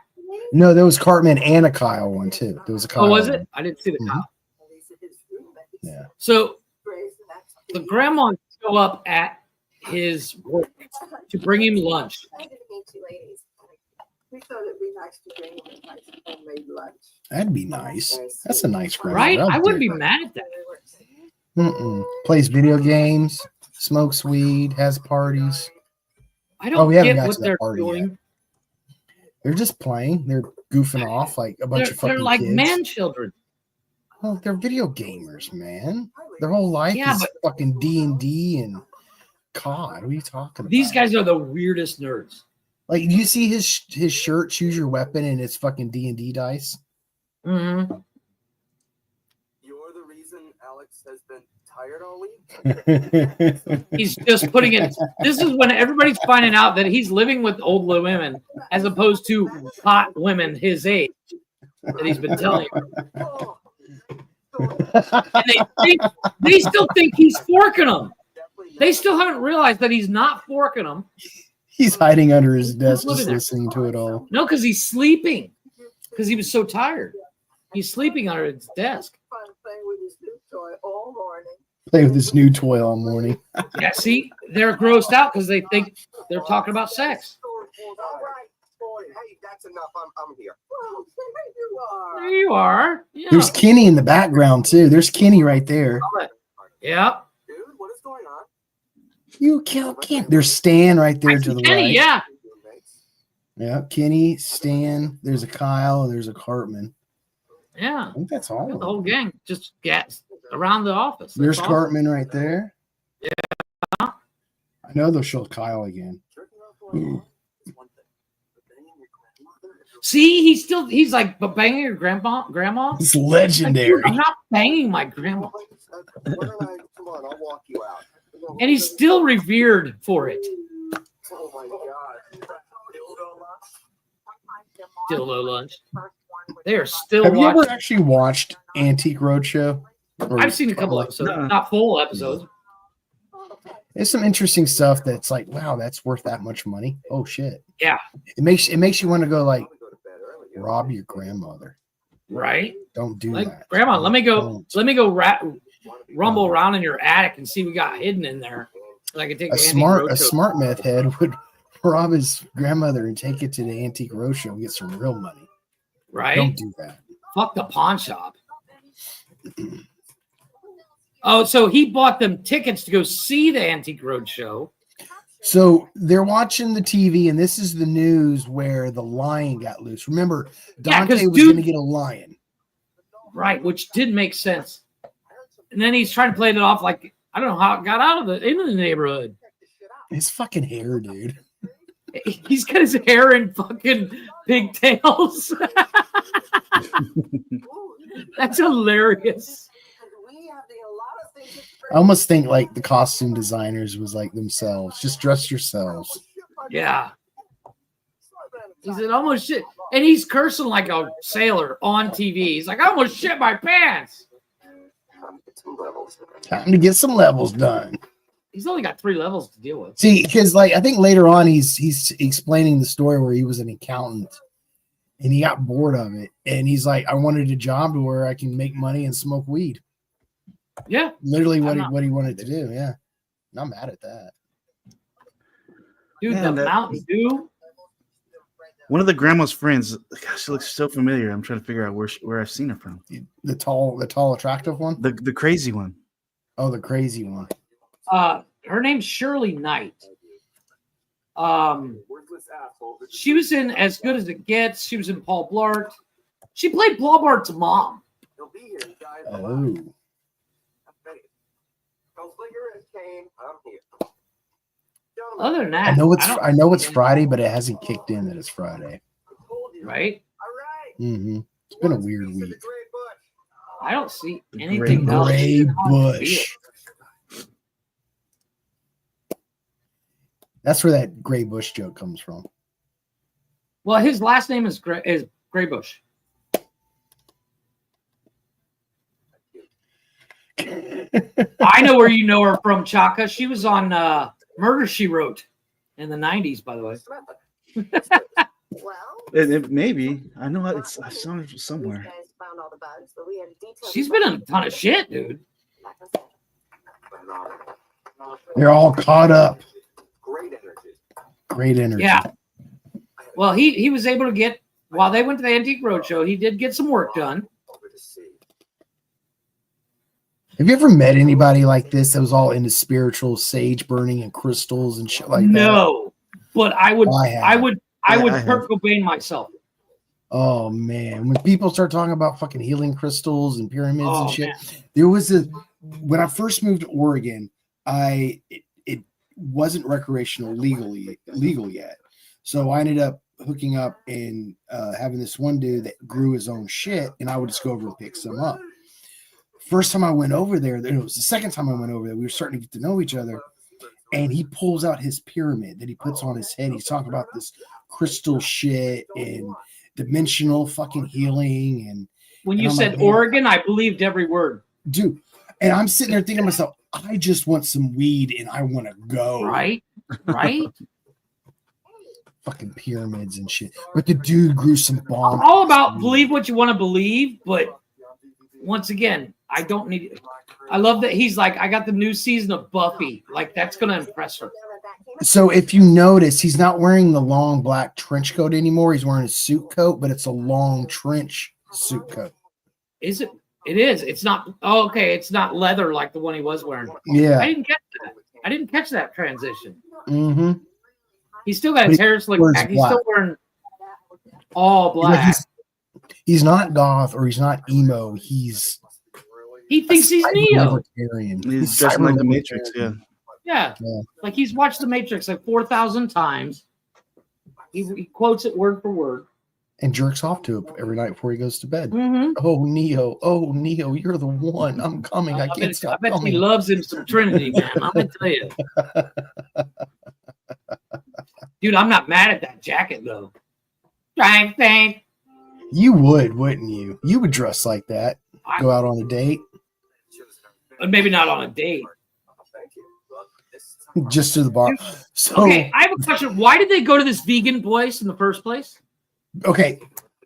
No, there was Cartman and a Kyle one too. There was a Kyle. Oh, was it? One. I didn't see the Kyle. Yeah. So the grandma show up at his work to bring him lunch. We thought it'd be nice to bring him a nice homemade lunch. That'd be nice. That's a nice grandma. Right? I wouldn't be mad at that. Plays video games, smokes weed, has parties. I don't get what they're doing. Yet. They're just playing. They're goofing off like a bunch of fucking They're like kids. man children. Well, they're video gamers, man. Their whole life is fucking D&D and COD. What are you talking about? These guys are the weirdest nerds. Like, do you see his shirt, choose your weapon, and it's fucking D&D dice? Mm-hmm. You're the reason Alex has been tired all week? He's just putting it. This is when everybody's finding out that he's living with old women as opposed to hot women his age that he's been telling you. And they still think he's forking them. They still haven't realized that he's not forking them. He's hiding under his desk just listening to it all. No, because he's sleeping. Because he was so tired. He's sleeping under his desk. Playing with his new toy all morning. Play with this new toy all morning. Yeah, see, they're grossed out because they think they're talking about sex. All right, boy. Hey, that's enough. I'm here. Well, there you are. There you are. Yeah. There's Kenny in the background too. There's Kenny right there. Yep. Dude, what is going on? You kill Kenny. There's Stan right there to the Kenny, right. yeah. Yeah, Kenny, Stan. There's a Kyle. And there's a Cartman. Yeah. I think that's all. The whole gang just gets around the office. There's That's Cartman right there. Yeah. I know they'll show Kyle again. See, he's like, but banging your grandma? It's legendary. Like, I'm not banging my grandma. Come on, I'll walk you out. And he's still revered for it. Oh my god. Dildo lunch. They are still Have you watching. ever actually watched Antique Roadshow? I've seen a couple episodes, not full episodes. There's some interesting stuff that's like, wow, that's worth that much money. Oh shit. Yeah. It makes you want to go like rob your grandmother. Right? Don't do Like, that. Grandma, let me go Don't. rumble around in your attic and see what we got hidden in there. So I can take A smart meth head would rob his grandmother and take it to the Antique Roadshow and get some real money. Right? Don't do that. Fuck the pawn shop. Oh, so he bought them tickets to go see the Antique Roadshow. So they're watching the TV, and this is the news where the lion got loose. Remember, Dante was going to get a lion. Right, which did make sense. And then he's trying to play it off like, I don't know how it got out of into the neighborhood. His fucking hair, dude. He's got his hair in fucking pigtails. That's hilarious. I almost think like the costume designers was like themselves. Just dress yourselves. Yeah. He said, almost shit. And he's cursing like a sailor on TV. He's like, I almost shit my pants. Time to get some levels done. He's only got 3 levels to deal with. See, because like I think later on he's explaining the story where he was an accountant and he got bored of it. And he's like, I wanted a job to where I can make money and smoke weed. Yeah. Literally what he wanted to do. Yeah. Not mad at that. Dude, Man, the Mountain Dew. One of the grandma's friends, gosh, she looks so familiar. I'm trying to figure out where I've seen her from. The tall, attractive one? The crazy one. Oh, the crazy one. Her name's Shirley Knight. She was in As Good as It Gets. She was in Paul Blart. She played Paul Blart's mom. Oh. Other than that, I know it's Friday, but it hasn't kicked in that it's Friday. Right? Mm-hmm. It's been a weird week. I don't see anything else. Gray Bush. That's where that Gray Bush joke comes from. Well, his last name is Gray Bush. I know where you know her from, Chaka. She was on Murder, She Wrote in the 90s, by the way. Maybe. I know I saw it somewhere. She's been in a ton of shit, dude. They're all caught up. Great energy. Yeah. Well, he was able to get, while they went to the Antique Roadshow, he did get some work done. Have you ever met anybody like this that was all into spiritual sage burning and crystals and shit like that? No, but I would I Kurt Cobain myself. Oh man, when people start talking about fucking healing crystals and pyramids and shit, man. there was when I first moved to Oregon, it wasn't recreational legal yet. So I ended up hooking up and having this one dude that grew his own shit, and I would just go over and pick some up. First time I went over there, it was the second time I went over there, we were starting to get to know each other, and he pulls out his pyramid that he puts on his head. He's talking about this crystal shit and dimensional fucking healing. And when you said Oregon, I believed every word. Dude, and I'm sitting there thinking to myself, I just want some weed and I want to go. Right? Fucking pyramids and shit. But the dude grew some bombs. I'm all about believe what you want to believe, but once again, I don't need it. I love that he's like, I got the new season of Buffy. Like, that's going to impress her. So if you notice, he's not wearing the long black trench coat anymore. He's wearing a suit coat, but it's a long trench suit coat. Is it? It is. It's not. Oh, okay. It's not leather like the one he was wearing. Yeah. I didn't catch that. I didn't catch that transition. Mm-hmm. He's still got his hair slicked back. He's still wearing all black. He's not goth or he's not emo. He thinks he's Neo. He's just like the Matrix, Yeah. Like he's watched the Matrix like 4,000 times. He quotes it word for word. And jerks off to it every night before he goes to bed. Mm-hmm. Oh, Neo, you're the one. I'm coming. I can't stop I bet coming. he loves him some Trinity, man. I'm going to tell you. Dude, I'm not mad at that jacket, though. Drive thing. You would, wouldn't you? You would dress like that. Go out on a date. Maybe not on a date. Just to the bar. So, okay, I have a question. Why did they go to this vegan place in the first place? Okay,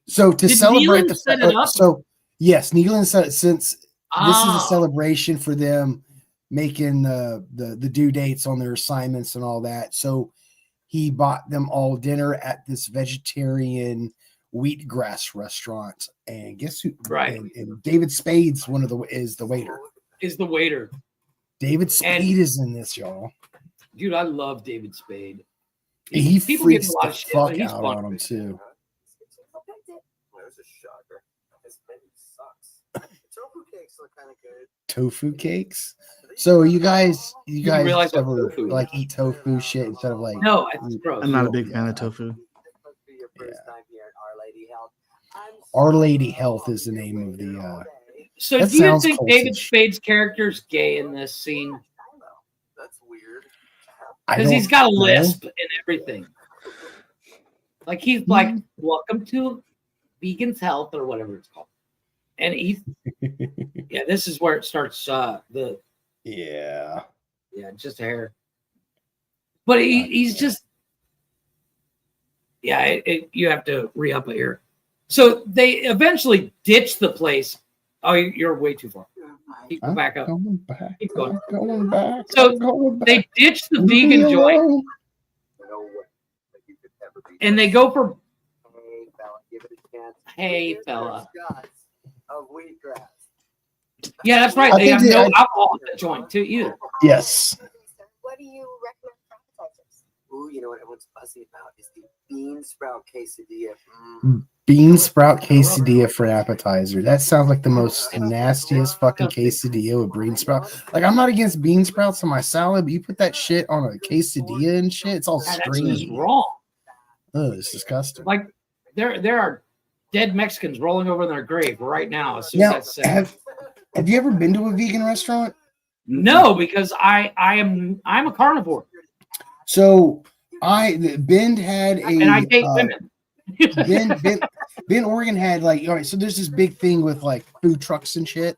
so to Did celebrate Neelan set it up? So yes, Neelan said since this is a Oh. celebration for them making the due dates on their assignments and all that. So he bought them all dinner at this vegetarian wheatgrass restaurant, and guess who? Right. And David Spade's is the waiter. Is the waiter. David Spade is in this, y'all. Dude, I love David Spade. He People give freaks him a lot the of shit, but fuck he's out fun. on him too. That was a shocker. This menu sucks. Tofu cakes look kind of good. Tofu cakes. So you guys didn't realize what ever tofu like eat tofu shit instead of like? No, it's gross. I'm not a big fan of tofu. This must be your first time here at Our Lady Health. Our Lady Health is the name of the. So That do you sounds think cultish. David Spade's character's gay in this scene? That's weird. Because he's got a lisp and everything. Like he's like, welcome to Vegan's Health or whatever it's called. And he's yeah, this is where it starts Yeah. just a hair. But he's just you have to re-up it here. So they eventually ditch the place. Oh, you're way too far. Keep I'm back up. Going back. Keep going. I'm going back. So I'm going back. they ditch the Leave vegan me joint alone. No way that you could ever be. and they go for Hey, fella, give it a chance. hey Here's fella. your shots of wheatgrass. Yeah, that's right. I They have think no they- alcohol in the joint too either. Yes. What do you recommend for appetizers? Ooh, you know what everyone's fussy about is the bean sprout quesadilla. Bean sprout quesadilla for appetizer. That sounds like the most nastiest fucking quesadilla with bean sprout. Like I'm not against bean sprouts on my salad, but you put that shit on a quesadilla and shit, it's all God, that's just stringy. wrong. Oh, it's disgusting. Like there are dead Mexicans rolling over in their grave right now. As soon as Now, that's said. have you ever been to a vegan restaurant? No, because I'm a carnivore So Ben had a and I date women. Ben Oregon had like, all right, so there's this big thing with like food trucks and shit.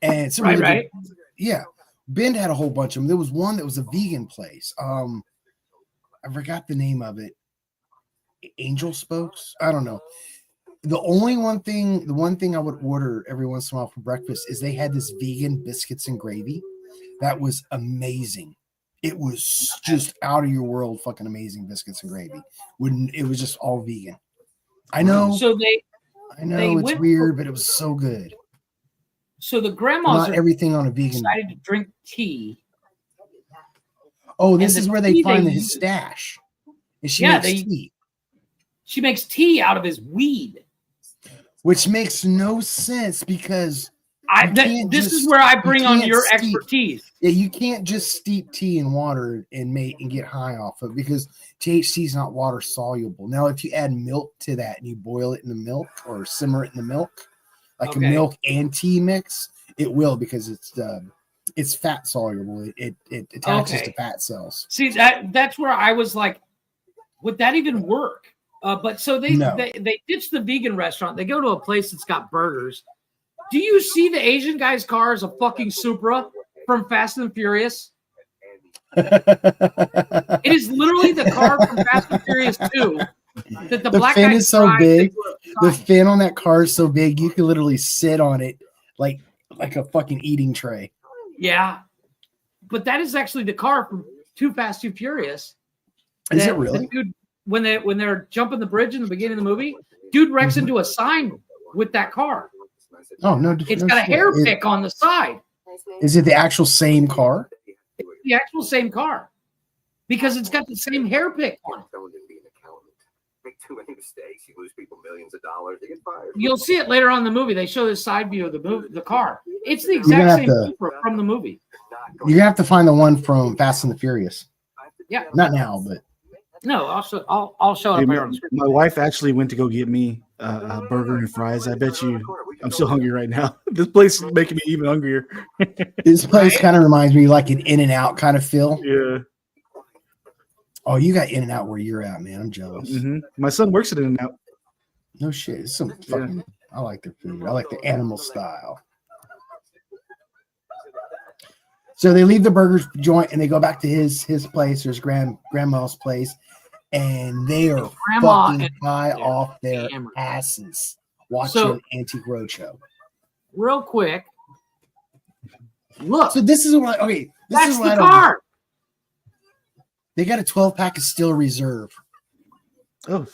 And it's a really Right. good- yeah. Ben had a whole bunch of them. There was one that was a vegan place. I forgot the name of it. Angel Spokes? I don't know. The one thing I would order every once in a while for breakfast is they had this vegan biscuits and gravy. That was amazing. It was just out of your world, fucking amazing biscuits and gravy. It was just all vegan. I know, So they it's went weird, but it was so good. so the grandmas Not are everything on a vegan. decided to drink tea. Oh, this and is the where they tea find they his use- stash. And she Yeah, makes they- tea, She makes tea out of his weed. which makes no sense because you can't This is just- where I you bring on can't your steep- expertise. yeah, you can't just steep tea in water and get high off of it because THC is not water soluble. Now, if you add milk to that and you boil it in the milk or simmer it in the milk, like a Okay. milk and tea mix, it will because it's fat soluble. It attaches to Okay. fat cells. See that's where I was like, would that even work? But so they No. they ditch the vegan restaurant. They go to a place that's got burgers. Do you see the Asian guy's car as a fucking Supra from Fast and Furious? It is literally the car from Fast and Furious 2 that the black fin guy is so drives big. into a The sign. fin on that car is so big you can literally sit on it like a fucking eating tray. Yeah, but that is actually the car from Too Fast, Too Furious. Is That- it really? the dude, when they're jumping the bridge in the beginning of the movie, dude wrecks Mm-hmm. into a sign with that car. Oh no! It's no got a shit. hair pick on the side. Is it the actual same car? It's the actual same car because it's got the same hair pick on it. Someone didn't be an accountant. Make too many mistakes. You lose people millions of dollars. They get fired. You'll see it later on in the movie. They show the side view of the car. It's the gonna exact have same to- Supra from the movie. You're gonna have to find the one from Fast and the Furious. Yeah. Not now, but No, I'll show it Hey, up here on the screen. my wife actually went to go get me a burger and fries. I bet you I'm still hungry right now. This place is making me even hungrier. this place kind of reminds me like an In-N-Out kind of feel. Yeah. Oh, you got In-N-Out where you're at, man. I'm jealous. Hmm. My son works at In-N-Out. No shit. It's some fucking. I like their food. I like the animal style. So they leave the burgers joint and they go back to his place or his grandma's place, and they are Grandma fucking and high they're off their hammered. asses watching So- Antique Roadshow. Real quick, look, So this is what okay. This that's is what the I don't- car. They got a 12 pack of Still Reserve. Oh,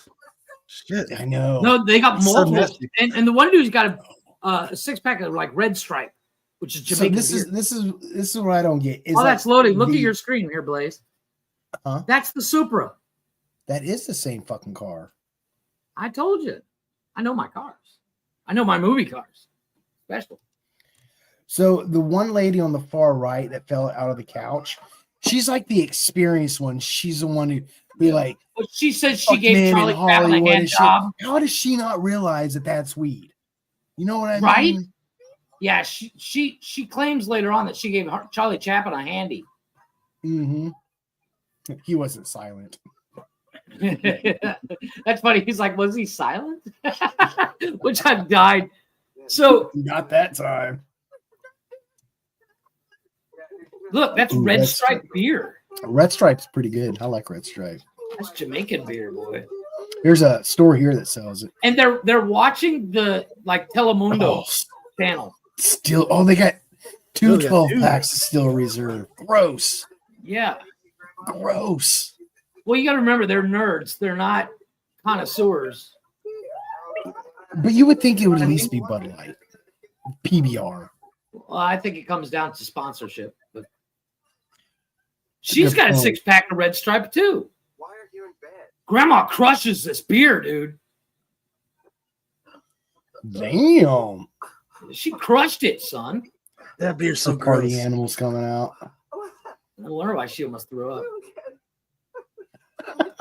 Shit. I know. No, they got It's so multiple, nasty. and the one dude's got a 6-pack of like Red Stripe, which is So Jamaican this beer. is what I don't get. Is Oh, like that's loading. Look the- at your screen here, Blaze. Huh? That's the Supra. That is the same fucking car. I told you. I know my cars. I know my movie cars. Special. So the one lady on the far right that fell out of the couch, she's like the experienced one. She's the one who be like, Well, she says she fuck gave men in Charlie Chaplin a Hollywood hand and shit. job. How does she not realize that that's weed? You know what I Right? mean? Yeah, she claims later on that she gave Charlie Chaplin a handy. Mm-hmm. He wasn't silent. That's funny. He's like, was he silent? Which I've died. So Not that time. look, that's Ooh, Red that's- Stripe beer. Red Stripe's pretty good. I like Red Stripe. That's Jamaican beer, boy. There's a store here that sells it. And they're watching the like Telemundo Oh, channel. still, they got two Oh, yeah, 12 dude. packs of Still Reserve. Gross. Yeah. Gross. Well, you got to remember they're nerds. They're not connoisseurs. But you would think it would at least be Bud Light. PBR. Well, I think it comes down to sponsorship. But she's Good got a point. 6-pack of Red Stripe too. Why are you in bed? Grandma crushes this beer, dude. Damn. She crushed it, son. That beer's so Some party gross. animals coming out. I wonder why she almost threw up. And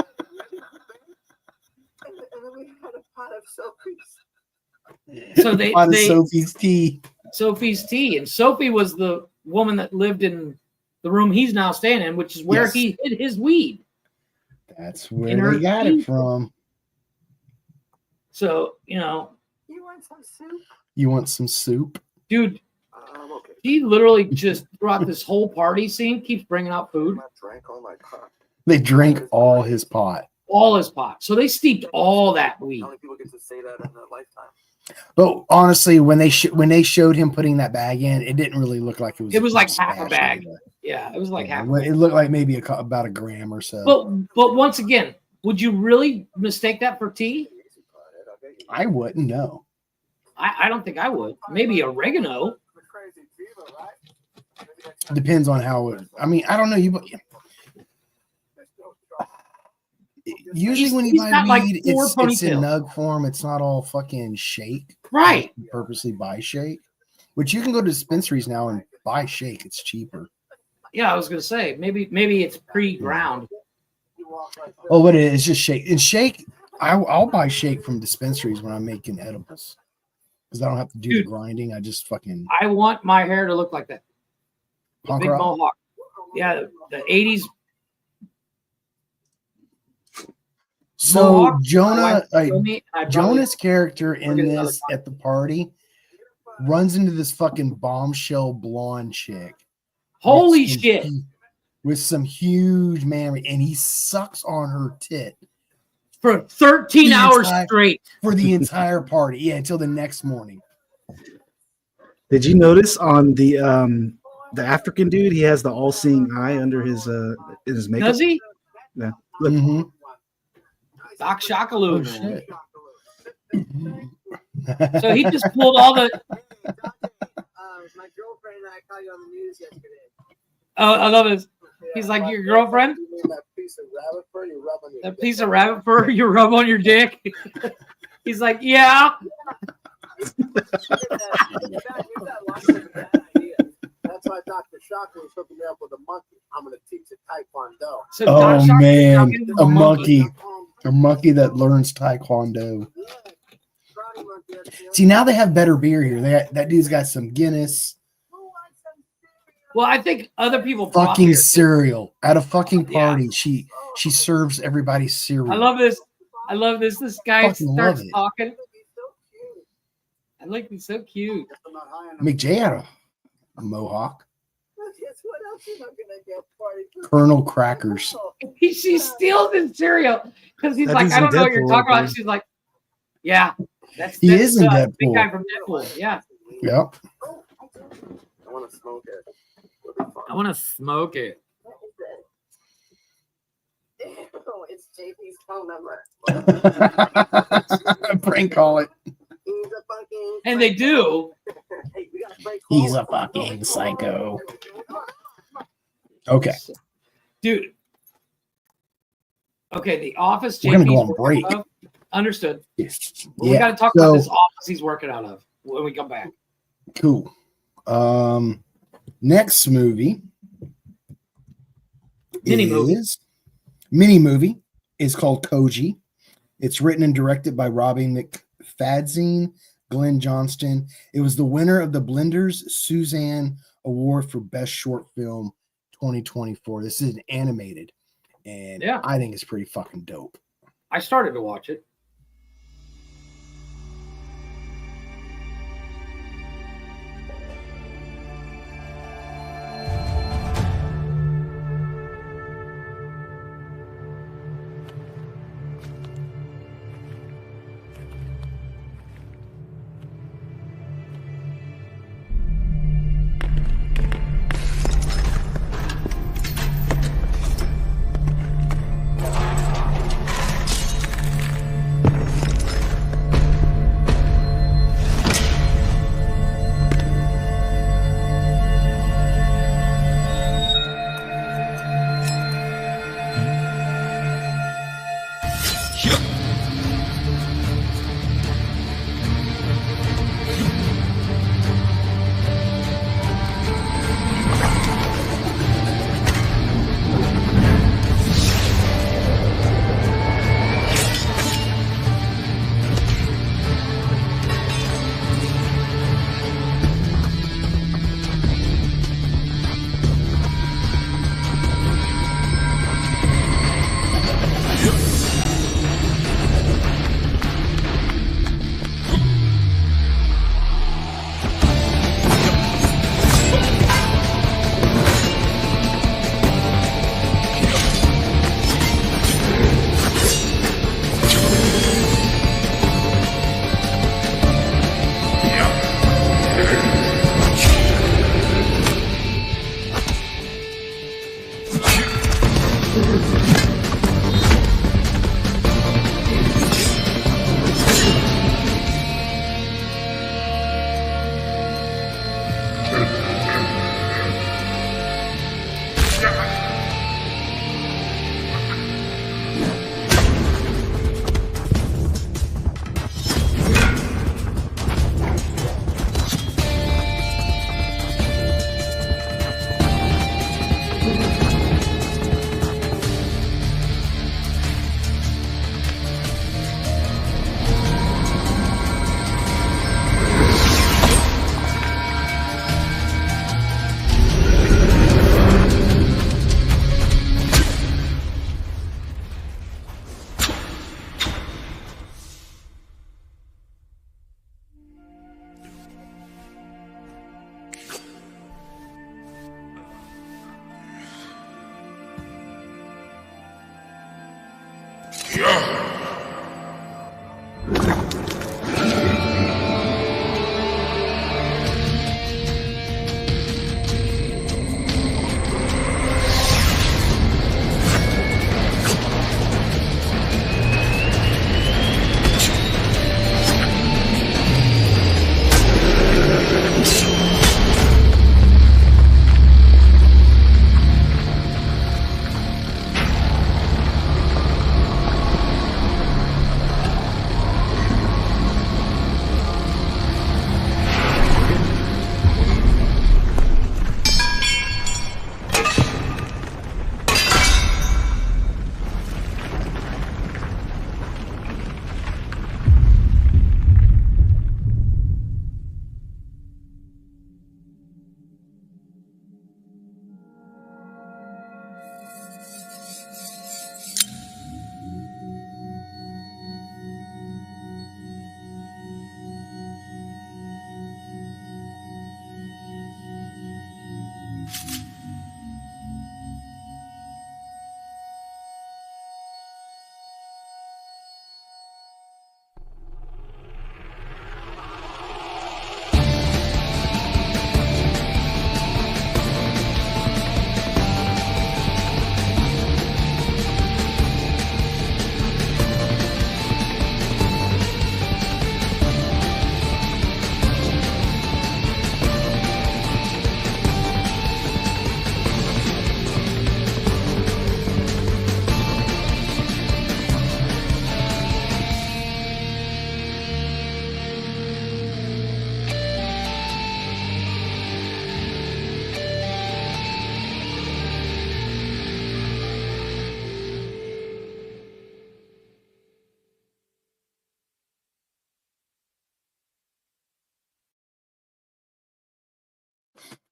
then we had a pot of selfies. So they Out of Sophie's tea. Sophie's tea, and Sophie was the woman that lived in the room he's now staying in, which is where Yes. he hid his weed. That's In where her they got tea. it from. So you know, You want some soup? You want some soup? dude, Okay. he literally just throughout this whole party scene keeps bringing out food, I drank all my pot. They drank all his pot. all his pot. So they steeped all that weed. How many people get to say that in their lifetime? But honestly, when they showed him putting that bag in, it didn't really look like it was. It was like smash half a bag. either. Yeah, it was like half. It looked like maybe about a gram or so. But once again, would you really mistake that for tea? I wouldn't know. I don't think I would. Maybe oregano. Depends on how it. I mean, I don't know. Usually when you He's buy got, like, weed, 4 it's in ponytails. nug form. It's not all fucking shake. Right. You purposely buy shake, which you can go to dispensaries now and buy shake. It's cheaper. Yeah, I was gonna say maybe it's pre-ground. Oh, what it is? It's just shake. And shake, I'll buy shake from dispensaries when I'm making edibles because I don't have to do the Dude. grinding. I just fucking I want my hair to look like that. The punk big rock. mohawk. Yeah, the 80s. So mohawk. My Jonah, wife like told me, I probably- Jonah's character in Forget another this at the party runs into this fucking bombshell blonde chick. Holy with some shit. with some huge man, and he sucks on her tit For 13 The hours entire- straight. for the entire party. Yeah, until the next morning. Did you notice on the African dude? He has the all-seeing eye under his makeup. Does he? Yeah. Look, Mhm. Doc Shakaloo. Oh, man. shit. So he just pulled all the. My girlfriend and I caught you on the news yesterday. Oh, I love this. He's like, your girlfriend? You mean that piece of rabbit fur you rub on your That piece of rabbit fur you rub on your dick? He's like, yeah. That's why Dr. Shocker was hooking me up with a monkey. I'm going to teach it Taekwondo. So Oh Doc Shakaloo man, talking to a monkey that learns taekwondo. See, now they have better beer here. That dude's got some Guinness, Well, I think other people brought fucking beer. cereal at a fucking Yeah. party. She serves everybody cereal. I love this. I love this. This guy Fucking starts love it. talking. I like he's so cute. McJay had a mohawk. Guess what else you're not going to get, party? Colonel Crackers. She steals his cereal because he's That like, dude's I in don't know what you're Deadpool, talking about. dude. She's like, yeah, that's He is in Big Deadpool. guy from Deadpool. Yeah, Yep. I want to smoke it. I want to smoke it. Oh, it's JP's phone number. Prank call it. He's a fucking. And they do. Hey, we got a prank He's call. a fucking psycho. Okay. Dude. Okay, the office. We're gonna go JP's on break. working out of. Understood. Yeah. We got to talk about this office he's working out of when we come back. Cool. Next movie Mini movie is called Koji. It's written and directed by Robbie McFadzean, Glenn Johnston. It was the winner of the Blenders Suzanne Award for Best Short Film 2024. This is animated, and Yeah. I think it's pretty fucking dope. I started to watch it.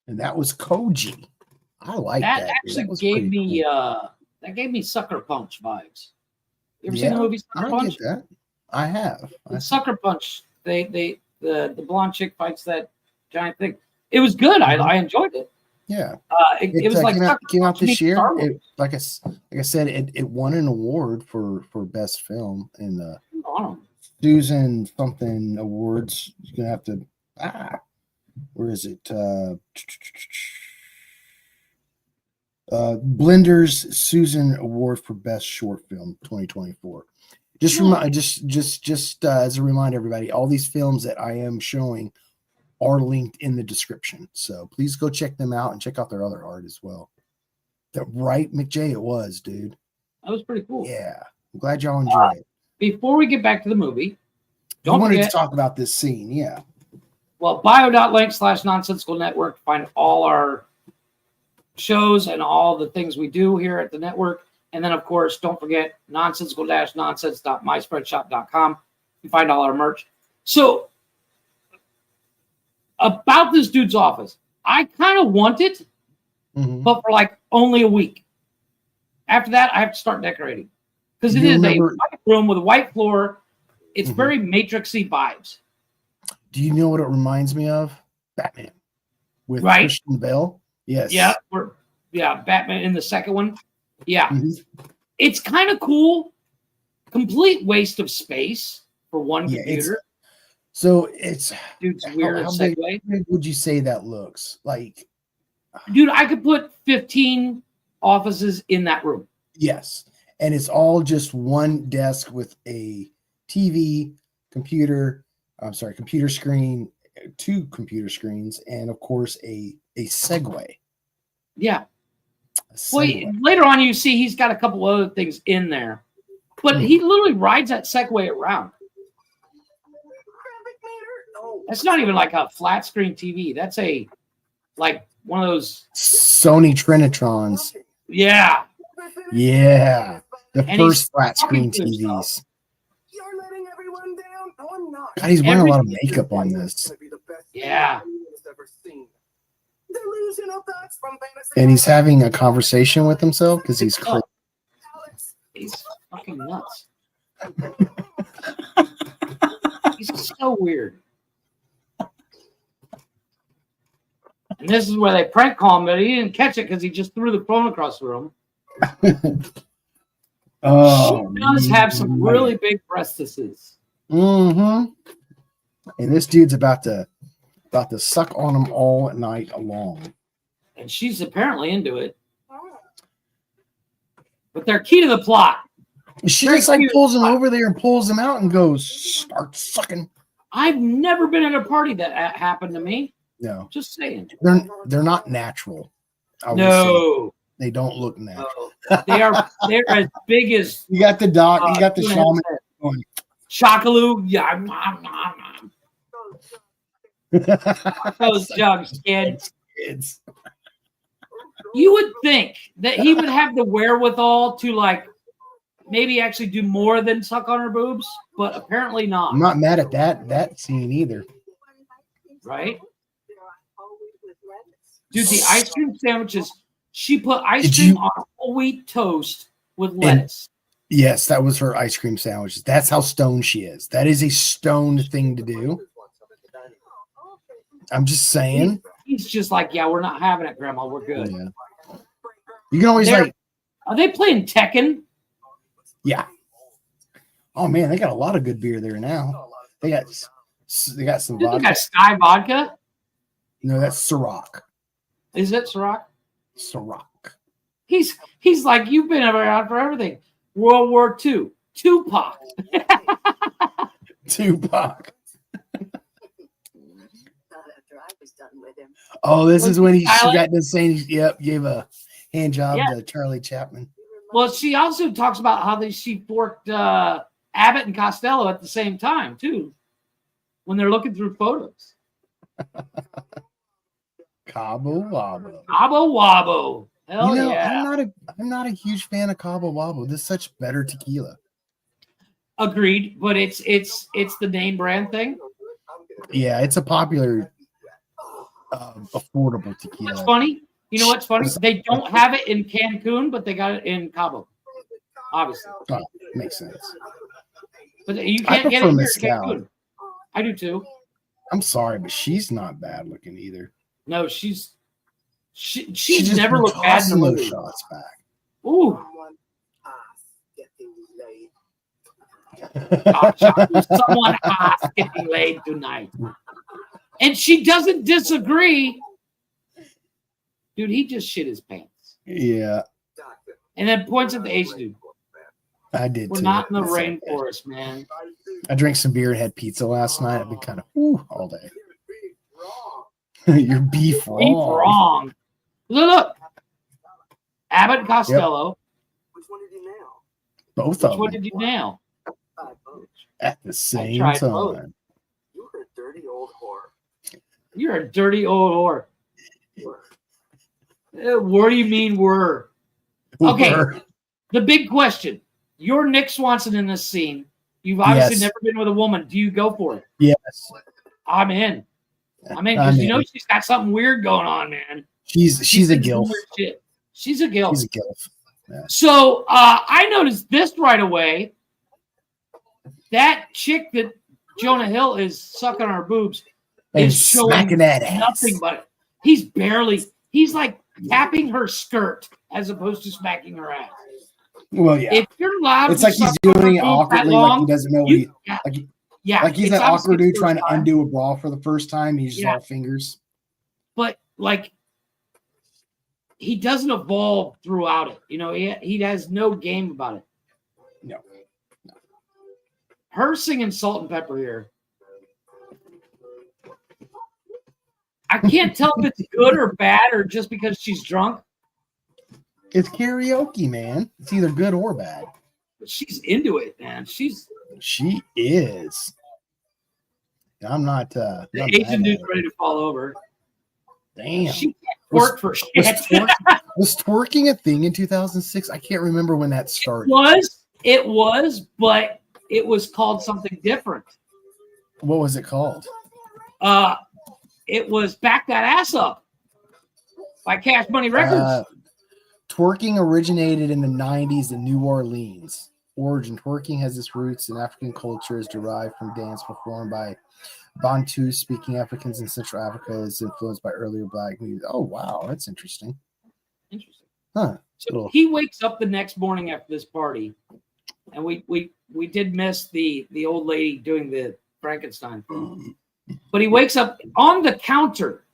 And that was Koji. I like that. That dude. actually That was gave pretty me cool. that gave me Sucker Punch vibes. You ever Yeah, seen the movie Sucker I Punch? get that. I have. In Sucker Punch, the blonde chick fights that giant thing. It was good. Mhm. I enjoyed it. Yeah. It was like came out this meets year. Star Wars. Like I said, it won an award for best film in the Susan something awards. You're gonna have to where is it? Blender's Susan Award for Best Short Film 2024. Just as a reminder, everybody, all these films that I am showing are linked in the description. So please go check them out and check out their other art as well. Right, McJay, it was, dude. That was pretty cool. Yeah. I'm glad y'all enjoyed it. Before we get back to the movie, I wanted to talk about this scene. Yeah. Well, bio.link/nonsensical network to find all our shows and all the things we do here at the network. And then, of course, don't forget nonsensical-nonsense.myspreadshop.com. You find all our merch. So, about this dude's office, I kind of want it, but for like only a week. After that, I have to start decorating because it is a white room with a white floor. It's very Matrixy vibes. Do you know what it reminds me of? Batman with Christian Bale. Yes. Yeah. Batman in the second one. Yeah. It's kind of cool. Complete waste of space for one computer. So it's dude's weird. How big would you say that looks like? Dude, I could put 15 offices in that room. Yes. And it's all just one desk with a TV, computer screen, 2 computer screens, and of course a Segway. Yeah. Well, later on you see he's got a couple other things in there. But he literally rides that Segway around. That's not even like a flat screen TV. That's like one of those Sony Trinitrons. Yeah. Yeah. The And first he's flat screen talking to himself. TVs. God, he's wearing a lot of makeup on this. Yeah. And he's having a conversation with himself because he's crazy. He's fucking nuts. He's so weird. And this is where they prank call him, but he didn't catch it because he just threw the phone across the room. Oh, she does have some really big breastises. And this dude's about to suck on them all night long. And she's apparently into it. But they're key to the plot. She just like pulls him over there and pulls him out and goes, start sucking. I've never been at a party that happened to me. No. Just saying. They're not natural. No. They don't look natural. They're as big as you got the doc, you got the shaman going. Shakaloo. Yeah. Those jugs, kids. You would think that he would have the wherewithal to like maybe actually do more than suck on her boobs, but apparently not. I'm not mad at that scene either. Right? Dude, the ice cream sandwiches, she put ice cream on a whole wheat toast with lettuce. Yes, that was her ice cream sandwiches. That's how stoned she is. That is a stoned thing to do. I'm just saying. He's just like, yeah, we're not having it, Grandma. We're good. Yeah. You can always Are they playing Tekken? Yeah. Oh man, they got a lot of good beer there now. They got some vodka. They got Sky vodka. No, that's Ciroc. Is it Ciroc? Ciroc. He's like, you've been around for everything. World War II. Tupac. Tupac. Oh, this is when she got done saying, yep, gave a hand job to Charlie Chaplin. Well, she also talks about how she forked Abbott and Costello at the same time, too, when they're looking through photos. Cabo Wabo. Cabo Wabo. Hell yeah. I'm not a huge fan of Cabo Wabo. This is such better tequila. Agreed, but it's the name brand thing. Yeah, it's a popular. affordable What's tequila. funny? You know what's funny? They don't have it in Cancun, but they got it in Cabo. Obviously. Oh, makes sense. But you I can't get prefer it here in mezcal. Cancun. I do too. I'm sorry, but she's not bad looking either. No, she's just never been looked bad in the tossing those movie. shots back. Ooh. Someone ass getting laid tonight. And she doesn't disagree. Dude, he just shit his pants. Yeah, And then points at the Asian dude. I did We're too. not in the It's okay. rainforest, man. I drank some beer and had pizza last night. I've been kind of all day. Your beef wrong. Beef wrong. Look. Abbott and Costello. Which one did you nail? Both Which of one them did you nail? at the same tried both. time. You were a dirty old whore. You're a dirty old whore. What do you mean were? Okay. Were. The big question. You're Nick Swardson in this scene. You've obviously Yes. never been with a woman. Do you go for it? Yes. I'm in. I'm in because you know she's got something weird going on, man. She's a She's into gilf. weird shit. She's a gilf. She's a gilf. Yeah. So I noticed this right away. That chick that Jonah Hill is sucking on her boobs And is showing smacking that ass. nothing but he's like tapping her skirt as opposed to smacking her ass. Well, yeah. If you're allowed It's to like he's suck on her doing it boobs that awkwardly, like he long, doesn't know what you- he yeah, like he's it's that obviously awkward dude the trying to first time. undo a bra for the first time. He's just Yeah. all fingers. But like he doesn't evolve throughout it. You know, he has no game about it. No. Her singing Salt and Pepper here. I can't tell if it's good or bad or just because she's drunk. It's karaoke, man. It's either good or bad. But she's into it, man. She is. I'm not. The not Asian mad at dude's her. ready to fall over. Damn. She can't work for shit. Was twerking a thing in 2006? I can't remember when that started. It was, but it was called something different. What was it called? It was Back That Ass Up by Cash Money Records. Twerking originated in the 90s in New Orleans. Origin twerking has its roots in African culture, is derived from dance performed by Bantu-speaking Africans in Central Africa, is influenced by earlier black music. Oh, wow, that's interesting. Interesting. Huh. So he wakes up the next morning after this party, and we did miss the old lady doing the Frankenstein thing. But he wakes up on the counter,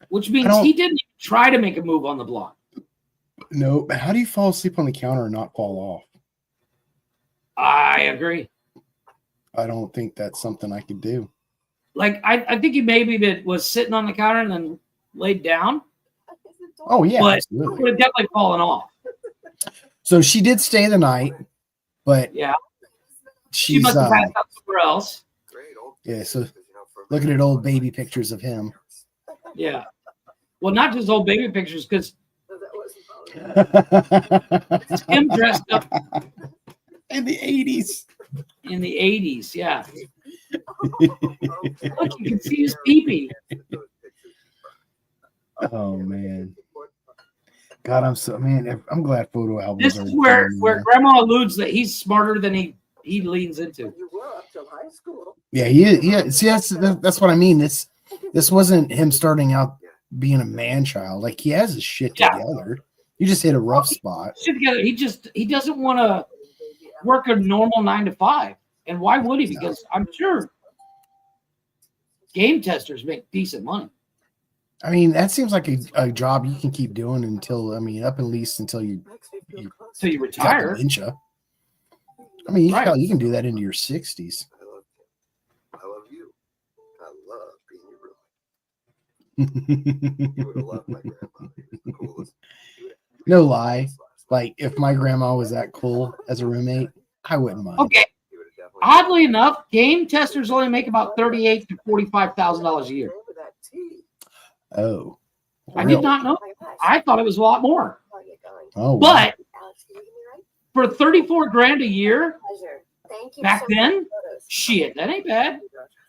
which means he didn't even try to make a move on the block. No, but how do you fall asleep on the counter and not fall off? I agree. I don't think that's something I could do. Like, I think he maybe was sitting on the counter and then laid down. Oh, yeah, but absolutely. would have definitely fallen off. So she did stay the night, but yeah, she she's must have passed out somewhere else. yeah. So looking at old baby pictures of him. Yeah, well, not just old baby pictures, because it's him dressed up in the 80s. In the 80s, yeah. Look, you can see his pee-pee. Oh man. God, I'm glad photo albums. This is where Grandma alludes that he's smarter than he leans into. You were up till high school. Yeah, he is. Yeah, see, that's what I mean. This wasn't him starting out being a man child. Like, he has his shit together. You just hit a rough spot. Shit together. He doesn't want to work a normal 9 to 5. And why would he? Because I'm sure game testers make decent money. I mean, that seems like a job you can keep doing until, up at least until you retire. Dementia. I mean, you can do that into your 60s. I love you. I love being your roommate. You would have loved my grandma. The coolest. No lie. Like, if my grandma was that cool as a roommate, I wouldn't mind. Okay. Oddly enough, game testers only make about $38,000 to $45,000 a year. Oh, I did not know. I thought it was a lot more. Oh, but for $34,000 a year back then, shit, that ain't bad.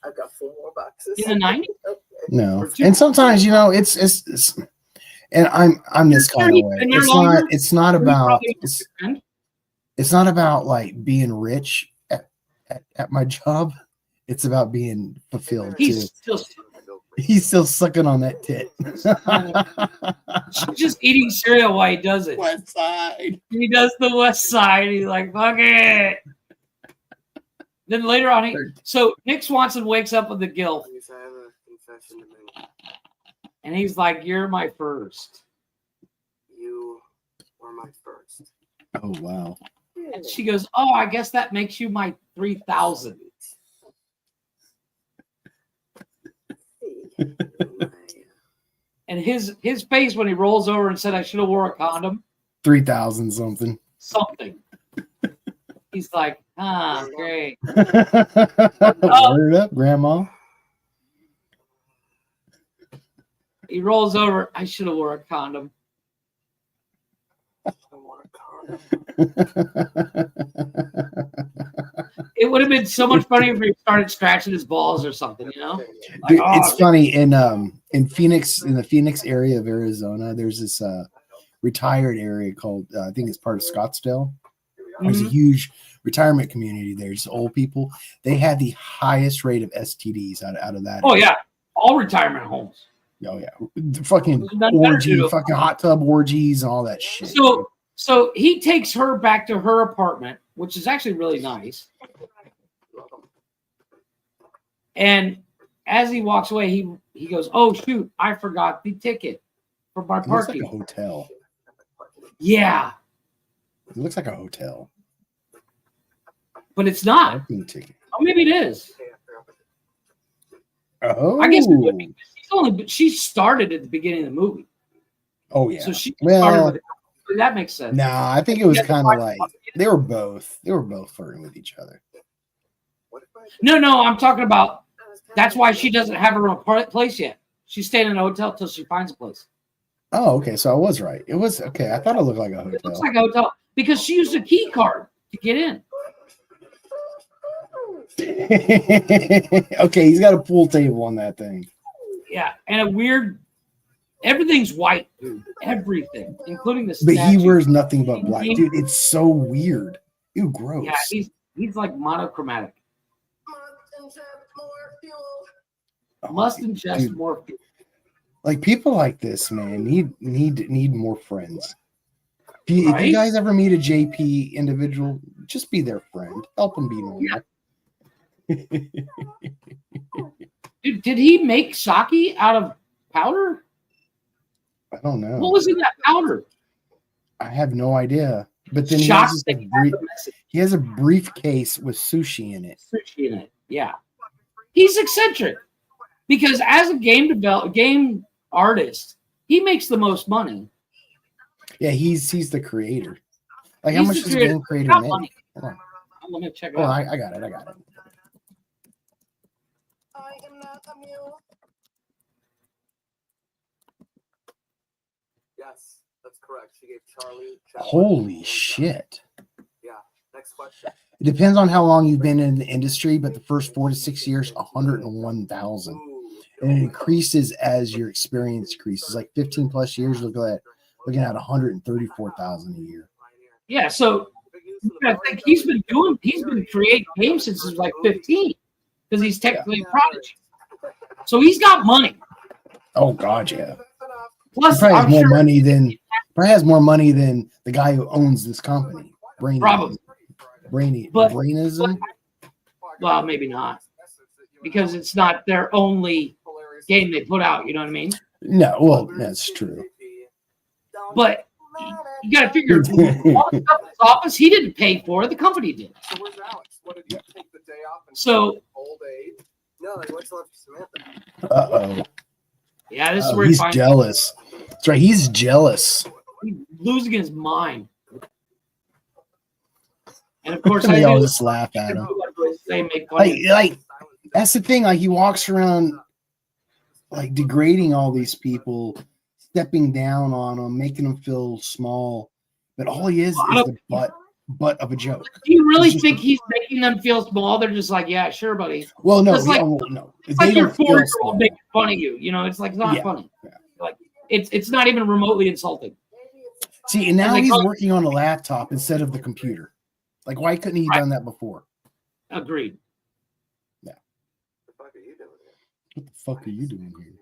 I've got 4 more boxes. In the 90s? Okay. No, Or two- and sometimes it's and I'm this kind of way. And they're longer. It's not Or you about probably understand. it's not about like being rich at my job. It's about being fulfilled He's too. still He's still sucking on that tit. she's just eating cereal while he does it. West Side. He does the West Side. He's like, fuck it. Then later on, so Nick Swardson wakes up with the guilt, Please, I have a confession to make. and he's like, "You're my first." You were my first. Oh wow. And she goes, "Oh, I guess that makes you my 3,000." And his face when he rolls over and said, "I should have wore a condom." 3,000 something. Something. He's like, great. Word up, Grandma. He rolls over. I should have wore a condom. I want a car. It would have been so much funnier if he started scratching his balls or something, you know? Like, Dude, oh, it's funny in Phoenix, in the Phoenix area of Arizona, there's this retired area called I think it's part of Scottsdale. There's a huge retirement community there. Just old people. They had the highest rate of STDs out of that. Oh yeah, all retirement homes. Oh yeah, the fucking There's nothing better to orgy, do. fucking hot tub orgies, and all that shit. So he takes her back to her apartment, which is actually really nice. And as he walks away, he goes, "Oh shoot, I forgot the ticket for my It looks like parking." a hotel. Yeah, It looks like a hotel. but it's not. Parking ticket. Oh, maybe it is. Oh, I guess it would be. She started at the beginning of the movie, oh yeah. so she started Well, with it. That makes sense. nah, I think it was Yeah, kind of like they were both flirting with each other. No, I'm talking about. That's why she doesn't have her own place yet. She's staying in a hotel till she finds a place. Oh, okay. So I was right. It was okay. I thought it looked like a It looks hotel. like a hotel because she used a key card to get in. Okay, he's got a pool table on that thing. Yeah, and a weird. Everything's white, dude. Everything, including the. But he statue. wears nothing but black. Dude, it's so weird. Ew, gross. Yeah, he's like monochromatic. Oh, Must ingest dude. more. Like people like this, man, need more friends. If Right? you guys ever meet a JP individual, just be their friend. Help them be normal. Yeah. Dude, did he make sake out of powder? I don't know. What was in that powder? I have no idea. But then Shocked he that he has a briefcase with sushi in it. sushi in it. Yeah, he's eccentric because as a game artist, he makes the most money. Yeah, he's the creator. Like how He's much the does a creator. game creator Got make? money. Hold on. Let me check it Oh, out. I got it. I am not a mule. Yes, that's correct. She gave Charlie. Holy shit. Yeah. Next question. It depends on how long you've been in the industry, but the first 4 to 6 years, 101,000. Ooh, And it increases as your experience increases. Like 15 plus years, looking at 134,000 a year. Yeah, so I think he's been creating games since he was like 15 because he's technically a prodigy. So he's got money. Oh god, yeah. Plus, He probably has I'm more sure money than the guy who owns this company. Probably. But- Brainism. Well, maybe not because it's not their only game they put out. You know what I mean? No, well, that's true. But you got to figure all the stuff in his office he didn't pay for. The company did. So where's Alex? What did you take the day off? And So old age? No, he went to left Samantha. Uh-oh. yeah, this is where he He's finds jealous. That's right. He's jealous. he's losing his mind. And of course, They I all knew just laugh at him. they make fun of him. Like that's the thing. Like he walks around like degrading all these people, stepping down on them, making them feel small. But all he is the butt butt of a joke. Do you really It's just think a- he's making them feel small? They're just like, yeah, sure, buddy. Well, no, It's like- no. It's They like your don't feel 4-year-old small. making fun of you. You know, it's like not Yeah, funny. yeah. Like it's not even remotely insulting. See, and now Like, he's oh- working on a laptop instead of the computer. Like, why couldn't he have Right. done that before? Agreed. What the fuck are you doing here?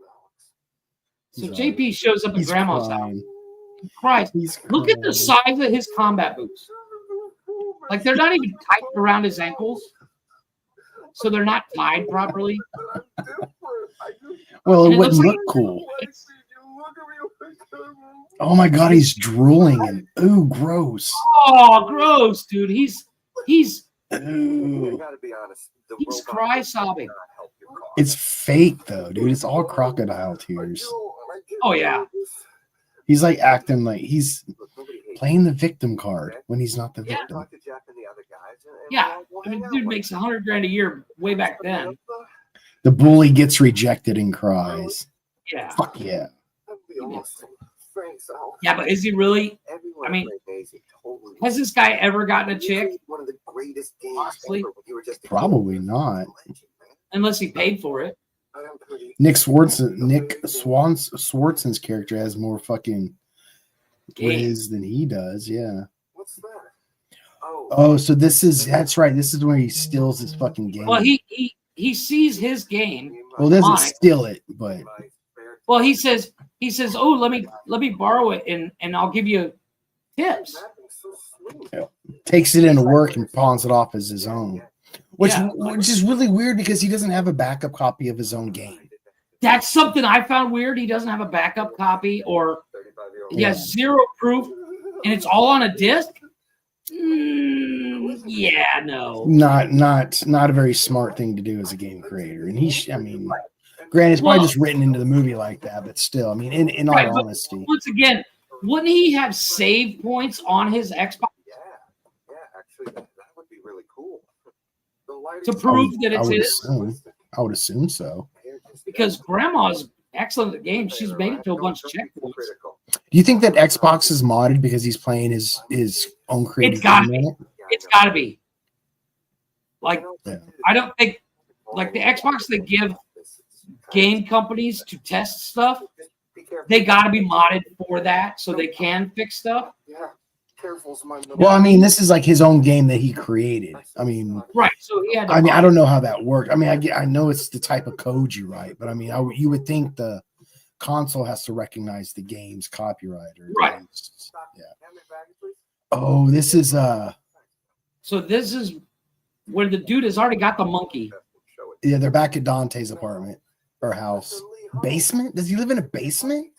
So He's JP shows up at He's grandma's house. crying. Christ, He's look at the crying. size of his combat boots. Like they're not even tight around his ankles, so they're not tied properly. Well, And it it looks wouldn't like- look cool. Oh my god, he's drooling and ooh, gross. Oh, gross, dude. He's Ooh. gotta be honest. The he's robot cry does sobbing. not help your cause. It's fake though, dude. It's all crocodile tears. Oh yeah. He's like acting like he's Look, nobody hates playing the victim card when he's not the Yeah. victim. Talk to Jeff and the other guys. And Yeah. we'll I mean, hang dude out makes with $100,000 a year way back then. The bully gets rejected and cries. Yeah. Fuck yeah. That'd be awesome. Thanks, Al. Yeah, but is he really? Everyone I mean, played Daisy totally. Has this guy ever gotten a chick? One of the greatest games Honestly? ever when you were just a Probably kid. not. Legend, man. Unless he paid for it. I'm pretty- Nick Swardson's character has more fucking riz than he does. Yeah. What's that? Oh, Oh, so that's right. This is where he steals his fucking game. Well, he sees his game. Well, doesn't on it. steal it, but Well, he says, oh, let me borrow it and I'll give you tips. takes it into work and pawns it off as his own. Which Yeah. which is really weird because he doesn't have a backup copy of his own game. That's something I found weird. He doesn't have a backup copy, or he has zero proof, and it's all on a disc. Yeah, no. Not a very smart thing to do as a game creator. And I mean, granted, it's probably Well- just written into the movie like that, but still, I mean, in all Right, but honesty, once again, wouldn't he have save points on his Xbox Yeah, actually, that would be really cool. The lighting to prove that I it's would his? assume. I would assume so. Because Grandma's excellent at games. She's made it to a bunch of checkpoints. Do you think that Xbox is modded because he's playing his own creative It's gotta game be. in it? It's got to be. Like, Yeah. I don't think, like the Xbox they give game companies to test stuff, they got to be modded for that so they can fix stuff. Yeah, careful's my number. Well, I mean, this is like his own game that he created. I mean, Right. So he had to I mod don't know how that worked. I mean, I know it's the type of code you write, but I mean, you would think the console has to recognize the game's copyright. Or Right. Yeah. Oh, this is So this is where the dude has already got the monkey. yeah, they're back at Dante's apartment or house. Basement? Does he live in a basement?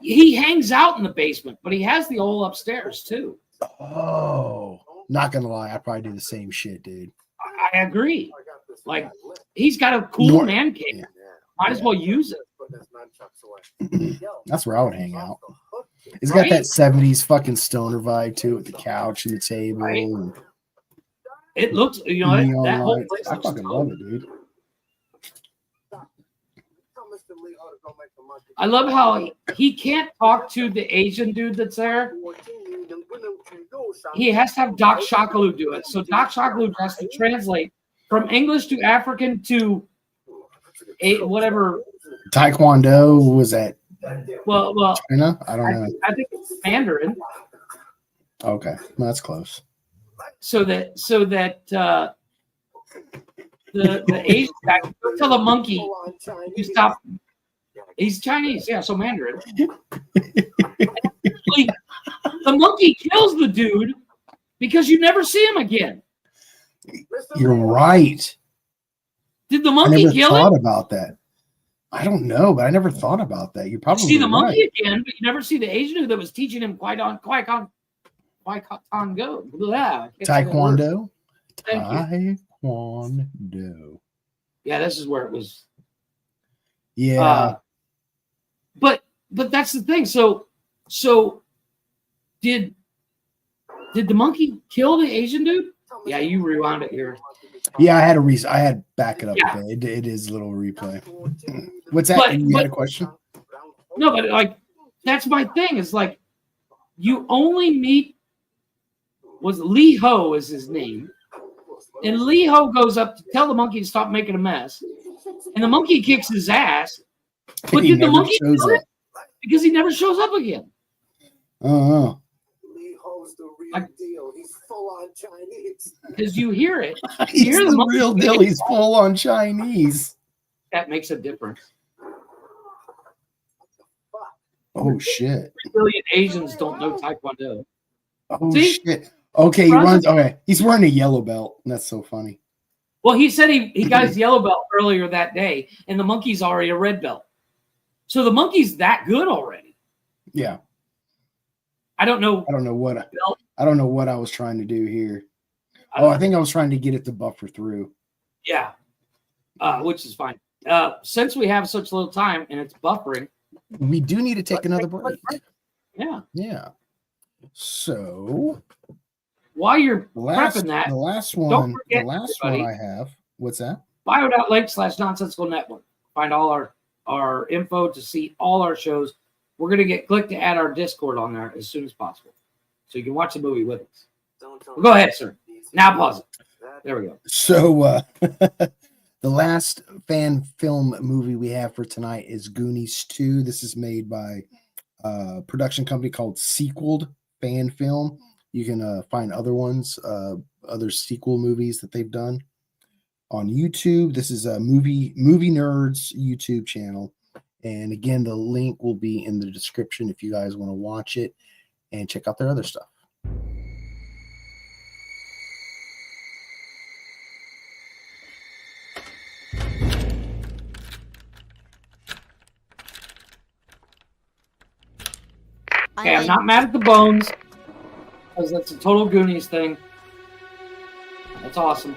He hangs out in the basement, but he has the hole upstairs too. Oh, not gonna lie, I probably do the same shit, dude. I agree. Like he's got a cool Nor- man cave. Yeah. Might as well use it. That's where I would hang out. It's got Right? that 70s fucking stoner vibe too, with the couch and the table. Right. And It looks, you know, neon that whole lights. place I looks fucking dope. love it, dude. I love how he can't talk to the Asian dude that's there. He has to have Doc Shakalu do it. So Doc Shakalu has to translate from English to African to whatever. Taekwondo was that Well, China? I don't know. I think it's Mandarin. Okay, well, that's close. So that the Asian guy, go tell the monkey you stop. He's Chinese, yeah, so Mandarin. Actually, the monkey kills the dude because you never see him again. You're right. Did the I monkey never kill thought him? about that. I don't know, but I never thought about that. You're You probably see the right. monkey again, but you never see the Asian dude that was teaching him Qui-Gon Go. Blah, I can't say that word. Taekwondo. Thank you. Taekwondo. Yeah, this is where it was. Yeah. But that's the thing. So did the monkey kill the Asian dude? Yeah, you rewound it here. Yeah, I had I had back it up Yeah. a bit. It is a little replay. What's that? But- You had a but- question? No, but like that's my thing. Is like you only meet was Lee Ho is his name. And Lee Ho goes up to tell the monkey to stop making a mess. And the monkey kicks his ass. But did the monkey shows up? Because he never shows up again. Oh. Lee Ho's the real deal. He's full on Chinese. Because you hear it. He's You hear the real deal. He's full on Chinese. That makes a difference. Oh shit! 3 billion Asians don't know Taekwondo. Oh See? shit! Okay, he runs. Okay, he's wearing a yellow belt. That's so funny. Well, he said he got his yellow belt earlier that day, and the monkey's already a red belt. So the monkey's that good already. Yeah. I don't know. I don't know what I was trying to do here. I think I was trying to get it to buffer through. Yeah, which is fine. Since we have such little time and it's buffering, we do need to take another break. Yeah. Yeah. So while you're the prepping last don't one I have. What's that? bio.link/nonsensical network. Find all our info to see all our shows. We're going to click to add our Discord on there as soon as possible. So you can watch the movie with us. Well, go ahead, sir. Now pause it. There we go. So the last fan film movie we have for tonight is Goonies 2. This is made by a production company called Sequeled Fan Film. You can find other ones, other sequel movies that they've done on YouTube. This is a movie nerds YouTube channel. And again, the link will be in the description if you guys want to watch it and check out their other stuff. Okay, I'm not mad at the bones because that's a total Goonies thing. That's awesome.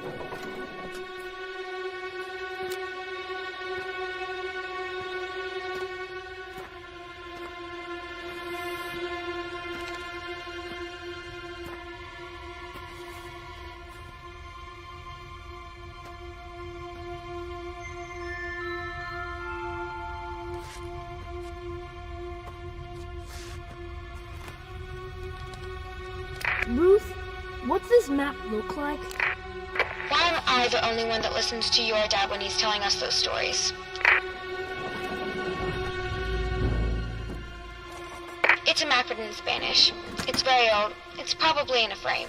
Ruth, what's this map look like? Why am I the only one that listens to your dad when he's telling us those stories? It's a map written in Spanish. It's very old. It's probably in a frame.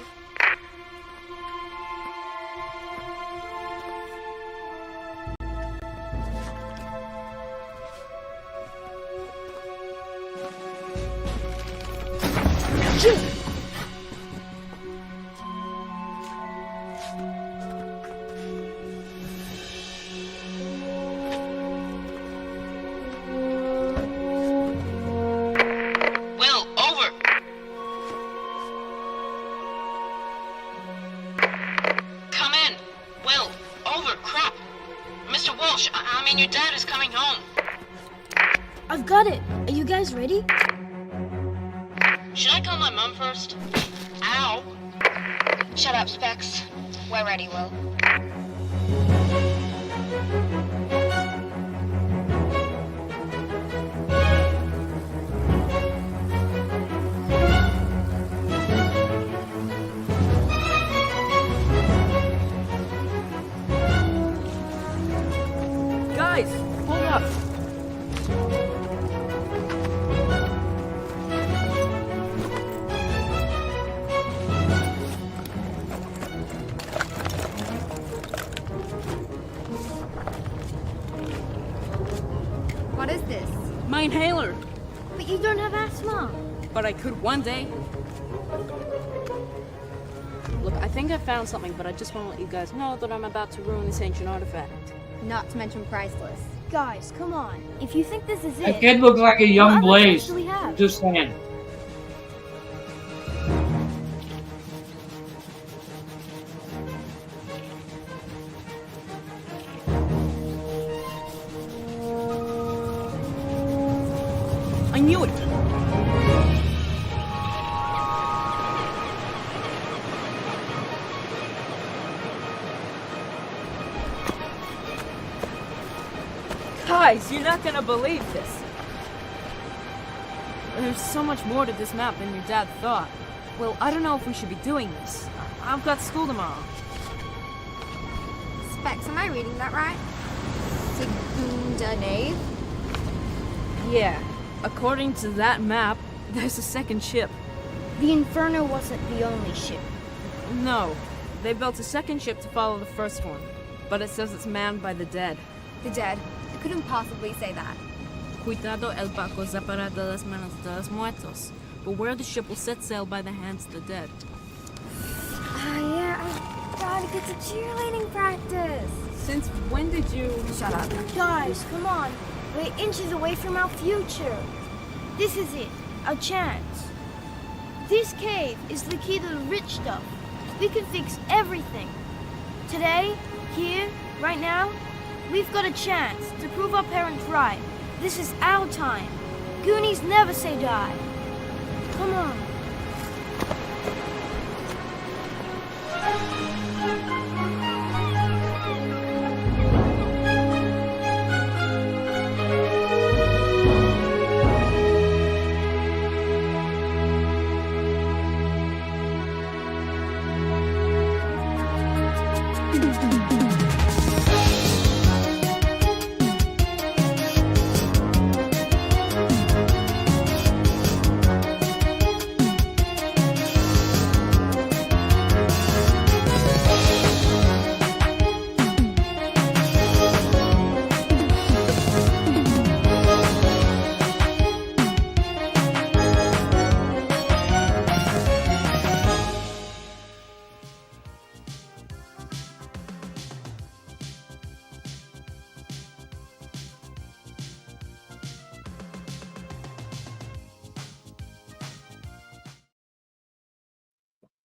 Ready? Should I call my mom first? Ow! Shut up, Specs. We're ready, Will. Guys, hold up. What is this? My inhaler. But you don't have asthma. But I could one day. Look, I think I found something, but I just want to let you guys know that I'm about to ruin this ancient artifact. Not to mention priceless. Guys, come on. If you think this is That it... kid looks like a young what Blaze. do we have? Just saying. I knew it! Guys, you're not gonna believe this. There's so much more to this map than your dad thought. Well, I don't know if we should be doing this. I've got school tomorrow. Specs, am I reading that right? Segunda nave? Yeah, according to that map, there's a second ship. The Inferno wasn't the only ship. No, they built a second ship to follow the first one, but it says it's manned by the dead. The dead? I couldn't possibly say that. Cuidado el barco separado de las manos de los muertos. Beware the ship will set sail by the hands of the dead. Yeah, I gotta get to cheerleading practice. Since when did you... Shut up. Guys, come on. We're inches away from our future. This is it. Our chance. This cave is the key to the rich stuff. We can fix everything. Today, here, right now, we've got a chance to prove our parents right. This is our time. Goonies never say die. Come on.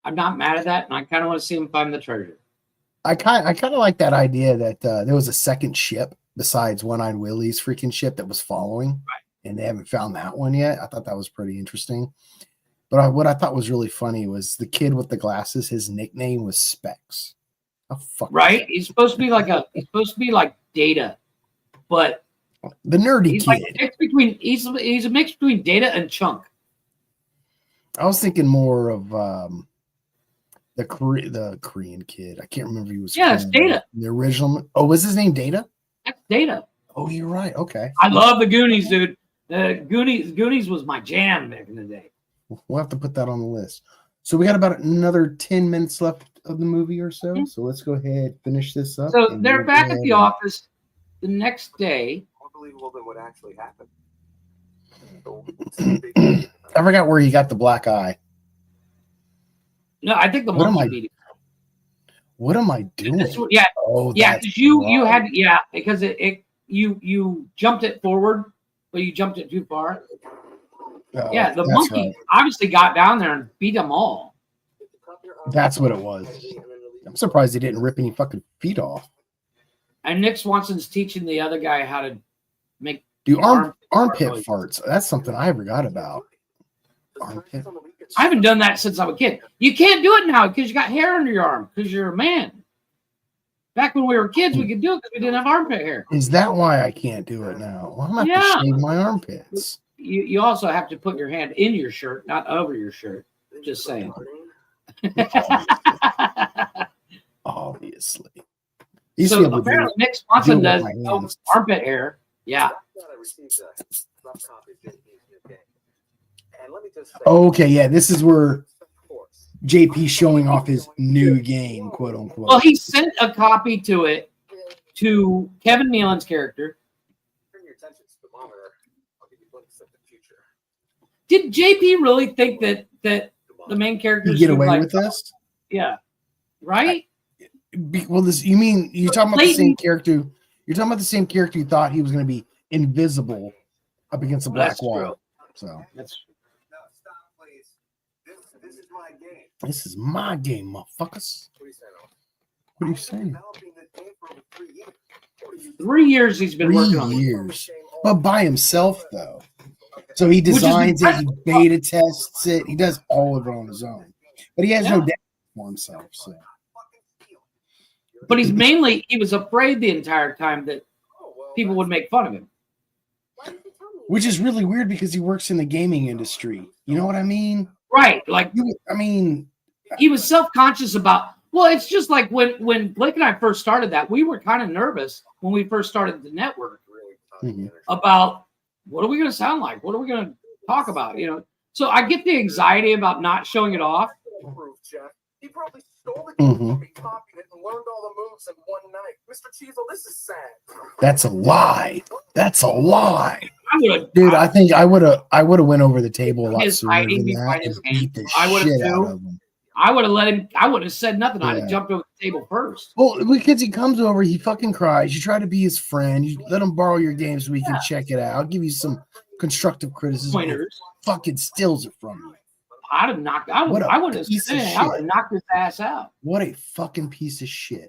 I'm not mad at that, and I kind of want to see him find the treasure. I kind of like that idea that there was a second ship besides One-Eyed Willie's freaking ship that was following, and they haven't found that one yet. I thought that was pretty interesting. But what I thought was really funny was the kid with the glasses. His nickname was Specs. Oh, fuck. Right? He's supposed to be like Data, but the nerdy he's kid. Like a mix between he's a mix between Data and Chunk. I was thinking more of the Korean kid. I can't remember if he was. Yeah, it's Data. The original. Oh, was his name Data? That's Data. Oh, you're right. Okay. I love the Goonies, dude. The Goonies was my jam back in the day. We'll have to put that on the list. So we got about another 10 minutes left of the movie or so. Mm-hmm. So let's go ahead finish this up. So they're back at the office the next day. More believable than what actually happened. I forgot where he got the black eye. No, I think the monkey beat him. What am I doing? Yeah, oh, yeah, because you had because you jumped it forward, but you jumped it too far. Oh, yeah, the monkey obviously got down there and beat them all. That's what it was. I'm surprised he didn't rip any fucking feet off. And Nick Swanson's teaching the other guy how to make armpit farts. That's something I forgot about. Armpit. I haven't done that since I was a kid. You can't do it now because you got hair under your arm because you're a man. Back when we were kids, we could do it because we didn't have armpit hair. Is that why I can't do it now? Well, I'm going to have to shave my armpits. You also have to put your hand in your shirt, not over your shirt. Just saying. Obviously. So apparently Nick Swanson does armpit hair. Yeah. Okay, yeah, this is where JP showing off his new game, quote unquote. Well, he sent a copy to Kevin Nealon's character. Did JP really think that the main character get away with this? Yeah, right. Well, you're talking about the same character? You're talking about the same character you thought he was going to be invisible up against the black wall. True. So that's. No, stop, please. This is my game. This is my game, motherfuckers. What are you saying? 3 years he's been working on 3 years, but by himself though. So he designs it, he beta tests it, he does all of it on his own. But he has no data for himself. So. But he was afraid the entire time that people would make fun of him. Which is really weird because he works in the gaming industry. You know what I mean? Right. Like, I mean, he was self-conscious about, well, it's just like when Blake and I first started that, we were kind of nervous when we first started the network about what are we going to sound like? What are we going to talk about? You know, so I get the anxiety about not showing it off. He probably stole the game from me, copied it, and learned all the moves in one night. Mr. Cheezel, this is sad. That's a lie. That's a lie. Dude, I think I would have went over the table a lot his sooner hiding than behind that his and beat hand. the I would have shit out too. of him. I would have let him. I would have said nothing. I'd have Yeah. jumped over the table first. Well, because he comes over, he fucking cries. You try to be his friend. You let him borrow your game so we can check it out. I'll give you some constructive criticism. Pointers. Fucking steals it from you. I'd have knocked. I would have knocked his ass out. What a fucking piece of shit.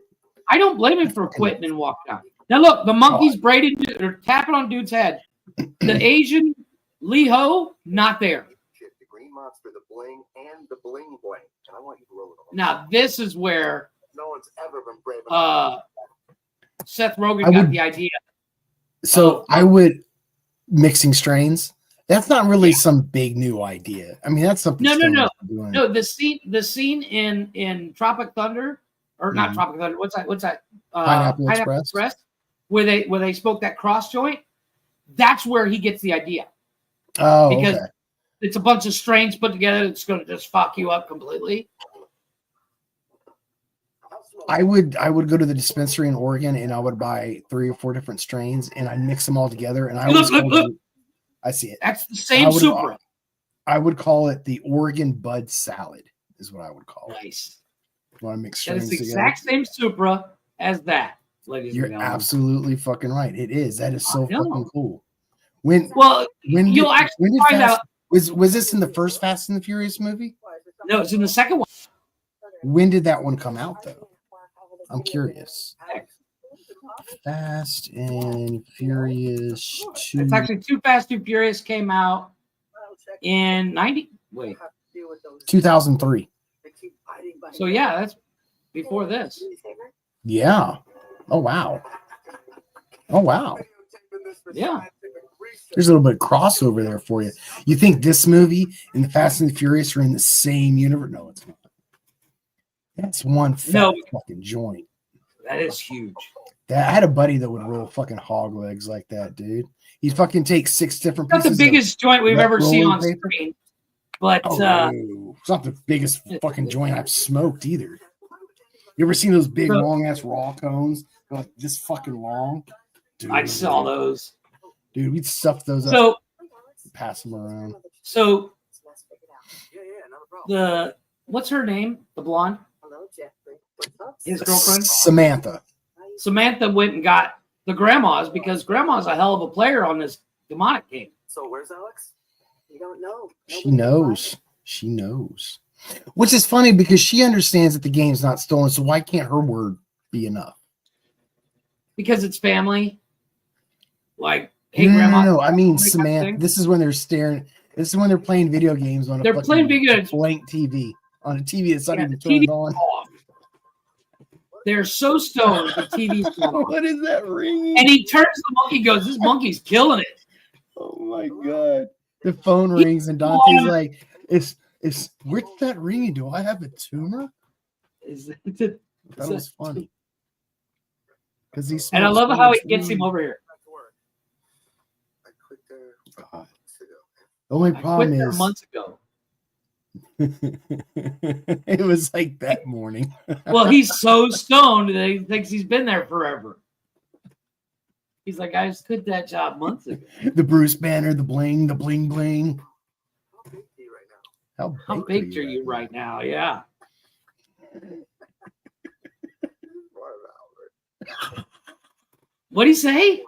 I don't blame him for quitting and walking out. Now look, the monkeys braided or tapping on dude's head. The Asian Lee Ho, not there. The green monster, the bling, and the bling bling. And I want you to roll it all. Now this is where No one's ever been brave enough. Seth Rogen got the idea. So I would mixing strains. That's not really some big new idea. I mean, that's something. No. Doing. No, the scene in Tropic Thunder, or not Tropic Thunder. What's that? Pineapple Express, where they spoke that cross joint. That's where he gets the idea. Oh, because okay. it's a bunch of strains put together. It's going to just fuck you up completely. I would go to the dispensary in Oregon and I would buy 3 or 4 different strains and I'd mix them all together. And I look. I see it. That's the same Supra. I would call it the Oregon Bud Salad, is what I would call it. Nice. Want to mix That strains is the together? exact same Supra as that, ladies You're and gentlemen. absolutely fucking right. It is. That is so I know. fucking cool. When you'll actually find out. Was this in the first Fast and the Furious movie? No, it's in the second one. When did that one come out, though? I'm curious. Fast and Furious 2. It's actually Too Fast, Too Furious came out in 2003. So yeah, that's before this. Yeah. Oh wow. Oh wow. Yeah. There's a little bit of crossover there for you. You think this movie and the Fast and the Furious are in the same universe? No, it's not. That's one fucking joint. That is huge. I had a buddy that would roll fucking hog legs like that, dude. He'd fucking take 6 different Not pieces. the biggest joint we've wet ever seen rolling on paper. screen, but no, it's not the biggest fucking joint I've smoked either. You ever seen those big long ass raw cones? They're like this fucking long. Dude, I saw those. Dude, we'd stuff those So- up, pass them around. So the what's her name? The blonde? His girlfriend? Samantha went and got the grandma's because grandma's a hell of a player on this demonic game. So where's Alex? You don't know. She knows. She knows. Which is funny because she understands that the game's not stolen, so why can't her word be enough? Because it's family. Like, hey, no, grandma. no. I mean, Samantha. This is when they're staring. This is when they're playing video games on a They're fucking playing video blank TV on a TV that's not even the turned TV on. off. They're so stoned the TV's on. What is that ringing? And he turns the monkey, goes, "This monkey's killing it." Oh my god! The phone rings and Dante's like, "Is where's that ringing? Do I have a tumor?" That was funny. Because he's And I love how he gets him over here. God. The only I problem quit there is months ago. it was like that morning. Well, he's so stoned that he thinks he's been there forever. He's like, I just quit that job months ago. The Bruce Banner, the bling bling. How baked are you right now? Yeah. What'd he say?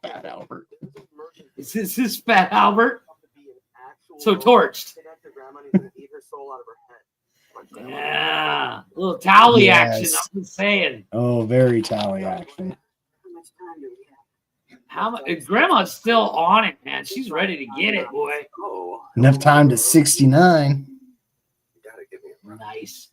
Fat Albert. Is this Fat Albert? So torched. Yeah. A little tally Yes. action, I'm just saying. Oh, very tally action. How much? Grandma's still on it, man. She's ready to get it, boy. Enough time to 69. Nice.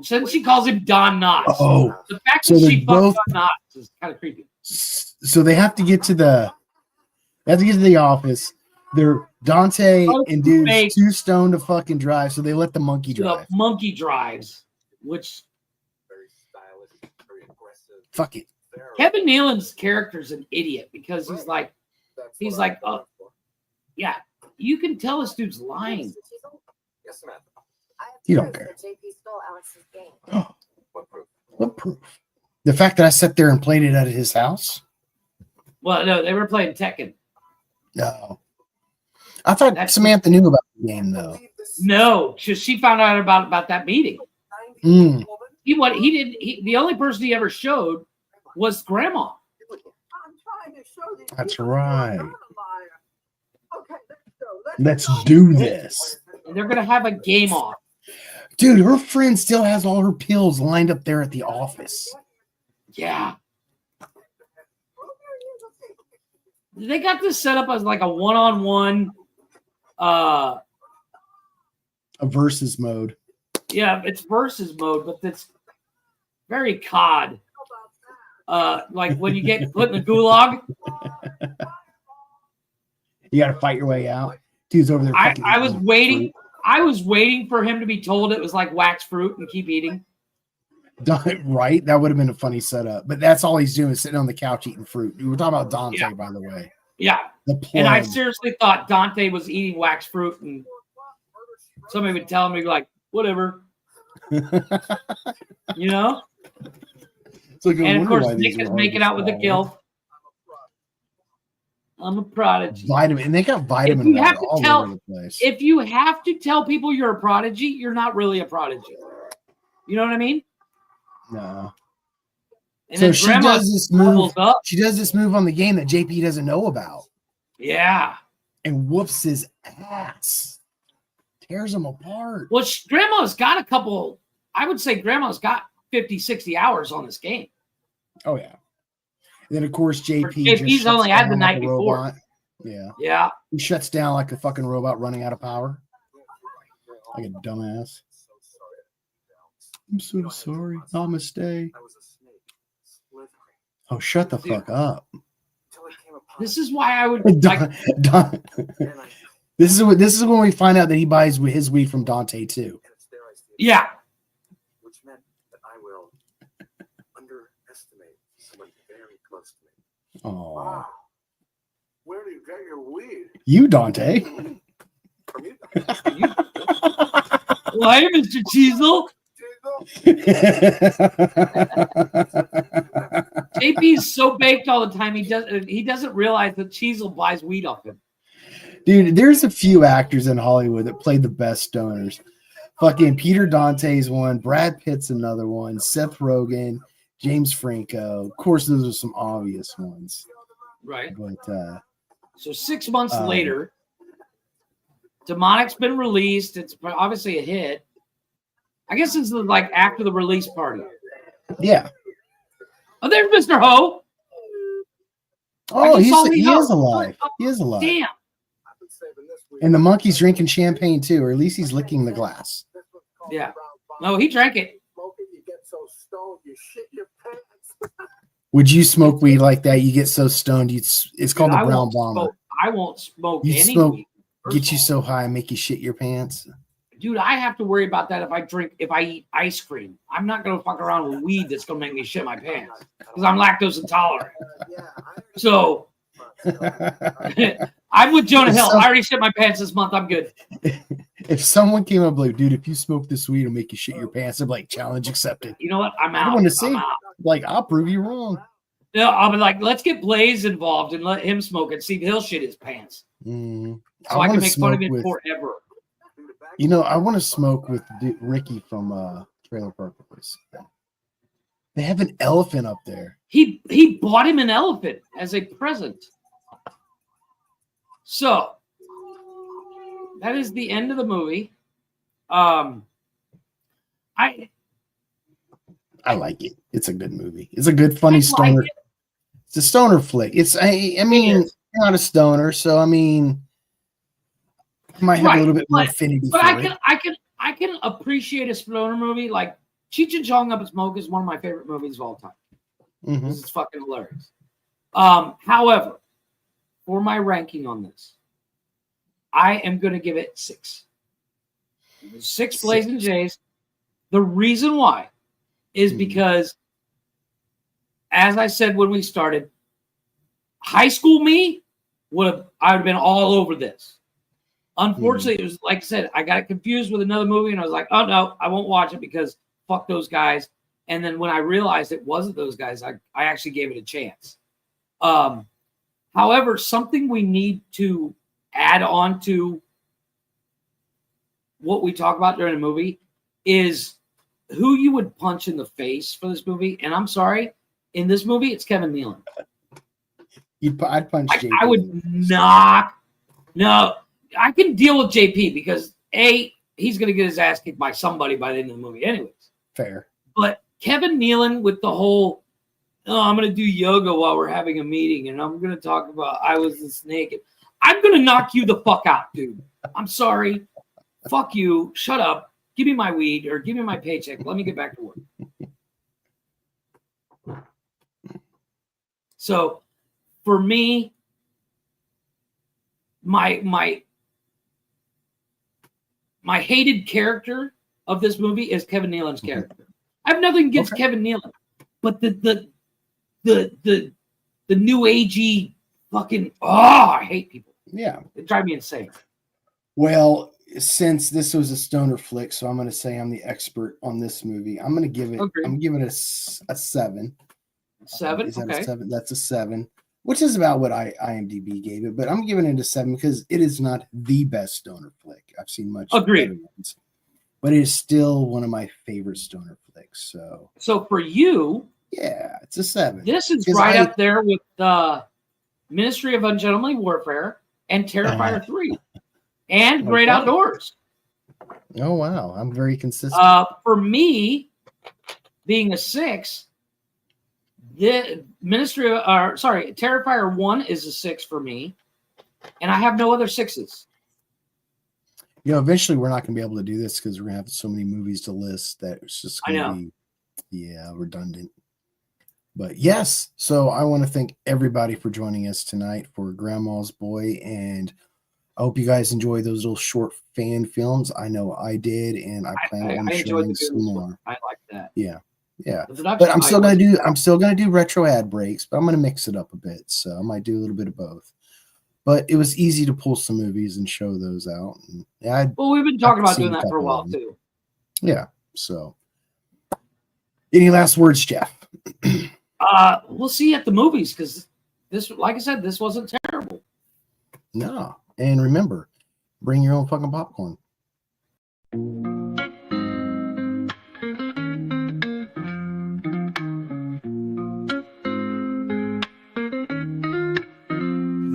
Since she calls him Don Knotts. Oh, the fact so that they're she fucked both- Don Knotts is kind of creepy. So they have to get to the office. They're Dante Oh, and dude's fake. too stoned to fucking drive, so they let the monkey drive. The monkey drives, which Very stylish, very aggressive. Fuck it. Kevin Nealon's character's an idiot because he's like, oh, yeah, you can tell this dude's lying. Yes, Samantha. You don't care. JP stole Alex's game. What proof? What proof? The fact that I sat there and played it at his house? Well, no, they were playing Tekken. No. I thought Samantha knew about the game, though. No, she found out about that meeting. Mm. The only person he ever showed was Grandma. That's right. Let's do this. And they're gonna have a game off. Dude, her friend still has all her pills lined up there at the office. Yeah. They got this set up as like a one-on-one A versus mode. yeah, it's versus mode, but it's very COD. Like when you get put in the gulag. You got to fight your way out. Dude's over there. I was waiting. I was waiting for him to be told it was like wax fruit and keep eating. Right? That would have been a funny setup. But that's all he's doing is sitting on the couch eating fruit. We were talking about Dante, by the way. Yeah. The And I plug. seriously thought Dante was eating wax fruit, and somebody would tell me like, whatever. You know? It's like, I And of wonder course, why these Nick is are making out with the always gilf. I'm a prodigy. Vitamin, and they got vitamin If you have water to all tell, over the place. if you have to tell people you're a prodigy, you're not really a prodigy. You know what I mean? No. And So then she Grandma does this move. bubbles up. She does this move on the game that JP doesn't know about, Yeah. and whoops his ass, tears him apart. Well, Grandma's got a couple. I would say Grandma's got 50, 60 hours on this game. Oh yeah. And then of course JP. JP's just shuts only had the down night like a before. robot. Yeah. Yeah. He shuts down like a fucking robot running out of power. Like a dumbass. I'm so sorry. Namaste. Oh, shut the fuck up. This is why I would Don, this is when we find out that he buys his weed from Dante too. Yeah. Which meant that I will underestimate someone very close to me. Oh, Wow. Where do you get your weed? you Dante. From you? Why, Mr. Cheezel? JP's so baked all the time he doesn't realize that Cheezel buys weed off him. Dude, there's a few actors in Hollywood that play the best stoners. Fucking Peter Dante's one, Brad Pitt's another one, Seth Rogen, James Franco. Of course, those are some obvious ones. Right. But So 6 months later, Demonic's been released. It's obviously a hit. I guess this is like after the release party. yeah. Oh, there's Mr. Ho. Oh, he Ho. is alive. He is alive. Damn. And the monkey's drinking champagne too, or at least he's licking the glass. Yeah. No, he drank it. You get so stoned, you shit your pants. Would you smoke weed like that? You get so stoned, it's called Dude, the I brown won't bomber. smoke- I won't smoke You any smoke, weed. get you so high, make you shit your pants. Dude, I have to worry about that if I eat ice cream. I'm not gonna fuck around with weed that's gonna make me shit my pants because I'm lactose intolerant. So I'm with Jonah Hill. I already shit my pants this month. I'm good. If someone came up like, dude, if you smoke this weed, it'll make you shit your pants, I'm like, challenge accepted. You know what? I'm I out. don't want to I'm say, out. like, I'll prove you wrong. No, I'll be like, let's get Blaze involved and let him smoke it. See, he'll shit his pants. Mm. So I can wanna make fun of smoke him with- forever. You know, I want to smoke with Ricky from Trailer Park Boys. They have an elephant up there. He bought him an elephant as a present. So that is the end of the movie. I like it. It's a good movie. It's a good, funny stoner. It's a stoner flick. I mean, you're not a stoner, so I mean, I might have a little bit more affinity But for it. I can appreciate a stoner movie like Cheech and Chong Up and Smoke is one of my favorite movies of all time. Mhm. This is fucking hilarious. However, for my ranking on this, I am going to give it 6. 6 Blazing Jays. The reason why is because, as I said when we started, high school me I would have been all over this. Unfortunately, it was like I said, I got confused with another movie, and I was like, oh no, I won't watch it because fuck those guys. And then when I realized it wasn't those guys, I actually gave it a chance. However, something we need to add on to what we talk about during the movie is who you would punch in the face for this movie. And I'm sorry, in this movie, it's Kevin Nealon. I'd punch JP. I would knock. No, I can deal with JP because he's going to get his ass kicked by somebody by the end of the movie anyways. Fair. But Kevin Nealon with the whole, I'm going to do yoga while we're having a meeting and I'm going to talk about I was the snake. I'm going to knock you the fuck out, dude. I'm sorry. Fuck you. Shut up. Give me my weed or give me my paycheck. Let me get back to work. So for me, my hated character of this movie is Kevin Nealon's character. I have nothing against Kevin Nealon, but the new agey fucking I hate people. Yeah, it drives me insane. Well, since this was a stoner flick, so I'm going to say I'm the expert on this movie. I'm going to give it. I'm giving it a 7. 7. Is that okay. a 7? That's a 7, which is about what IMDb gave it. But I'm giving it a 7 because it is not the best stoner flick. I've seen much better ones, but it is still one of my favorite stoner flicks. So for you, yeah, it's a 7. This is right up there with Ministry of Ungentlemanly Warfare and Terrifier 3 and Great Outdoors. Oh wow, I'm very consistent. For me, being a 6, the Terrifier 1 is a 6 for me, and I have no other 6s. You know, eventually we're not going to be able to do this because we're going to have so many movies to list that it's just going to be, redundant. But yes, so I want to thank everybody for joining us tonight for Grandma's Boy, and I hope you guys enjoy those little short fan films. I know I did, and I plan on showing some more. I like that. Yeah. But I'm still gonna do retro ad breaks, but I'm gonna mix it up a bit. So I might do a little bit of both. But it was easy to pull some movies and show those out. And we've been talking about doing that for a while too. Yeah. So, any last words, Jeff? We'll see you at the movies because this, like I said, this wasn't terrible. No. And remember, bring your own fucking popcorn.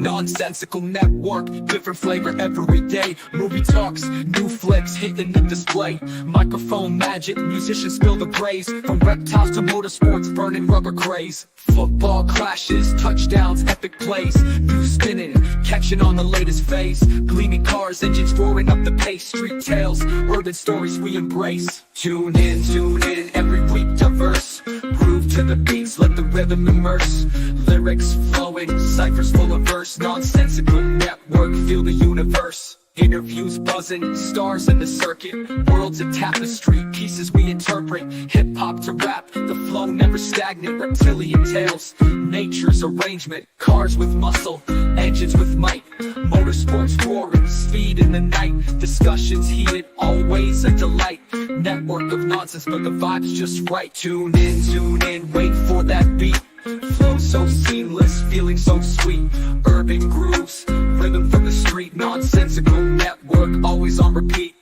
Nonsensical network, different flavor every day. Movie talks, new flicks hitting the display. Microphone magic, musicians spill the praise. From reptiles to motorsports, burning rubber craze. Football clashes, touchdowns, epic plays. News spinning, catching on the latest phase. Gleaming cars, engines roaring up the pace. Street tales, urban stories we embrace. Tune in, every week diverse. Groove to the beats, let the rhythm immerse. Lyrics flowing, ciphers full of verse. Nonsensical network, feel the universe. Interviews buzzing, stars in the circuit. Worlds of tapestry, pieces we interpret. Hip-hop to rap, the flow never stagnant. Reptilian tales, nature's arrangement. Cars with muscle, engines with might. Motorsports roaring, speed in the night. Discussions heated, always a delight. Network of nonsense, but the vibe's just right. Tune in, wait for that beat. Flow so seamless, feeling so sweet. Urban grooves, rhythm from the street. Nonsensical network, always on repeat.